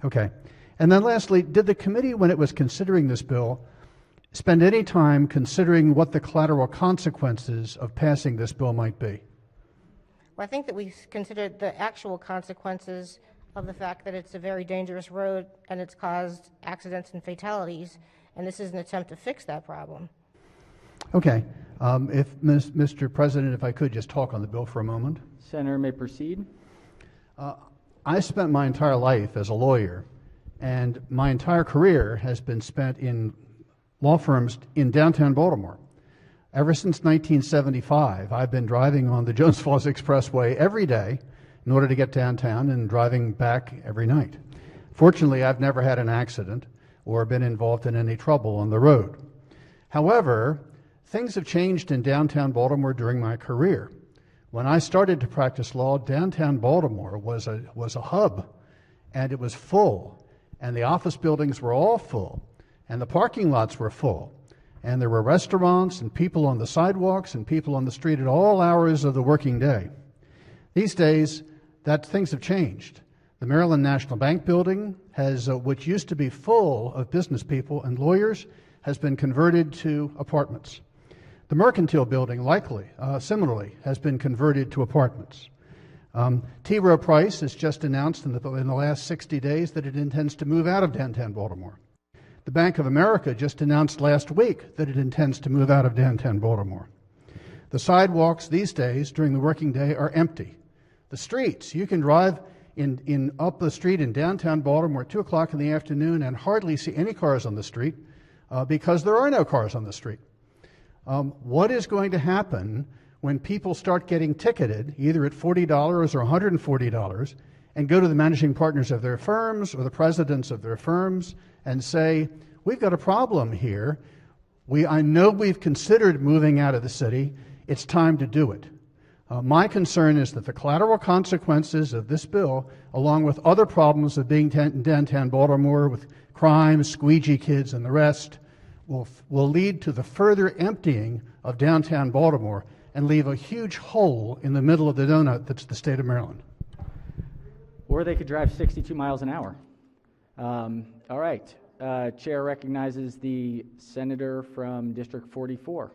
Okay. And then lastly, did the committee, when it was considering this bill, spend any time considering what the collateral consequences of passing this bill might be? Well, I think that we considered the actual consequences of the fact that it's a very dangerous road and it's caused accidents and fatalities, and this is an attempt to fix that problem. Okay. Mr. President, if I could just talk on the bill for a moment. Senator may proceed. I spent my entire life as a lawyer, and my entire career has been spent in law firms in downtown Baltimore. Ever since 1975, I've been driving on the Jones Falls Expressway every day in order to get downtown and driving back every night. Fortunately, I've never had an accident or been involved in any trouble on the road. However, things have changed in downtown Baltimore during my career. When I started to practice law, downtown Baltimore was a hub, and it was full, and the office buildings were all full, and the parking lots were full, and there were restaurants and people on the sidewalks and people on the street at all hours of the working day. These days, things have changed. The Maryland National Bank building has, which used to be full of business people and lawyers, has been converted to apartments. The Mercantile building, similarly, has been converted to apartments. T. Rowe Price has just announced in the last 60 days that it intends to move out of downtown Baltimore. The Bank of America just announced last week that it intends to move out of downtown Baltimore. The sidewalks these days during the working day are empty. The streets, you can drive in up the street in downtown Baltimore at 2 o'clock in the afternoon and hardly see any cars on the street because there are no cars on the street. What is going to happen when people start getting ticketed, either at $40 or $140, and go to the managing partners of their firms or the presidents of their firms and say, we've got a problem here. I know we've considered moving out of the city. It's time to do it. My concern is that the collateral consequences of this bill, along with other problems of being in downtown Baltimore with crime, squeegee kids, and the rest, will lead to the further emptying of downtown Baltimore and leave a huge hole in the middle of the donut that's the state of Maryland. Or they could drive 62 miles an hour. All right. Chair recognizes the senator from District 44.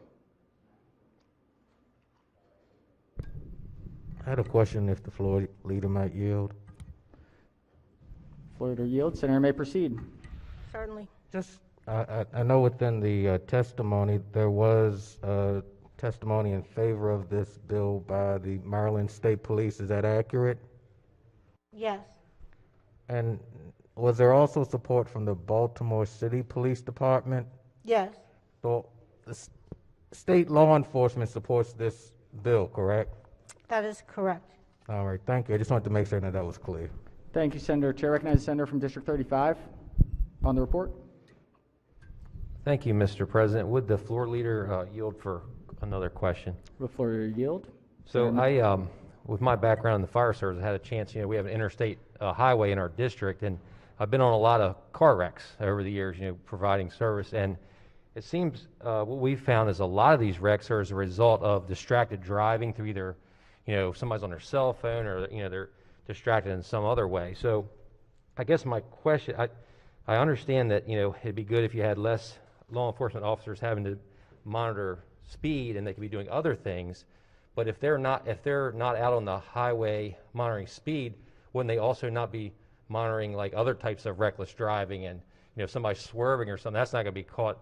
I had a question if the floor leader might yield. Floor leader yields. Senator may proceed. Certainly. Just, I know within the testimony there was testimony in favor of this bill by the Maryland State Police. Is that accurate? Yes. And was there also support from the Baltimore City Police Department? Yes. So the state law enforcement supports this bill, correct? That is correct. All right, thank you. I just wanted to make sure that was clear. Thank you, Senator. Chair recognizes the senator from District 35 on the report. Thank you, Mr. President. Would the floor leader yield for another question? Will the floor leader yield? So I, with my background in the fire service, I had a chance, we have an interstate highway in our district, and I've been on a lot of car wrecks over the years, providing service. And it seems what we've found is a lot of these wrecks are as a result of distracted driving through either, somebody's on their cell phone or, they're distracted in some other way. So I guess my question, I understand that, it'd be good if you had less law enforcement officers having to monitor speed and they could be doing other things. But if they're not out on the highway monitoring speed, wouldn't they also not be monitoring like other types of reckless driving? And if somebody's swerving or something, that's not going to be caught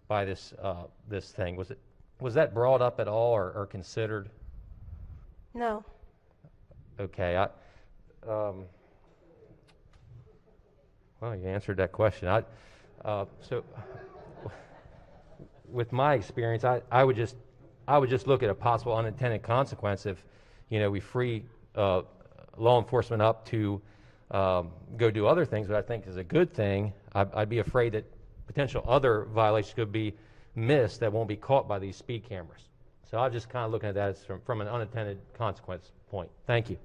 by this thing. Was that brought up at all or considered? No. Okay. Well, you answered that question. So with my experience, I would just look at a possible unintended consequence if, we free law enforcement up to go do other things, what I think is a good thing. I'd be afraid that potential other violations could be missed that won't be caught by these speed cameras. So I'm just kind of looking at that as from an unintended consequence point. Thank you.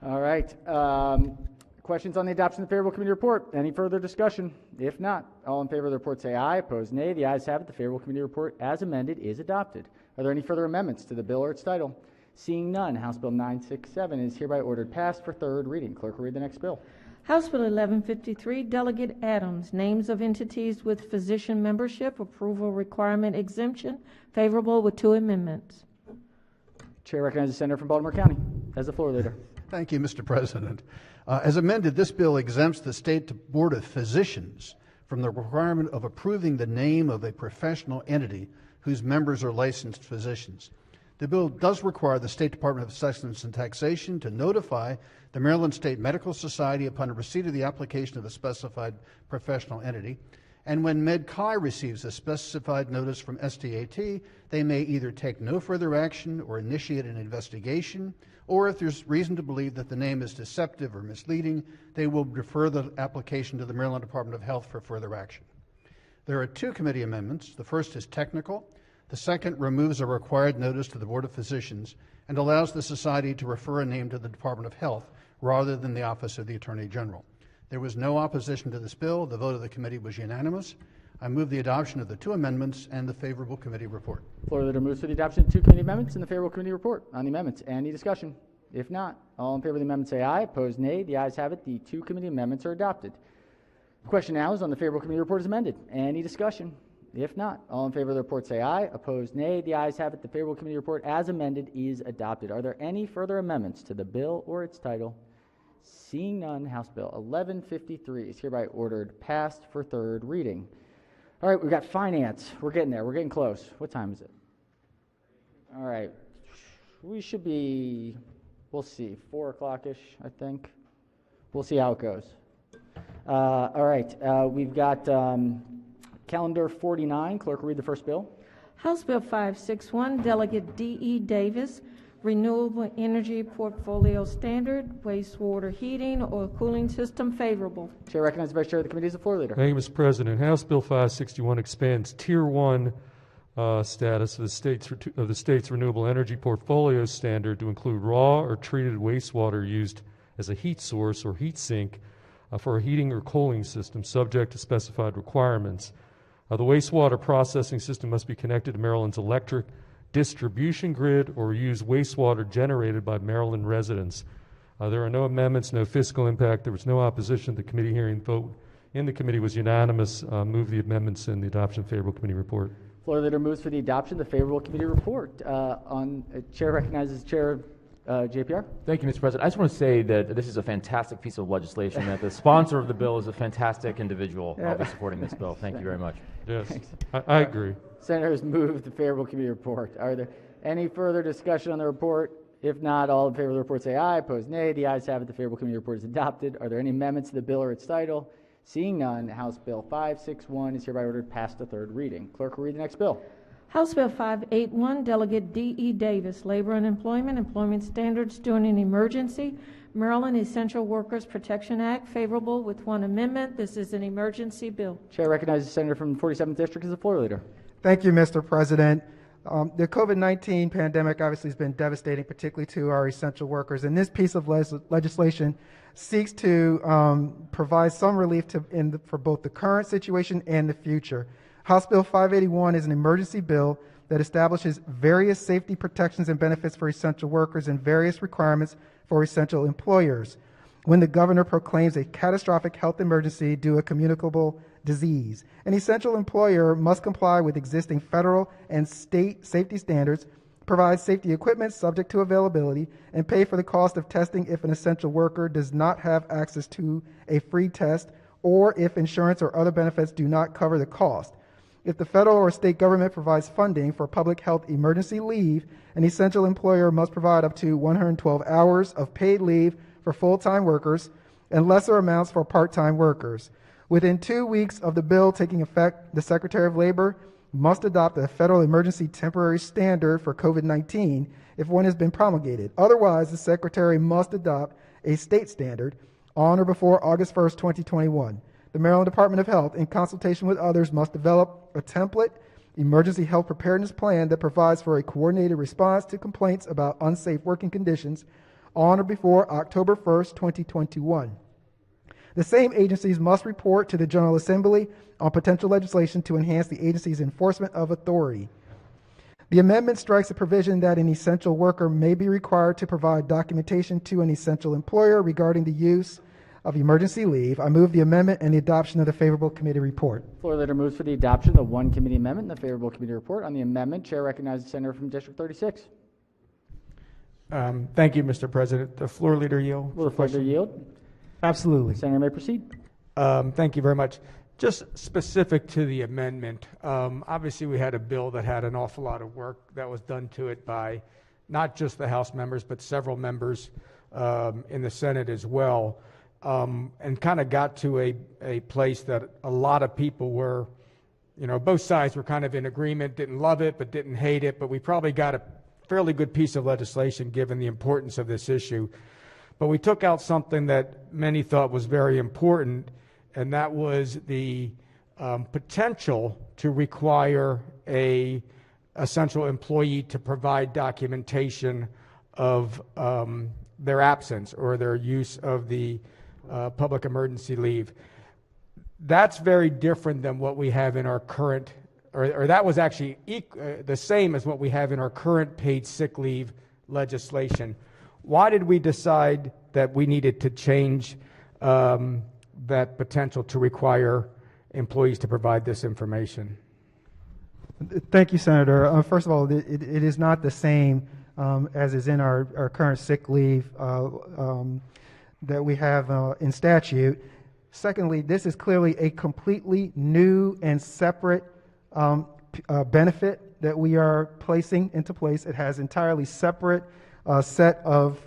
All right. Questions on the adoption of the favorable committee report? Any further discussion? If not, all in favor of the report say aye. Opposed, nay. The ayes have it. The favorable committee report as amended is adopted. Are there any further amendments to the bill or its title? Seeing none, House Bill 967 is hereby ordered passed for third reading. Clerk will read the next bill. House Bill 1153, Delegate Adams, names of entities with physician membership, approval requirement exemption, favorable with 2 amendments. Chair recognizes the senator from Baltimore County as the floor leader. Thank you, Mr. President. As amended, this bill exempts the State Board of Physicians from the requirement of approving the name of a professional entity whose members are licensed physicians. The bill does require the State Department of Assessments and Taxation to notify the Maryland State Medical Society upon receipt of the application of a specified professional entity. And when MedChi receives a specified notice from SDAT, they may either take no further action or initiate an investigation, or if there's reason to believe that the name is deceptive or misleading, they will refer the application to the Maryland Department of Health for further action. There are 2 committee amendments. The first is technical. The second removes a required notice to the Board of Physicians and allows the society to refer a name to the Department of Health rather than the Office of the Attorney General. There was no opposition to this bill. The vote of the committee was unanimous. I move the adoption of the 2 amendments and the favorable committee report. Floor leader moves for the adoption of 2 committee amendments and the favorable committee report on the amendments. Any discussion? If not, all in favor of the amendment say aye. Opposed, nay. The ayes have it. The 2 committee amendments are adopted. The question now is on the favorable committee report as amended. Any discussion? If not, all in favor of the report say aye. Opposed, nay. The ayes have it. The favorable committee report as amended is adopted. Are there any further amendments to the bill or its title? Seeing none, House Bill 1153 is hereby ordered passed for third reading. All right, we've got finance. We're getting there. We're getting close. What time is it? All right. We should be We'll see. 4 o'clock-ish, I think. We'll see how it goes. All right. We've got calendar 49. Clerk, read the first bill. House Bill 561, Delegate D.E. Davis, Renewable Energy Portfolio Standard, Wastewater Heating or Cooling System Favorable. Chair recognizes the Vice Chair of the Committee as the floor leader. Thank you, Mr. President. House Bill 561 expands Tier 1 status of the state's renewable energy portfolio standard to include raw or treated wastewater used as a heat source or heat sink for a heating or cooling system subject to specified requirements. The wastewater processing system must be connected to Maryland's electric distribution grid or use wastewater generated by Maryland residents. There are no amendments, no fiscal impact. There was no opposition. The committee hearing vote in the committee was unanimous. Move the amendments and the adoption of favorable committee report. Floor leader moves for the adoption of the favorable committee report. Chair recognizes Chair JPR. Thank you, Mr. President. I just want to say that this is a fantastic piece of legislation, that the sponsor of the bill is a fantastic individual. I'll be supporting this bill. Thank you very much. Yes, I agree. Senators move the favorable committee report. Are there any further discussion on the report? If not, all in favor of the report say aye. Opposed, nay. The ayes have it. The favorable committee report is adopted. Are there any amendments to the bill or its title? Seeing none, House Bill 561 is hereby ordered past the third reading. Clerk will read the next bill. House Bill 581, Delegate D.E. Davis, Labor and Employment Standards during an Emergency, Maryland Essential Workers Protection Act, favorable with one amendment. This is an emergency bill. Chair recognizes the Senator from the 47th District as the floor leader. Thank you, Mr. President. The COVID-19 pandemic obviously has been devastating, particularly to our essential workers, and this piece of legislation seeks to provide some relief for both the current situation and the future. House Bill 581 is an emergency bill that establishes various safety protections and benefits for essential workers and various requirements for essential employers when the governor proclaims a catastrophic health emergency due to a communicable disease. An essential employer must comply with existing federal and state safety standards, provide safety equipment subject to availability, and pay for the cost of testing if an essential worker does not have access to a free test or if insurance or other benefits do not cover the cost. If the federal or state government provides funding for public health emergency leave, an essential employer must provide up to 112 hours of paid leave for full-time workers and lesser amounts for part-time workers. Within 2 weeks of the bill taking effect, the Secretary of Labor must adopt a federal emergency temporary standard for COVID-19 if one has been promulgated. Otherwise, the Secretary must adopt a state standard on or before August 1st, 2021. The Maryland Department of Health, in consultation with others, must develop a template emergency health preparedness plan that provides for a coordinated response to complaints about unsafe working conditions on or before October 1st, 2021. The same agencies must report to the General Assembly on potential legislation to enhance the agency's enforcement of authority. The amendment strikes a provision that an essential worker may be required to provide documentation to an essential employer regarding the use of emergency leave. I move the amendment and the adoption of the favorable committee report. Floor leader moves for the adoption of the one committee amendment and the favorable committee report. On the amendment, Chair recognizes the Senator from District 36. Thank you, Mr. President. The floor leader yield. Will the floor leader yield? Absolutely. Senator may proceed. Thank you very much. Just specific to the amendment, obviously we had a bill that had an awful lot of work that was done to it by not just the House members, but several members in the Senate as well, and kind of got to a place that a lot of people were, both sides were kind of in agreement, didn't love it, but didn't hate it, but we probably got a fairly good piece of legislation given the importance of this issue. But we took out something that many thought was very important, and that was the potential to require a essential employee to provide documentation of their absence or their use of the public emergency leave. That's very different than what we have in our current, or that was actually the same as what we have in our current paid sick leave legislation. Why did we decide that we needed to change that potential to require employees to provide this information? Thank you, Senator. First of all, it is not the same as is in our current sick leave that we have in statute. Secondly, this is clearly a completely new and separate benefit that we are placing into place. It has entirely separate set of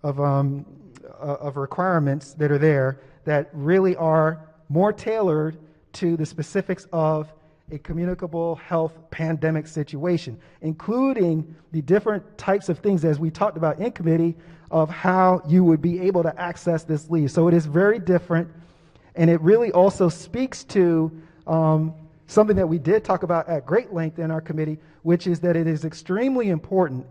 of requirements that are there that really are more tailored to the specifics of a communicable health pandemic situation, including the different types of things, as we talked about in committee, of how you would be able to access this leave. So it is very different, and it really also speaks to something that we did talk about at great length in our committee, which is that it is extremely important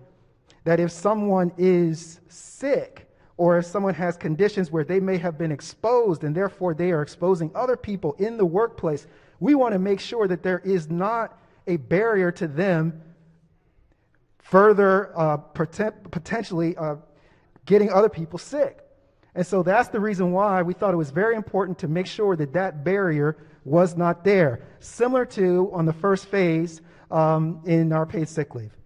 that if someone is sick or if someone has conditions where they may have been exposed and therefore they are exposing other people in the workplace, we want to make sure that there is not a barrier to them further potentially getting other people sick. And so that's the reason why we thought it was very important to make sure that that barrier was not there, similar to on the first phase in our paid sick leave.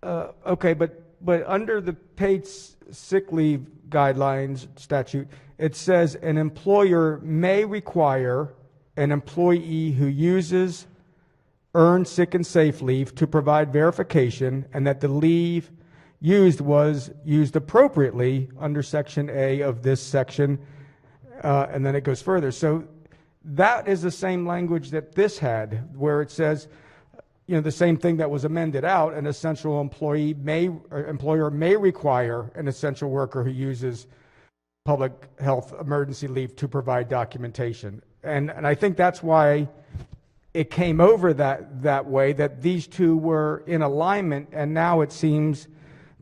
Okay, but under the paid sick leave guidelines statute, it says an employer may require an employee who uses earned sick and safe leave to provide verification and that the leave used was used appropriately under Section A of this section, and then it goes further. So that is the same language that this had, where it says, the same thing that was amended out, an essential employer may require an essential worker who uses public health emergency leave to provide documentation. And I think that's why it came over that way, that these two were in alignment, and now it seems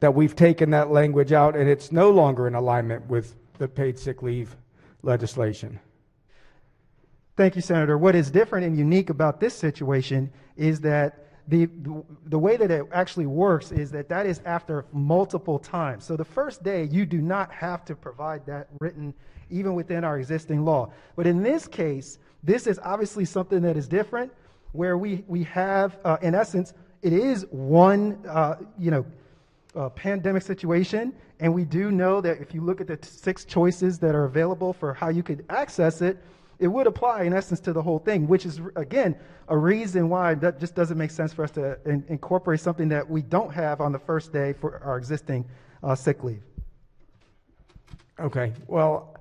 that we've taken that language out and it's no longer in alignment with the paid sick leave legislation. Thank you, Senator. What is different and unique about this situation is that the way that it actually works is that is after multiple times. So the first day, you do not have to provide that written, even within our existing law. But in this case, this is obviously something that is different, where we have, in essence, it is one, pandemic situation, and we do know that if you look at the 6 choices that are available for how you could access it, it would apply in essence to the whole thing, which is, again, a reason why that just doesn't make sense for us to incorporate something that we don't have on the first day for our existing sick leave. Okay, well,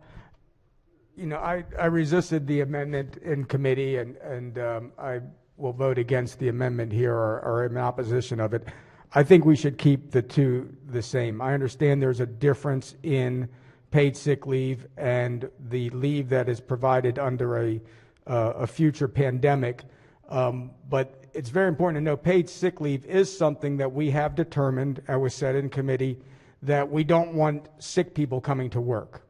I resisted the amendment in committee, and I will vote against the amendment here or in opposition of it. I think we should keep the two the same. I understand there's a difference in paid sick leave and the leave that is provided under a future pandemic, but it's very important to know paid sick leave is something that we have determined, as was said in committee, that we don't want sick people coming to work.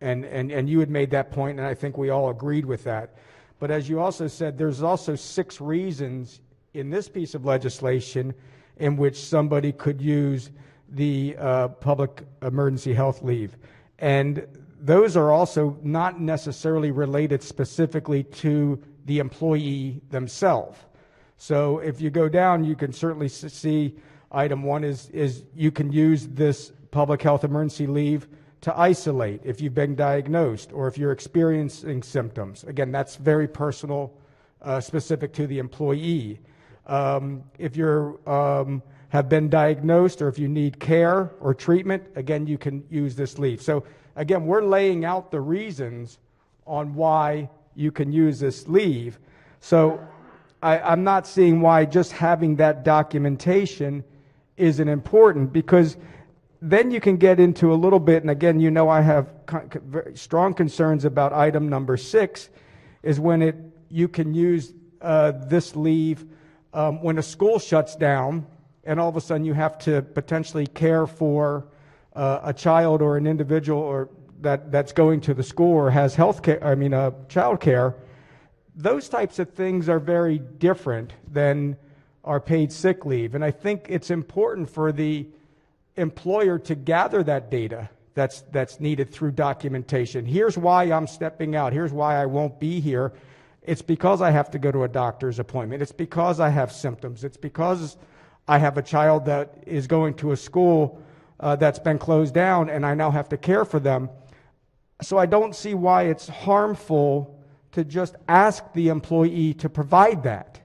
And you had made that point, and I think we all agreed with that. But as you also said, there's also 6 reasons in this piece of legislation in which somebody could use the public emergency health leave. And those are also not necessarily related specifically to the employee themselves. So if you go down, you can certainly see item 1 is you can use this public health emergency leave to isolate if you've been diagnosed or if you're experiencing symptoms. Again, that's very personal, specific to the employee. If you have been diagnosed or if you need care or treatment, again, you can use this leave. So again, we're laying out the reasons on why you can use this leave. So I'm not seeing why just having that documentation isn't important, because then you can get into a little bit, and again, I have very strong concerns about item number 6, is when you can use this leave when a school shuts down and all of a sudden you have to potentially care for a child or an individual or that's going to the school or has child care. Those types of things are very different than our paid sick leave. And I think it's important for the employer to gather that data that's needed through documentation. Here's why I'm stepping out. Here's why I won't be here. It's because I have to go to a doctor's appointment. It's because I have symptoms. It's because I have a child that is going to a school that's been closed down and I now have to care for them. So I don't see why it's harmful to just ask the employee to provide that.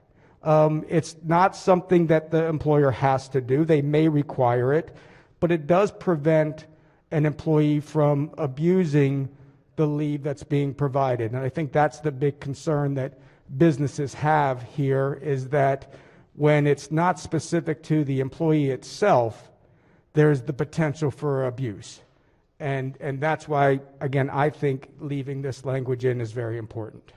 It's not something that the employer has to do. They may require it, but it does prevent an employee from abusing the leave that's being provided. And I think that's the big concern that businesses have here, is that when it's not specific to the employee itself, there's the potential for abuse. And that's why, again, I think leaving this language in is very important.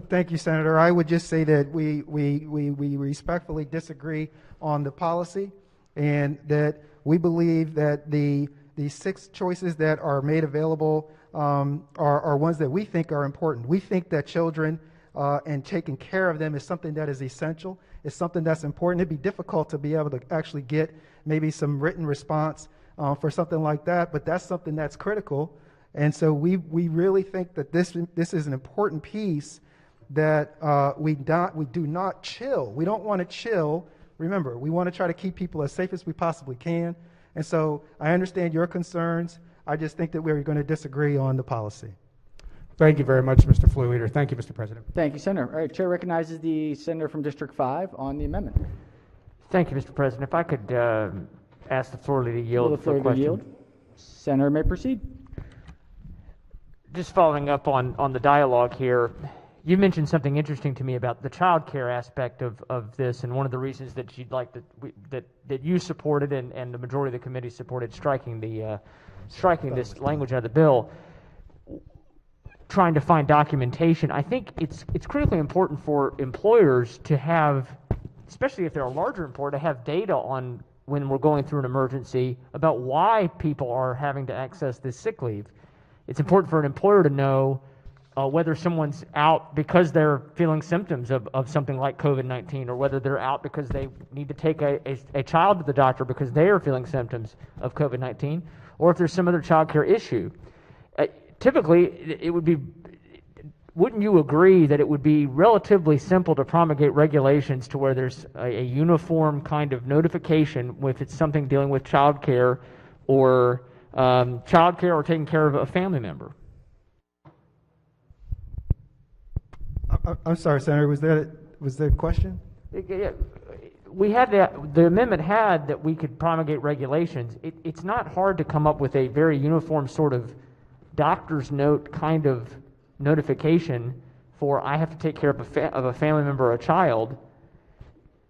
Thank you, Senator. I would just say that we respectfully disagree on the policy, and that we believe that the 6 choices that are made available are ones that we think are important. We think that children and taking care of them is something that is essential. It's something that's important. It'd be difficult to be able to actually get maybe some written response for something like that, but that's something that's critical. And so we really think that this is an important piece that we do not chill. We don't want to chill. Remember, we want to try to keep people as safe as we possibly can. And so I understand your concerns. I just think that we're going to disagree on the policy. Thank you very much, Mr. Floor Leader. Thank you, Mr. President. Thank you, Senator. All right, Chair recognizes the senator from District 5 on the amendment. Thank you, Mr. President. If I could ask the floor leader to yield Will the for a floor leader question. yield? Senator may proceed. Just following up on the dialogue here, you mentioned something interesting to me about the child care aspect of this, and one of the reasons that you'd like that you supported and the majority of the committee supported striking this language out of the bill, trying to find documentation. I think it's critically important for employers to have, especially if they're a larger employer, to have data on when we're going through an emergency about why people are having to access this sick leave. It's important for an employer to know whether someone's out because they're feeling symptoms of something like COVID-19, or whether they're out because they need to take a child to the doctor because they are feeling symptoms of COVID-19, or if there's some other child care issue. Typically, it would be, wouldn't you agree that it would be relatively simple to promulgate regulations to where there's a uniform kind of notification if it's something dealing with child care or taking care of a family member? I'm sorry, Senator, was there a question? We had the amendment had that we could promulgate regulations. It's not hard to come up with a very uniform sort of doctor's note kind of notification for I have to take care of a family member or a child.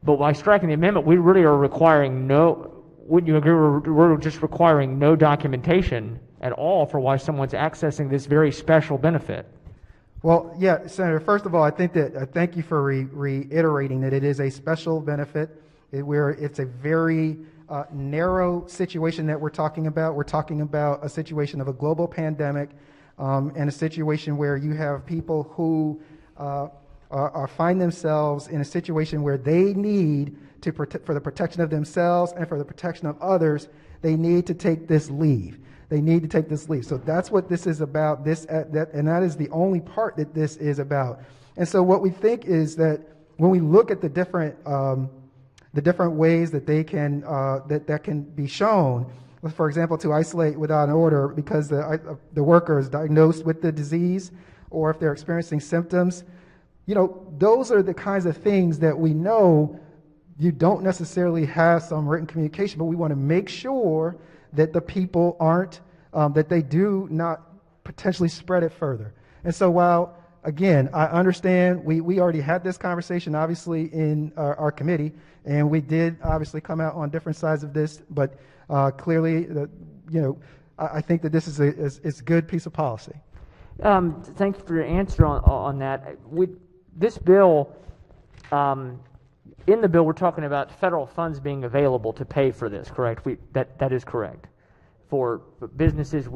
But by striking the amendment, we really are requiring wouldn't you agree, we're just requiring no documentation at all for why someone's accessing this very special benefit? Well, yeah, Senator, first of all, I think that thank you for reiterating that it is a special benefit where it's a very narrow situation that we're talking about. We're talking about a situation of a global pandemic and a situation where you have people who find themselves in a situation where they need to for the protection of themselves and for the protection of others, they need to take this leave. They need to take this leave. So that's what this is about. And that is the only part that this is about. And so what we think is that when we look at the different ways that they can that can be shown, for example, to isolate without an order because the worker is diagnosed with the disease, or if they're experiencing symptoms, those are the kinds of things that we know you don't necessarily have some written communication, but we want to make sure that the people aren't, that they do not potentially spread it further. And so while, again, I understand we already had this conversation, obviously, in our committee, and we did obviously come out on different sides of this, but clearly, I think that this is a good piece of policy. Thank you for your answer on that. This bill, in the bill, we're talking about federal funds being available to pay for this, correct? That is correct. For businesses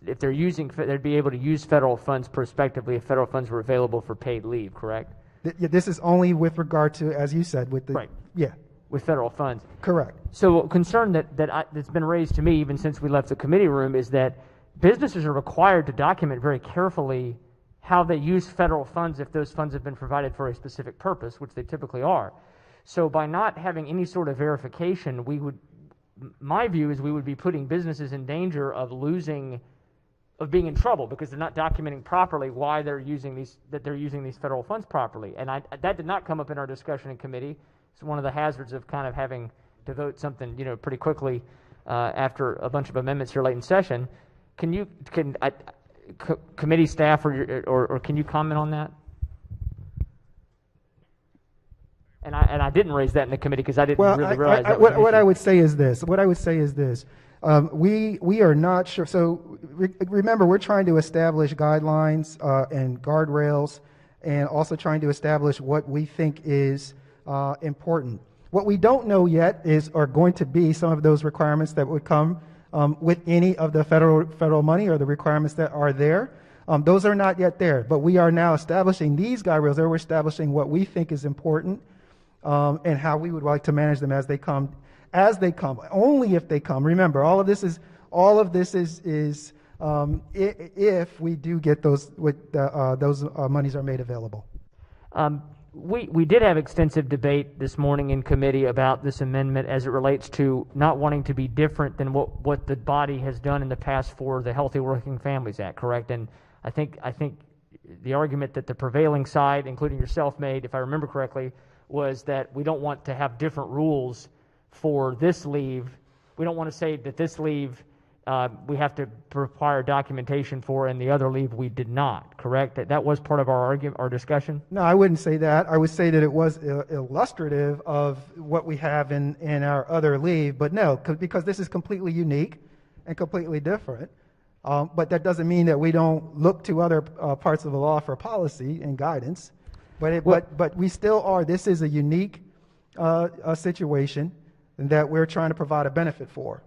if they're using, they'd be able to use federal funds prospectively if federal funds were available for paid leave, correct? This is only with regard to, as you said, with the right. Yeah, with federal funds. Correct. So a concern that's been raised to me even since we left the committee room is that businesses are required to document very carefully how they use federal funds if those funds have been provided for a specific purpose, which they typically are. So by not having any sort of verification, my view is we would be putting businesses in danger of being in trouble because they're not documenting properly why they're using these federal funds properly. And that did not come up in our discussion in committee. It's one of the hazards of kind of having to vote something, pretty quickly after a bunch of amendments here late in session. Committee staff or can you comment on that? And I didn't raise that in the committee because I didn't really realize that was an what issue. I would say is this. We are not sure. So remember, we're trying to establish guidelines and guardrails, and also trying to establish what we think is important. What we don't know yet are going to be some of those requirements that would come with any of the federal money or the requirements that are there. Those are not yet there, but we are now establishing these guardrails. We're establishing what we think is important and how we would like to manage them as they come. Only if they come. Remember, all of this is if we do get those monies are made available. We did have extensive debate this morning in committee about this amendment as it relates to not wanting to be different than what the body has done in the past for the Healthy Working Families Act, correct? And I think the argument that the prevailing side, including yourself, made, if I remember correctly, was that we don't want to have different rules for this leave. We don't want to say that this leave we have to require documentation for, and the other leave we did not, correct? That was part of our discussion? No, I wouldn't say that. I would say that it was illustrative of what we have in our other leave, but no, because this is completely unique and completely different. But that doesn't mean that we don't look to other parts of the law for policy and guidance. But we still are. This is a unique situation that we're trying to provide a benefit for.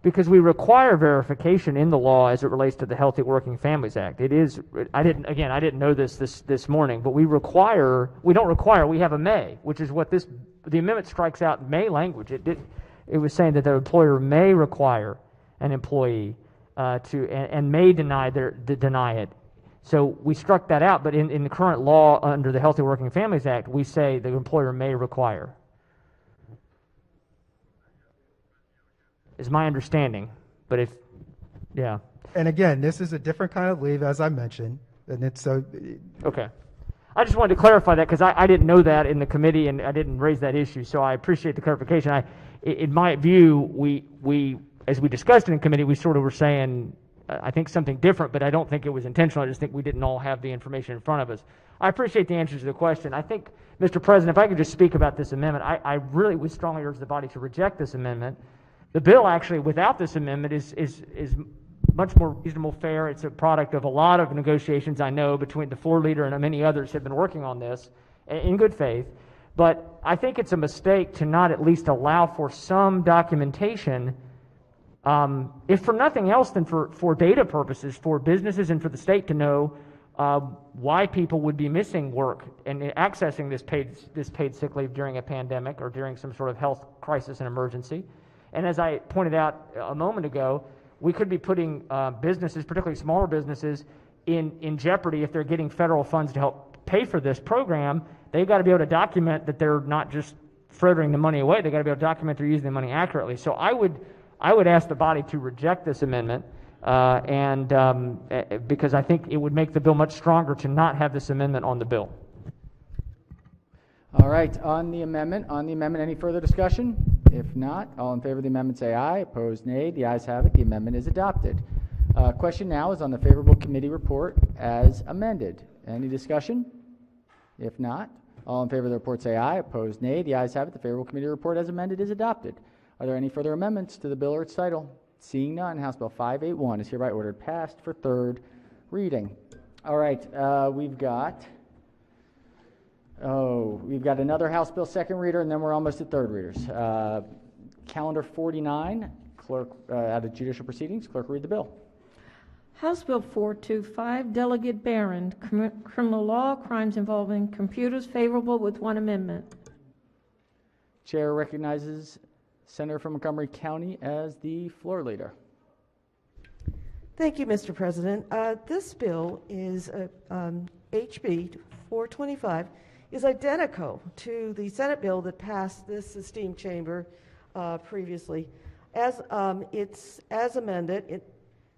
Because we require verification in the law as it relates to the Healthy Working Families Act. It is. I didn't know this morning, but we don't require. We have a may, which is what the amendment strikes out may language. It was saying that the employer may require an employee and may deny it. So we struck that out, but in the current law under the Healthy Working Families Act, we say the employer may require. Is my understanding, but yeah. And again, this is a different kind of leave, as I mentioned, and it's so. Okay. I just wanted to clarify that because I didn't know that in the committee and I didn't raise that issue, so I appreciate the clarification. In my view, we as we discussed it in committee, we sort of were saying, I think something different, but I don't think it was intentional. I just think we didn't all have the information in front of us. I appreciate the answers to the question. I think, Mr. President, if I could just speak about this amendment, I really would strongly urge the body to reject this amendment. The bill actually, without this amendment, is much more reasonable, fair. It's a product of a lot of negotiations, I know, between the floor leader and many others have been working on this in good faith. But I think it's a mistake to not at least allow for some documentation, if for nothing else than for data purposes, for businesses and for the state to know why people would be missing work and accessing this paid sick leave during a pandemic or during some sort of health crisis and emergency. And as I pointed out a moment ago, we could be putting businesses, particularly smaller businesses, in jeopardy if they're getting federal funds to help pay for this program. They've got to be able to document that they're not just frittering the money away. They've got to be able to document they're using the money accurately. So I would ask the body to reject this amendment, because I think it would make the bill much stronger to not have this amendment on the bill. All right, on the amendment, any further discussion? If not, all in favor of the amendment say aye. Opposed, nay. The ayes have it. The amendment is adopted. Question now is on the favorable committee report as amended. Any discussion? If not, all in favor of the report say aye. Opposed, nay. The ayes have it. The favorable committee report as amended is adopted. Are there any further amendments to the bill or its title? Seeing none, House Bill 581 is hereby ordered passed for third reading. All right, we've got another House Bill second reader, and then we're almost at third readers. Calendar 49, clerk, out of judicial proceedings, clerk read the bill. House Bill 425, Delegate Barron, criminal law, crimes involving computers, favorable with one amendment. Chair recognizes Senator from Montgomery County as the floor leader. Thank you, Mr. President. This bill is HB 425. Is identical to the Senate bill that passed this esteemed chamber previously. As amended,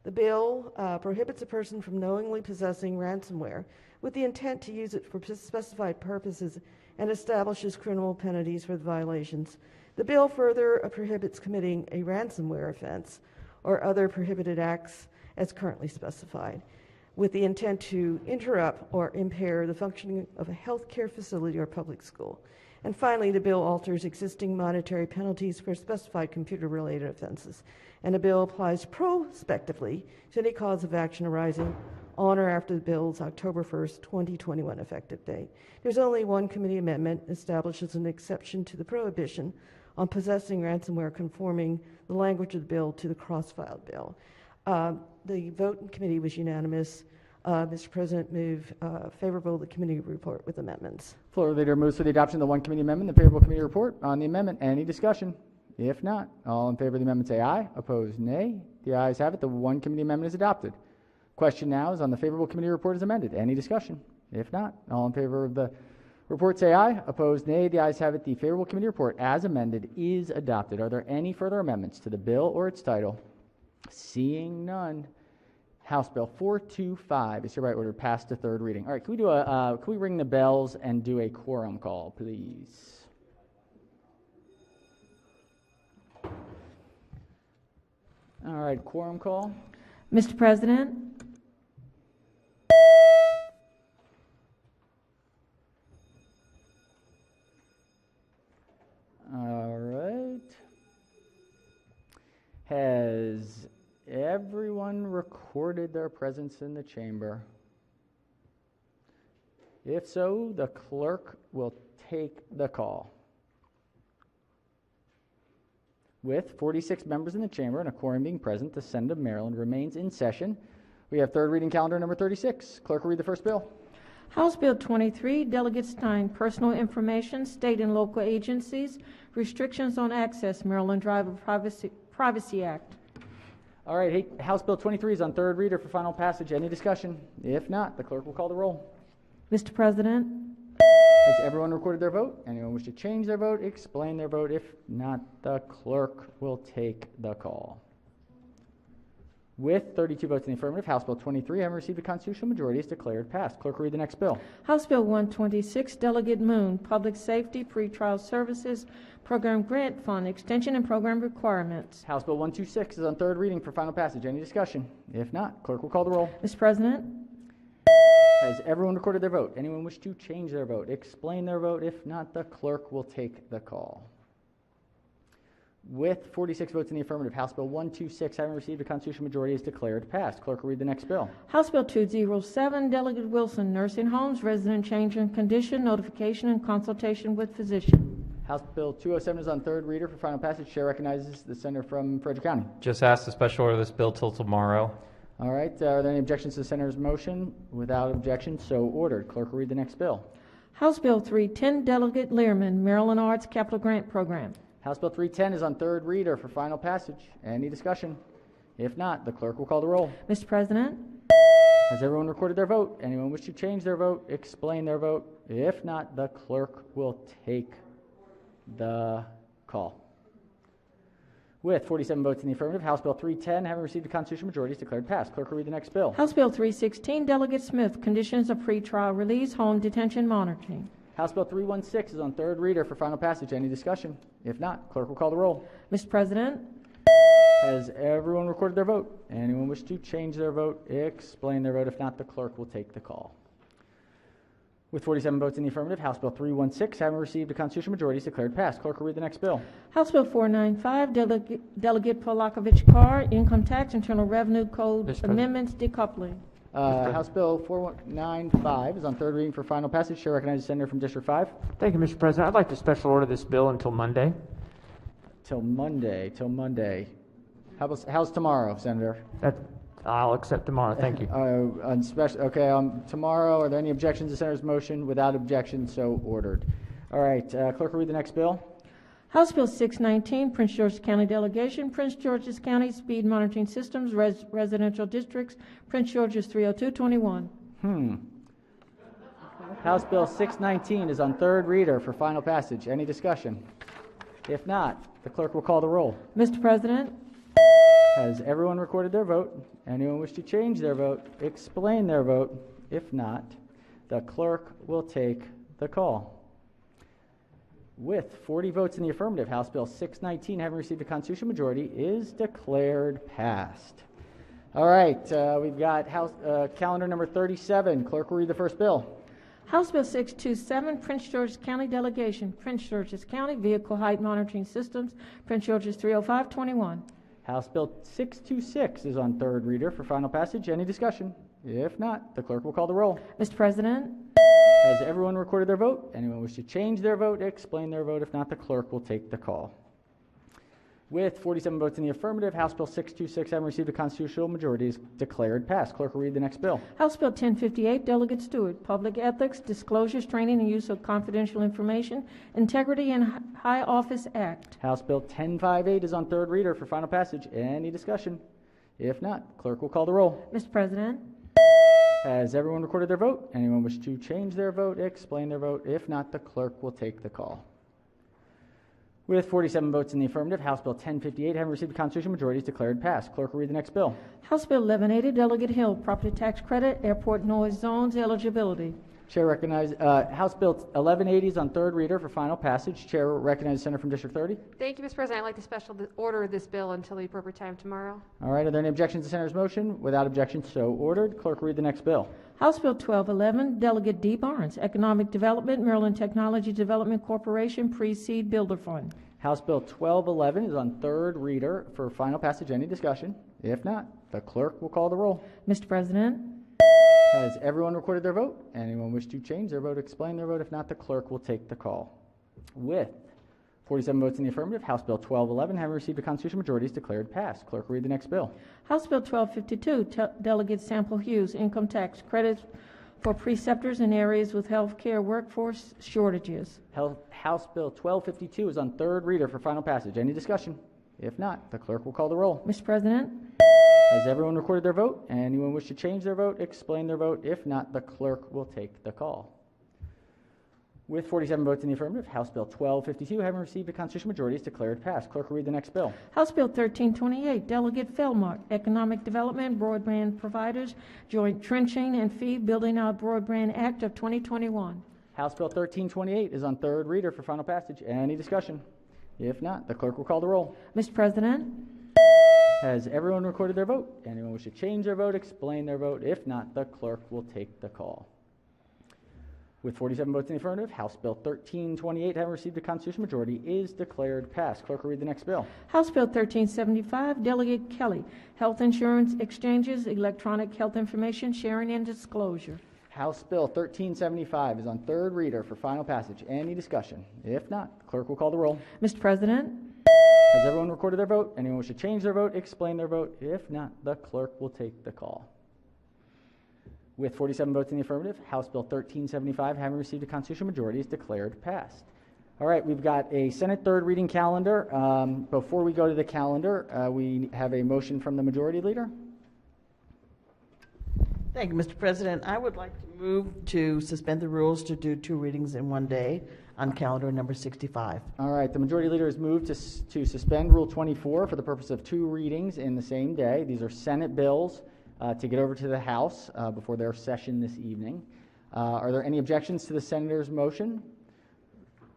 the bill prohibits a person from knowingly possessing ransomware with the intent to use it for specified purposes and establishes criminal penalties for the violations. The bill further prohibits committing a ransomware offense or other prohibited acts as currently specified, with the intent to interrupt or impair the functioning of a healthcare facility or public school. And finally, the bill alters existing monetary penalties for specified computer-related offenses, and the bill applies prospectively to any cause of action arising on or after the bill's October 1st, 2021 effective date. There's only one committee amendment, establishes an exception to the prohibition on possessing ransomware conforming the language of the bill to the cross-filed bill. The vote in committee was unanimous. Mr. President, move favorable of the committee report with amendments. Floor leader moves for the adoption of the one committee amendment, the favorable committee report on the amendment. Any discussion? If not, all in favor of the amendment say aye. Opposed, nay. The ayes have it. The one committee amendment is adopted. Question now is on the favorable committee report as amended. Any discussion? If not, all in favor of the report say aye. Opposed, nay. The ayes have it. The favorable committee report as amended is adopted. Are there any further amendments to the bill or its title? Seeing none. House Bill 425 is hereby ordered passed to third reading. All right, can we ring the bells and do a quorum call, please? All right, quorum call. Mr. President, all right. Has everyone recorded their presence in the chamber? If so, the clerk will take the call. With 46 members in the chamber and a quorum being present, the Senate of Maryland remains in session. We have third reading calendar number 36. Clerk will read the first bill. House Bill 23, Delegate Stein, Personal Information, State and Local Agencies, Restrictions on Access, Maryland Driver Privacy Act. All right, House Bill 23 is on third reader for final passage. Any discussion? If not, the clerk will call the roll. Mr. President, has everyone recorded their vote? Anyone wish to change their vote, explain their vote? If not, the clerk will take the call. With 32 votes in the affirmative, House Bill 23, having received a constitutional majority, is declared passed. Clerk will read the next bill. House Bill 126, Delegate Moon, Public Safety, Pretrial Services, Program Grant Fund, Extension and Program Requirements. House Bill 126 is on third reading for final passage. Any discussion? If not, clerk will call the roll. Mr. President, has everyone recorded their vote? Anyone wish to change their vote, explain their vote? If not, the clerk will take the call. With 46 votes in the affirmative, House Bill 126, having received a constitutional majority, is declared passed. Clerk will read the next bill. House Bill 207, Delegate Wilson, Nursing Homes, Resident Change in Condition, Notification and Consultation with Physician. House Bill 207 is on third reader for final passage. Chair recognizes the senator from Frederick County. Just ask the special order this bill till tomorrow. All right. Are there any objections to the senator's motion? Without objection, so ordered. Clerk will read the next bill. House Bill 310, Delegate Learman, Maryland Arts Capital Grant Program. House Bill 310 is on third reader for final passage. Any discussion? If not, the clerk will call the roll. Mr. President, has everyone recorded their vote? Anyone wish to change their vote, explain their vote? If not, the clerk will take the call. With 47 votes in the affirmative, House Bill 310, having received a constitutional majority, is declared passed. Clerk will read the next bill. House Bill 316, Delegate Smith, Conditions of Pretrial Release, Home Detention Monitoring. House Bill 316 is on third reader for final passage. Any discussion? If not, clerk will call the roll. Mr. President, has everyone recorded their vote? Anyone wish to change their vote, explain their vote? If not, the clerk will take the call. With 47 votes in the affirmative, House Bill 316, having received a constitutional majority, is declared passed. Clerk will read the next bill. House Bill 495, Delegate Polakovich-Carr, Income Tax, Internal Revenue Code Amendments, Decoupling. House Bill 495 is on third reading for final passage. Chair recognizes the senator from District 5. Thank you, Mr. President. I'd like to special order this bill until Monday. Till Monday. How's tomorrow, Senator? I'll accept tomorrow. Thank you. Tomorrow, are there any objections to the senator's motion? Without objection, so ordered. All right, clerk will read the next bill. House Bill 619, Prince George's County Delegation, Prince George's County Speed Monitoring Systems, Residential Districts, Prince George's 30221. House Bill 619 is on third reader for final passage. Any discussion? If not, the clerk will call the roll. Mr. President, has everyone recorded their vote? Anyone wish to change their vote, explain their vote? If not, the clerk will take the call. With 40 votes in the affirmative, House Bill 619, having received a constitutional majority, is declared passed. All right, we've got House calendar number 37. Clerk will read the first bill. House Bill 627, Prince George's County Delegation, Prince George's County Vehicle Height Monitoring Systems, Prince George's 30521. House Bill 626 is on third reader for final passage. Any discussion? If not, the clerk will call the roll. Mr. President, Has everyone recorded their vote? Anyone wish to change their vote, explain their vote? If not, the clerk will take the call. With 47 votes in the affirmative, House Bill 626, having received a constitutional majority, is declared passed. Clerk will read the next bill. House Bill 1058, Delegate Stewart, Public Ethics, Disclosures, Training, and Use of Confidential Information, Integrity, and High Office Act. House Bill 1058 is on third reader for final passage. Any discussion? If not, clerk will call the roll. Mr. President, Has everyone recorded their vote? Anyone wish to change their vote, explain their vote? If not, the clerk will take the call. With 47 votes in the affirmative, House Bill 1058, having received a constitutional majority, is declared passed. Clerk will read the next bill. House Bill 1180, Delegate Hill, Property Tax Credit, Airport Noise Zones, Eligibility. Chair recognizes House Bill 1180 is on third reader for final passage. Chair recognizes Senator from District 30. Thank you, Mr. President. I'd like to special order this bill until the appropriate time tomorrow. All right, are there any objections to Senator's motion? Without objection, so ordered. Clerk will read the next bill. House Bill 1211, Delegate D. Barnes, Economic Development, Maryland Technology Development Corporation, Pre-Seed Builder Fund. House Bill 1211 is on third reader for final passage. Any discussion? If not, the clerk will call the roll. Mr. President, Has everyone recorded their vote? Anyone wish to change their vote, explain their vote? If not, the clerk will take the call. With 47 votes in the affirmative, House Bill 1211, having received a constitutional majority, is declared passed. Clerk will read the next bill. House Bill 1252, Delegate Sample Hughes, Income Tax Credits for Preceptors in Areas with Healthcare Workforce Shortages. House Bill 1252 is on third reader for final passage. Any discussion? If not, the clerk will call the roll. Mr. President, Has everyone recorded their vote? Anyone wish to change their vote, explain their vote? If not, the clerk will take the call. With 47 votes in the affirmative, House Bill 1252, having received a constitutional majority, is declared passed. Clerk will read the next bill. House Bill 1328, Delegate Feldmark, Economic Development, Broadband Providers, Joint Trenching and Fee Building Out Broadband Act of 2021. House Bill 1328 is on third reader for final passage. Any discussion? If not, the clerk will call the roll. Mr. President, Has everyone recorded their vote? Anyone wish to change their vote, explain their vote? If not, the clerk will take the call. With 47 votes in the affirmative, House Bill 1328, having received a constitutional majority, is declared passed. Clerk will read the next bill. House Bill 1375, Delegate Kelly, Health Insurance Exchanges, Electronic Health Information Sharing and Disclosure. House Bill 1375 is on third reader for final passage. Any discussion? If not, the clerk will call the roll. Mr. President, Has everyone recorded their vote? Anyone wish to change their vote, explain their vote? If not, the clerk will take the call. With 47 votes in the affirmative, House Bill 1375, having received a constitutional majority, is declared passed. All right, we've got a Senate third reading calendar. Before we go to the calendar, we have a motion from the majority leader. Thank you, Mr. President. I would like to move to suspend the rules to do two readings in one day on calendar number 65. All right, the majority leader has moved to suspend Rule 24 for the purpose of two readings in the same day. These are Senate bills to get over to the House before their session this evening. Are there any objections to the senator's motion?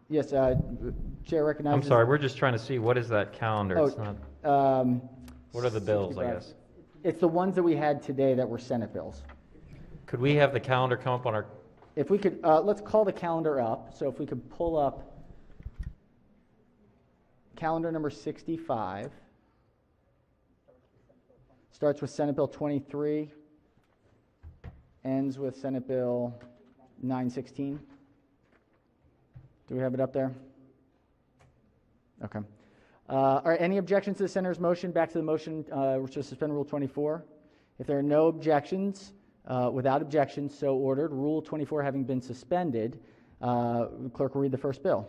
Yes, Chair recognizes. I'm sorry, we're just trying to see what is that calendar. Oh, it's not. What are the bills, I guess? It's the ones that we had today that were Senate bills. Could we have the calendar come up on our? If we could, let's call the calendar up. So if we could pull up calendar number 65. Starts with Senate Bill 23, ends with Senate Bill 916. Do we have it up there? Okay. All right, any objections to the senator's motion? Back to the motion to suspend Rule 24. If there are no objections, without objection, so ordered. Rule 24 having been suspended, clerk will read the first bill.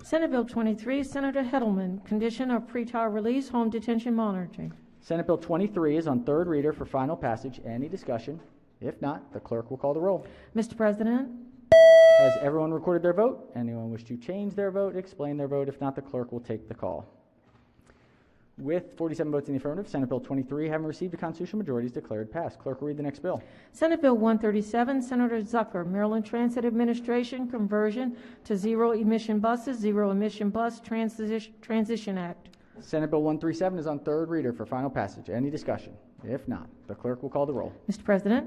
Senate Bill 23, Senator Heddleman, Condition of Pretrial Release, Home Detention Monitoring. Senate Bill 23 is on third reader for final passage. Any discussion? If not, the clerk will call the roll. Mr. President, Has everyone recorded their vote? Anyone wish to change their vote, explain their vote? If not, the clerk will take the call. With 47 votes in the affirmative, Senate Bill 23, having received a constitutional majority, is declared passed. Clerk will read the next bill. Senate Bill 137, Senator Zucker, Maryland Transit Administration Conversion to Zero-Emission Buses, Zero-Emission Bus Transition Act. Senate Bill 137 is on third reader for final passage. Any discussion? If not, the clerk will call the roll. Mr. President,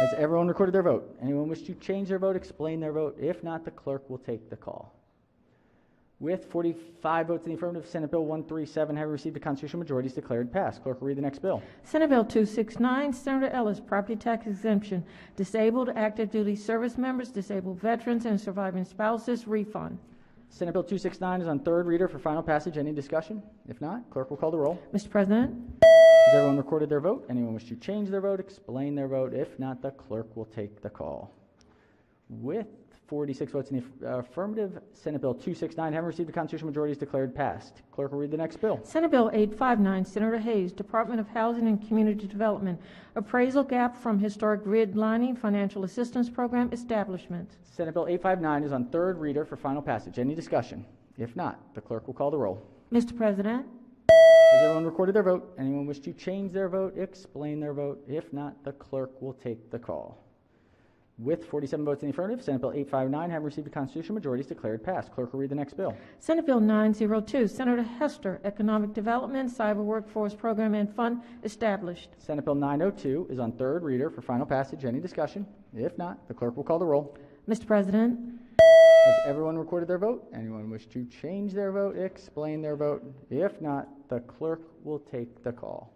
Has everyone recorded their vote? Anyone wish to change their vote, explain their vote? If not, the clerk will take the call. With 45 votes in the affirmative, Senate Bill 137, having received a constitutional majority, is declared passed. Clerk will read the next bill. Senate Bill 269, Senator Ellis, Property Tax Exemption, Disabled Active Duty Service Members, Disabled Veterans, and Surviving Spouses Refund. Senate Bill 269 is on third reader for final passage. Any discussion? If not, clerk will call the roll. Mr. President, Has everyone recorded their vote? Anyone wish to change their vote, explain their vote? If not, the clerk will take the call. With 46 votes in the affirmative, Senate Bill 269, having received a constitutional majority, is declared passed. Clerk will read the next bill. Senate Bill 859, Senator Hayes, Department of Housing and Community Development, Appraisal Gap from Historic Grid Lining Financial Assistance Program Establishment. Senate Bill 859 is on third reader for final passage. Any discussion? If not, the clerk will call the roll. Mr. President, Has everyone recorded their vote? Anyone wish to change their vote, explain their vote? If not, the clerk will take the call. With 47 votes in the affirmative, Senate Bill 859, having received a constitutional majority, is declared passed. Clerk will read the next bill. Senate Bill 902, Senator Hester, Economic Development, Cyber Workforce Program and Fund established. Senate Bill 902 is on third reader for final passage. Any discussion? If not, the clerk will call the roll. Mr. President, Has everyone recorded their vote? Anyone wish to change their vote, explain their vote? If not, the clerk will take the call.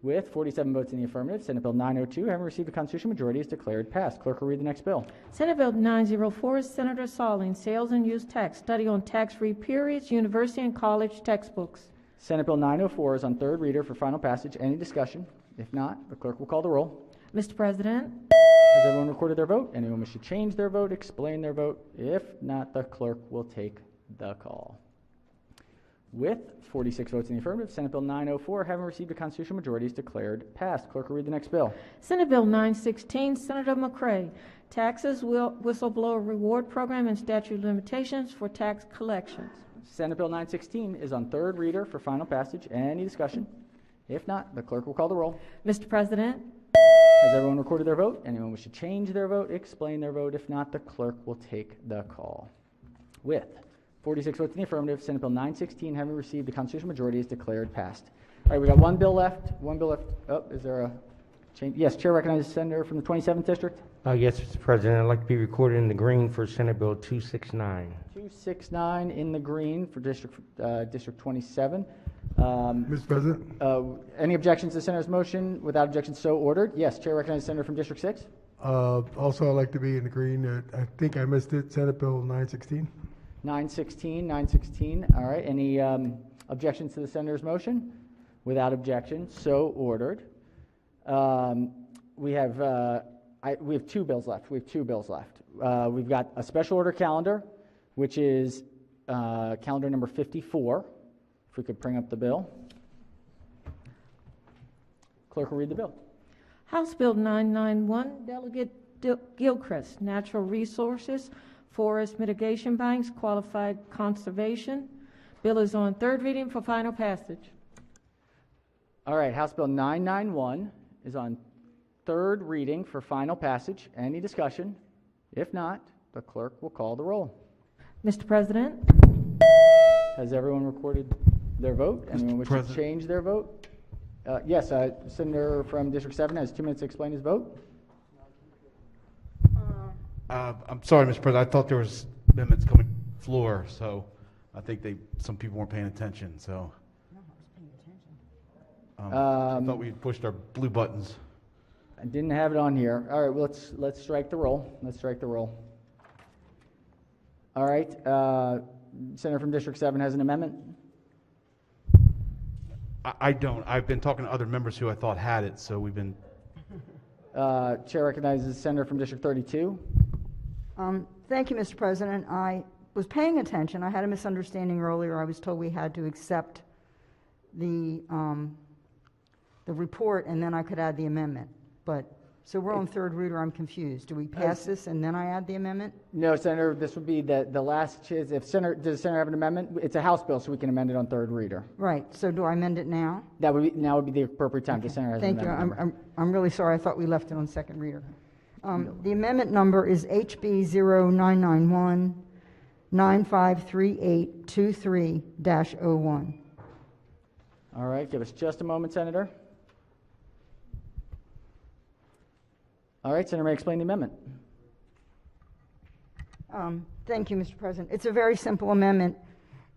With 47 votes in the affirmative, Senate Bill 902, having received a constitutional majority, is declared passed. Clerk will read the next bill. Senate Bill 904, Senator Salling, Sales and Use Tax, Study on Tax-Free Periods, University and College Textbooks. Senate Bill 904 is on third reader for final passage. Any discussion? If not, the clerk will call the roll. Mr. President, Has everyone recorded their vote? Anyone wish to change their vote, explain their vote? If not, the clerk will take the call. With 46 votes in the affirmative, Senate Bill 904, having received a constitutional majority, is declared passed. Clerk will read the next bill. Senate Bill 916, Senator McCray, Taxes Whistleblower Reward Program and Statute of Limitations for Tax Collections. Senate Bill 916 is on third reader for final passage. Any discussion? If not, the clerk will call the roll. Mr. President, Has everyone recorded their vote? Anyone wish to change their vote, explain their vote? If not, the clerk will take the call. With 46 votes in the affirmative, Senate Bill 916, having received a constitutional majority, is declared passed. All right, we got one bill left. One bill left. Oh, is there a change? Yes, Chair recognizes the senator from the 27th District. Yes, Mr. President, I'd like to be recorded in the green for Senate Bill 269. 269 in the green for District 27. Mr. President? Any objections to the senator's motion? Without objection, so ordered. Yes, Chair recognizes the senator from District 6. Also, I'd like to be in the green. I think I missed it. Senate Bill 916. 916. All right. Any objections to the senator's motion? Without objection, so ordered. We have two bills left. We've got a special order calendar, which is calendar number 54. If we could bring up the bill. Clerk will read the bill. House Bill 991, Delegate Gilchrist, Natural Resources, Forest Mitigation Banks, Qualified Conservation. Bill is on third reading for final passage. All right, House Bill 991 is on third reading for final passage. Any discussion? If not, the clerk will call the roll. Mr. President, Has everyone recorded their vote? Anyone wish to change their vote? Yes, Senator from District 7 has 2 minutes to explain his vote. I'm sorry, Mr. President. I thought there was amendments coming to the floor, so I think some people weren't paying attention. So I thought we had pushed our blue buttons. I didn't have it on here. All right, well, let's strike the roll. All right, Senator from District 7 has an amendment. I don't. I've been talking to other members who I thought had it, so we've been. Chair recognizes Senator from District 32. Thank you, Mr. President. I was paying attention. I had a misunderstanding earlier. I was told we had to accept the report and then I could add the amendment. But So we're on third reader, I'm confused. Do we pass this and then I add the amendment? No, Senator, this would be the last, does the Senator have an amendment? It's a House bill, so we can amend it on third reader. Right, so do I amend it now? Now would be the appropriate time. The Senator has an Thank you, amendment. I'm really sorry, I thought we left it on second reader. The amendment number is HB 0991 953823-01. All right, give us just a moment, Senator. All right, Senator may explain the amendment. Thank you, Mr. President. It's a very simple amendment.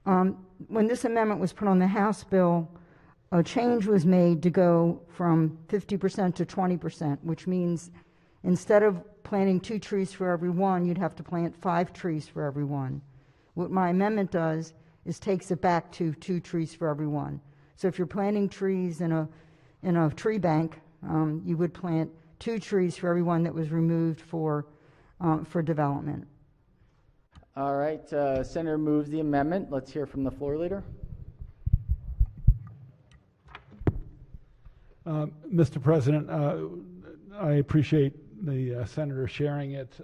When this amendment was put on the House bill, a change was made to go from 50% to 20%, which means instead of planting 2 trees for every one, you'd have to plant 5 trees for every one. What my amendment does is takes it back to 2 trees for every one. So if you're planting trees in a tree bank, you would plant 2 trees for every one that was removed for development. All right, Senator moves the amendment. Let's hear from the floor leader. Mr. President, I appreciate the Senator sharing it.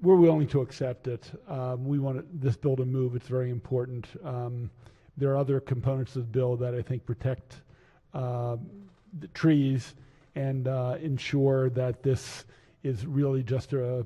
We're willing to accept it. We want this bill to move. It's very important. There are other components of the bill that I think protect the trees and ensure that this is really just a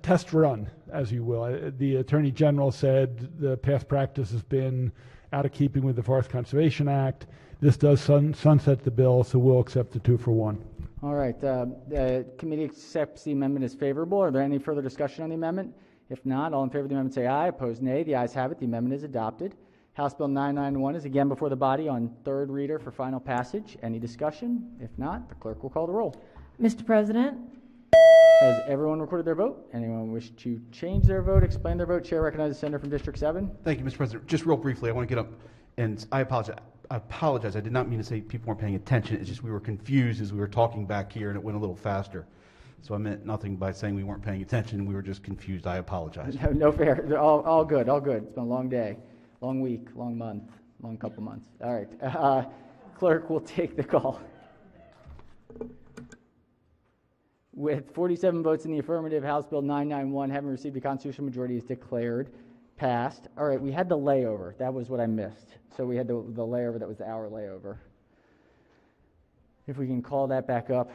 test run, as you will. The Attorney General said the past practice has been out of keeping with the Forest Conservation Act. This does sunset the bill, so we'll accept the 2-for-1. All right, the committee accepts the amendment as favorable. Are there any further discussion on the amendment? If not, all in favor of the amendment say aye. Opposed, nay. The ayes have it. The amendment is adopted. House Bill 991 is again before the body on third reader for final passage. Any discussion? If not, the clerk will call the roll. Mr. President? Has everyone recorded their vote? Anyone wish to change their vote, explain their vote? Chair recognizes the senator from District 7. Thank you, Mr. President. Just real briefly, I want to get up, and I apologize. I did not mean to say people weren't paying attention. It's just we were confused as we were talking back here, and it went a little faster. So I meant nothing by saying we weren't paying attention. We were just confused. I apologize. No fair. All good. All good. It's been a long day, long week, long month, long couple months. All right. Clerk will take the call. With 47 votes in the affirmative, House Bill 991, having received a constitutional majority, is declared passed. All right, we had the layover. That was what I missed. So we had the layover. That was the hour layover. If we can call that back up.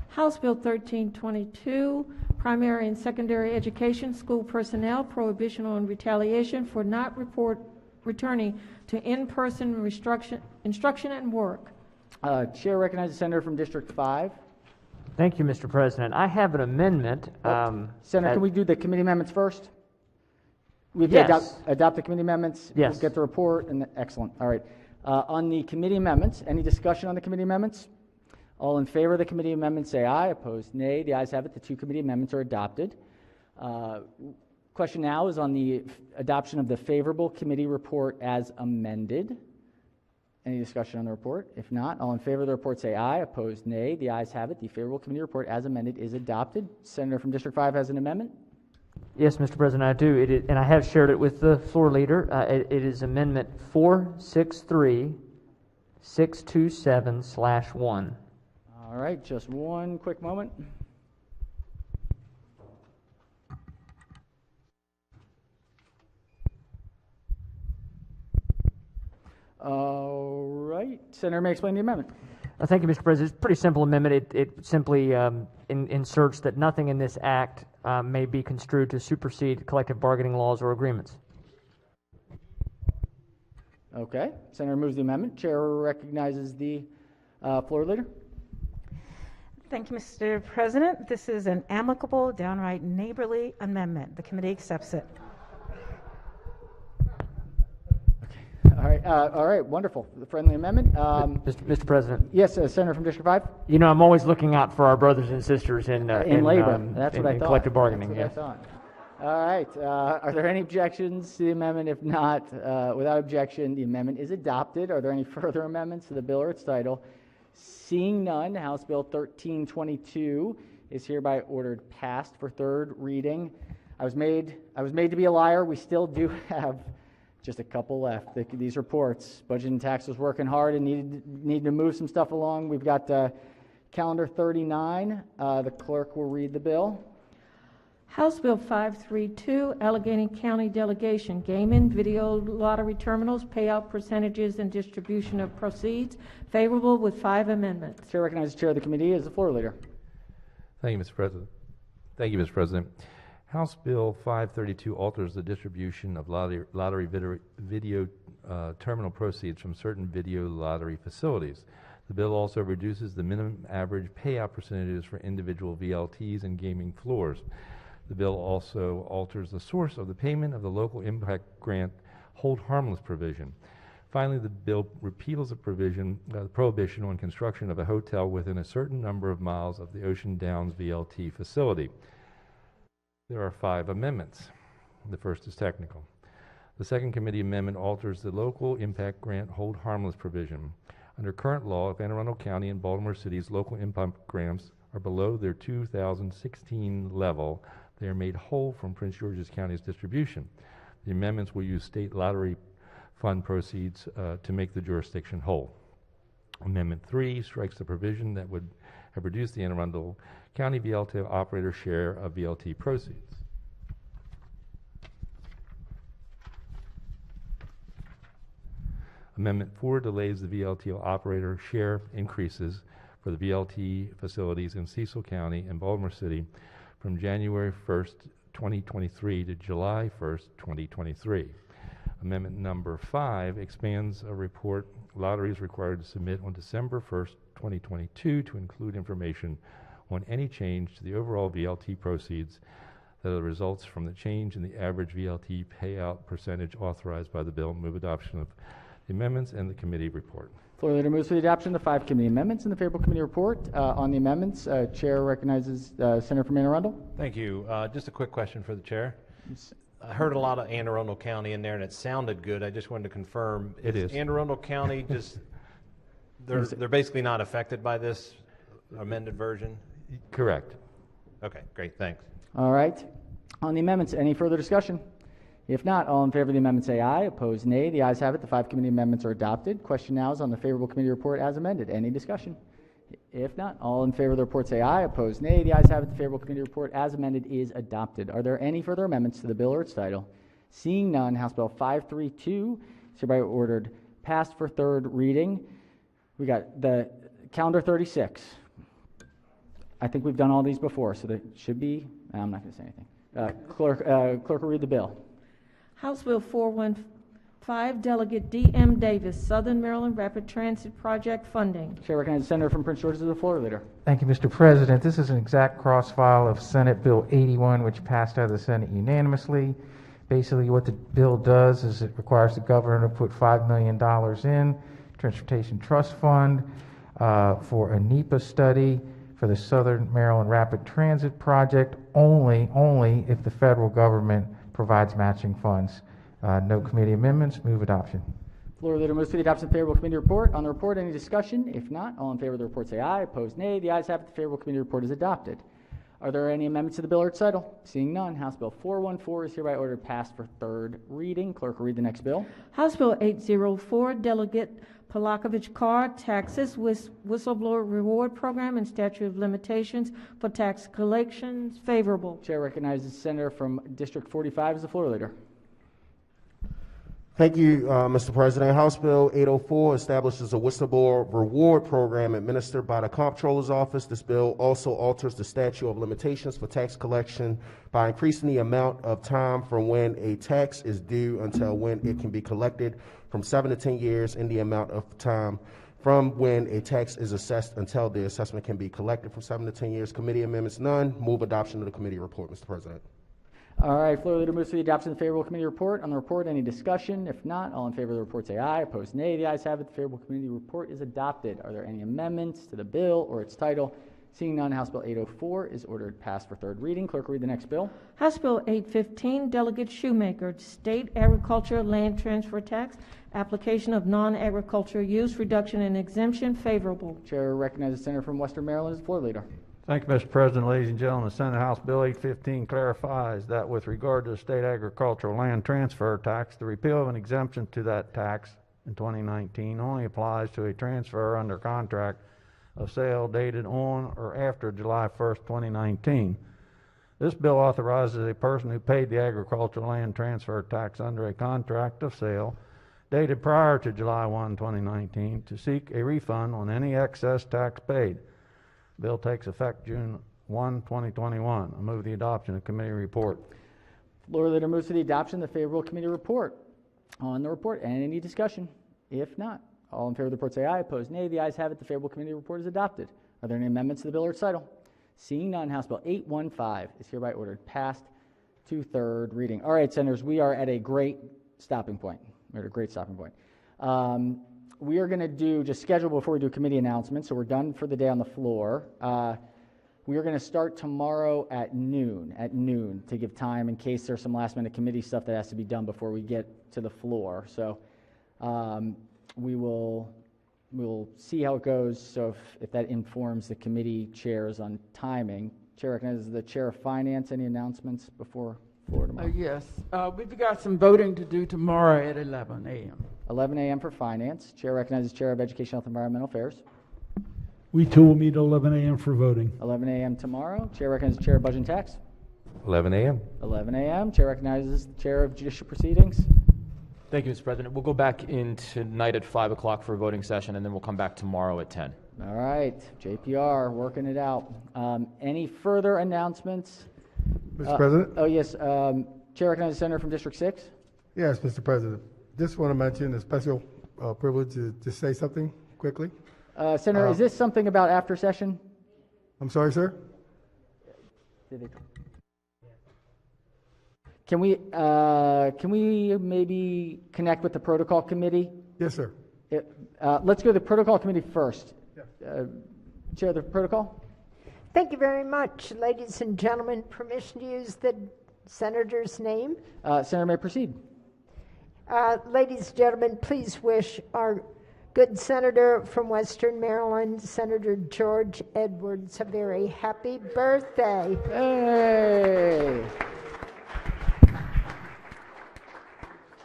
House Bill 1322, primary and secondary education, school personnel, prohibition on retaliation for not returning to in-person instruction and work. Chair recognizes the senator from District 5. Thank you, Mr. President. I have an amendment. Senator, can we do the committee amendments first? We have Yes. to adopt the committee amendments. Yes. We'll get the report. And excellent. All right. On the committee amendments, any discussion on the committee amendments? All in favor of the committee amendments say aye. Opposed, nay. The ayes have it. The 2 committee amendments are adopted. Question now is on the adoption of the favorable committee report as amended. Any discussion on the report? If not, all in favor of the report say aye. Opposed, nay. The ayes have it. The favorable committee report as amended is adopted. Senator from District 5 has an amendment. Yes, Mr. President, I do. It is, and I have shared it with the floor leader. It is Amendment 463627/1. All right, just one quick moment. All right, Senator may explain the amendment. Thank you, Mr. President. It's a pretty simple amendment. It simply inserts that nothing in this act may be construed to supersede collective bargaining laws or agreements. Okay, Senator moves the amendment. Chair recognizes the floor leader. Thank you, Mr. President. This is an amicable, downright neighborly amendment. The committee accepts it. All right, wonderful. The friendly amendment. Mr. President. Yes, Senator from District 5. You know, I'm always looking out for our brothers and sisters in labor. That's what I thought. Collective bargaining. That's what I thought. All right. Are there any objections to the amendment? If not, without objection, the amendment is adopted. Are there any further amendments to the bill or its title? Seeing none, House Bill 1322 is hereby ordered passed for third reading. I was made to be a liar. We still do have just a couple left. These reports, Budget and Tax was working hard and needed to move some stuff along. We've got calendar 39. The clerk will read the bill. House Bill 532, Allegheny County Delegation, Gaming, Video Lottery Terminals, Payout Percentages, and Distribution of Proceeds. Favorable with 5 amendments. Chair recognizes the Chair of the Committee as the floor leader. Thank you, Mr. President. Thank you, Mr. President. House Bill 532 alters the distribution of lottery video terminal proceeds from certain video lottery facilities. The bill also reduces the minimum average payout percentages for individual VLTs and gaming floors. The bill also alters the source of the payment of the local impact grant hold harmless provision. Finally, the bill repeals the prohibition on construction of a hotel within a certain number of miles of the Ocean Downs VLT facility. There are 5 amendments. The first is technical. The second committee amendment alters the local impact grant hold harmless provision. Under current law, if Anne Arundel County and Baltimore City's local impact grants are below their 2016 level, they are made whole from Prince George's County's distribution. The amendments will use state lottery fund proceeds to make the jurisdiction whole. Amendment 3 strikes the provision that would have reduced the Anne Arundel County VLT operator share of VLT proceeds. Amendment 4 delays the VLT operator share increases for the VLT facilities in Cecil County and Baltimore City from January 1st, 2023 to July 1st, 2023. Amendment number 5 expands a report lotteries required to submit on December 1st, 2022 to include information on any change to the overall VLT proceeds that are results from the change in the average VLT payout percentage authorized by the bill. Move adoption of the amendments and the committee report. Floor leader moves for the adoption of the 5 committee amendments and the favorable committee report. On the amendments, Chair recognizes Senator from Anne Arundel. Thank you. Just a quick question for the Chair. I heard a lot of Anne Arundel County in there, and it sounded good. I just wanted to confirm. It is. Anne Arundel County just they're basically not affected by this amended version? Correct. Okay, great. Thanks. All right. On the amendments, any further discussion? If not, all in favor of the amendment say aye. Opposed, nay. The ayes have it. The 5 committee amendments are adopted. Question now is on the favorable committee report as amended. Any discussion? If not, all in favor of the report say aye. Opposed, nay. The ayes have it. The favorable committee report as amended is adopted. Are there any further amendments to the bill or its title? Seeing none, House Bill 532 is hereby ordered passed for 3rd reading. We got the calendar 36. I think we've done all these before, so there should be. I'm not going to say anything. Clerk will read the bill. House Bill 415, Delegate D.M. Davis, Southern Maryland Rapid Transit Project Funding. Chair recognizes the Senator from Prince George's as the floor leader. Thank you, Mr. President. This is an exact cross-file of Senate Bill 81, which passed out of the Senate unanimously. Basically, what the bill does is it requires the governor to put $5 million in Transportation Trust Fund for a NEPA study for the Southern Maryland Rapid Transit Project, only if the federal government provides matching funds. No committee amendments. Move adoption. Floor leader moves for the adoption of the favorable committee report. On the report, any discussion? If not, all in favor of the report say aye. Opposed, nay. The ayes have it. The favorable committee report is adopted. Are there any amendments to the bill or its title? Seeing none, House Bill 414 is hereby ordered passed for 3rd reading. Clerk will read the next bill. House Bill 804, Delegate Polakovich Carr, Taxes Whistleblower Reward Program and Statute of Limitations for Tax Collections. Favorable. Chair recognizes Senator from District 45 as the floor leader. Thank you, Mr. President. House Bill 804 establishes a whistleblower reward program administered by the Comptroller's Office. This bill also alters the statute of limitations for tax collection by increasing the amount of time from when a tax is due until when it can be collected from 7 to 10 years, and the amount of time from when a tax is assessed until the assessment can be collected from 7 to 10 years. Committee amendments none. Move adoption of the committee report, Mr. President. All right, floor leader moves for the adoption of the favorable committee report. On the report, any discussion? If not, all in favor of the report say aye. Opposed, nay. The ayes have it. The favorable committee report is adopted. Are there any amendments to the bill or its title? Seeing none, House Bill 804 is ordered passed for 3rd reading. Clerk will read the next bill. House Bill 815, Delegate Shoemaker, State Agriculture Land Transfer Tax, Application of Non-Agricultural Use, Reduction in Exemption. Favorable. Chair recognizes the Senator from Western Maryland as the floor leader. Thank you, Mr. President. Ladies and gentlemen, the Senate House Bill 815 clarifies that with regard to the state agricultural land transfer tax, the repeal of an exemption to that tax in 2019 only applies to a transfer under contract of sale dated on or after July 1st, 2019. This bill authorizes a person who paid the agricultural land transfer tax under a contract of sale dated prior to July 1, 2019 to seek a refund on any excess tax paid. Bill takes effect June 1, 2021. I move the adoption of committee report. Floor leader moves to the adoption of the favorable committee report. On the report, any discussion? If not, all in favor of the report say aye. Opposed, nay. The ayes have it. The favorable committee report is adopted. Are there any amendments to the bill or recital? Seeing none, House Bill 815 is hereby ordered passed to third reading. All right, Senators, we are at a great stopping point. We're at a great stopping point. We are going to do just schedule before we do committee announcements, so we're done for the day on the floor. We are going to start tomorrow at noon to give time in case there's some last minute committee stuff that has to be done before we get to the floor. So we will see how it goes. So if that informs the committee chairs on timing. Chair recognizes the Chair of Finance. Any announcements before floor tomorrow? Yes. We've got some voting to do tomorrow at 11 a.m. 11 a.m. for Finance. Chair recognizes Chair of Education, Health, and Environmental Affairs. We too will meet at 11 a.m. for voting. 11 a.m. tomorrow. Chair recognizes Chair of Budget and Tax. 11 a.m. 11 a.m. Chair recognizes Chair of Judicial Proceedings. Thank you, Mr. President. We'll go back in tonight at 5 o'clock for a voting session, and then we'll come back tomorrow at 10. All right. JPR, working it out. Any further announcements? Mr. President? Oh, yes. Chair recognizes Senator from District 6. Yes, Mr. President. Just want to mention a special privilege to say something quickly. Senator, is this something about after session? I'm sorry, sir? Can we maybe connect with the protocol committee? Yes, sir. Let's go to the protocol committee first. Chair of the protocol. Thank you very much, ladies and gentlemen. Permission to use the senator's name? Senator may proceed. Ladies and gentlemen, please wish our good senator from Western Maryland, Senator George Edwards, a very happy birthday. Hey!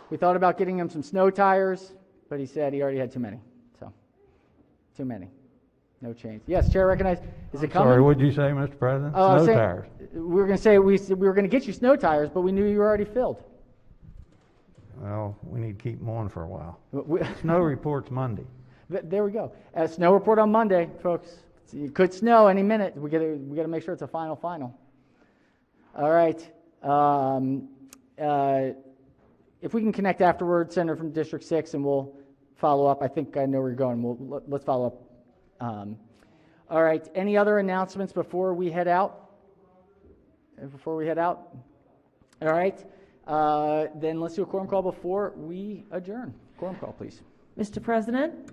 We thought about getting him some snow tires, but he said he already had too many. So, too many. No change. Yes, Chair recognized. Is it coming? Sorry, what did you say, Mr. President? Snow tires. We were going to say we were going to get you snow tires, but we knew you were already filled. Well, we need to keep them on for a while. Snow report's Monday. There we go. Snow report on Monday, folks. It could snow any minute. We got to make sure it's a final. All right. If we can connect afterwards, Senator from District 6, and we'll follow up. I think I know where you're going. Let's follow up. All right. Any other announcements before we head out? All right. Then let's do a quorum call before we adjourn. Quorum call, please. Mr. President?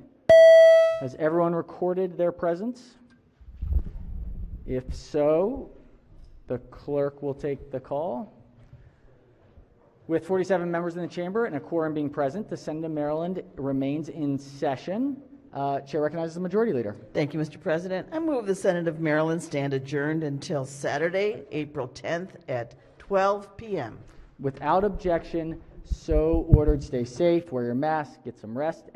Has everyone recorded their presence? If so, the clerk will take the call. With 47 members in the chamber and a quorum being present, the Senate of Maryland remains in session. Chair recognizes the Majority Leader. Thank you, Mr. President. I move the Senate of Maryland stand adjourned until Saturday, April 10th at 12 p.m. Without objection, so ordered. Stay safe, wear your mask, get some rest.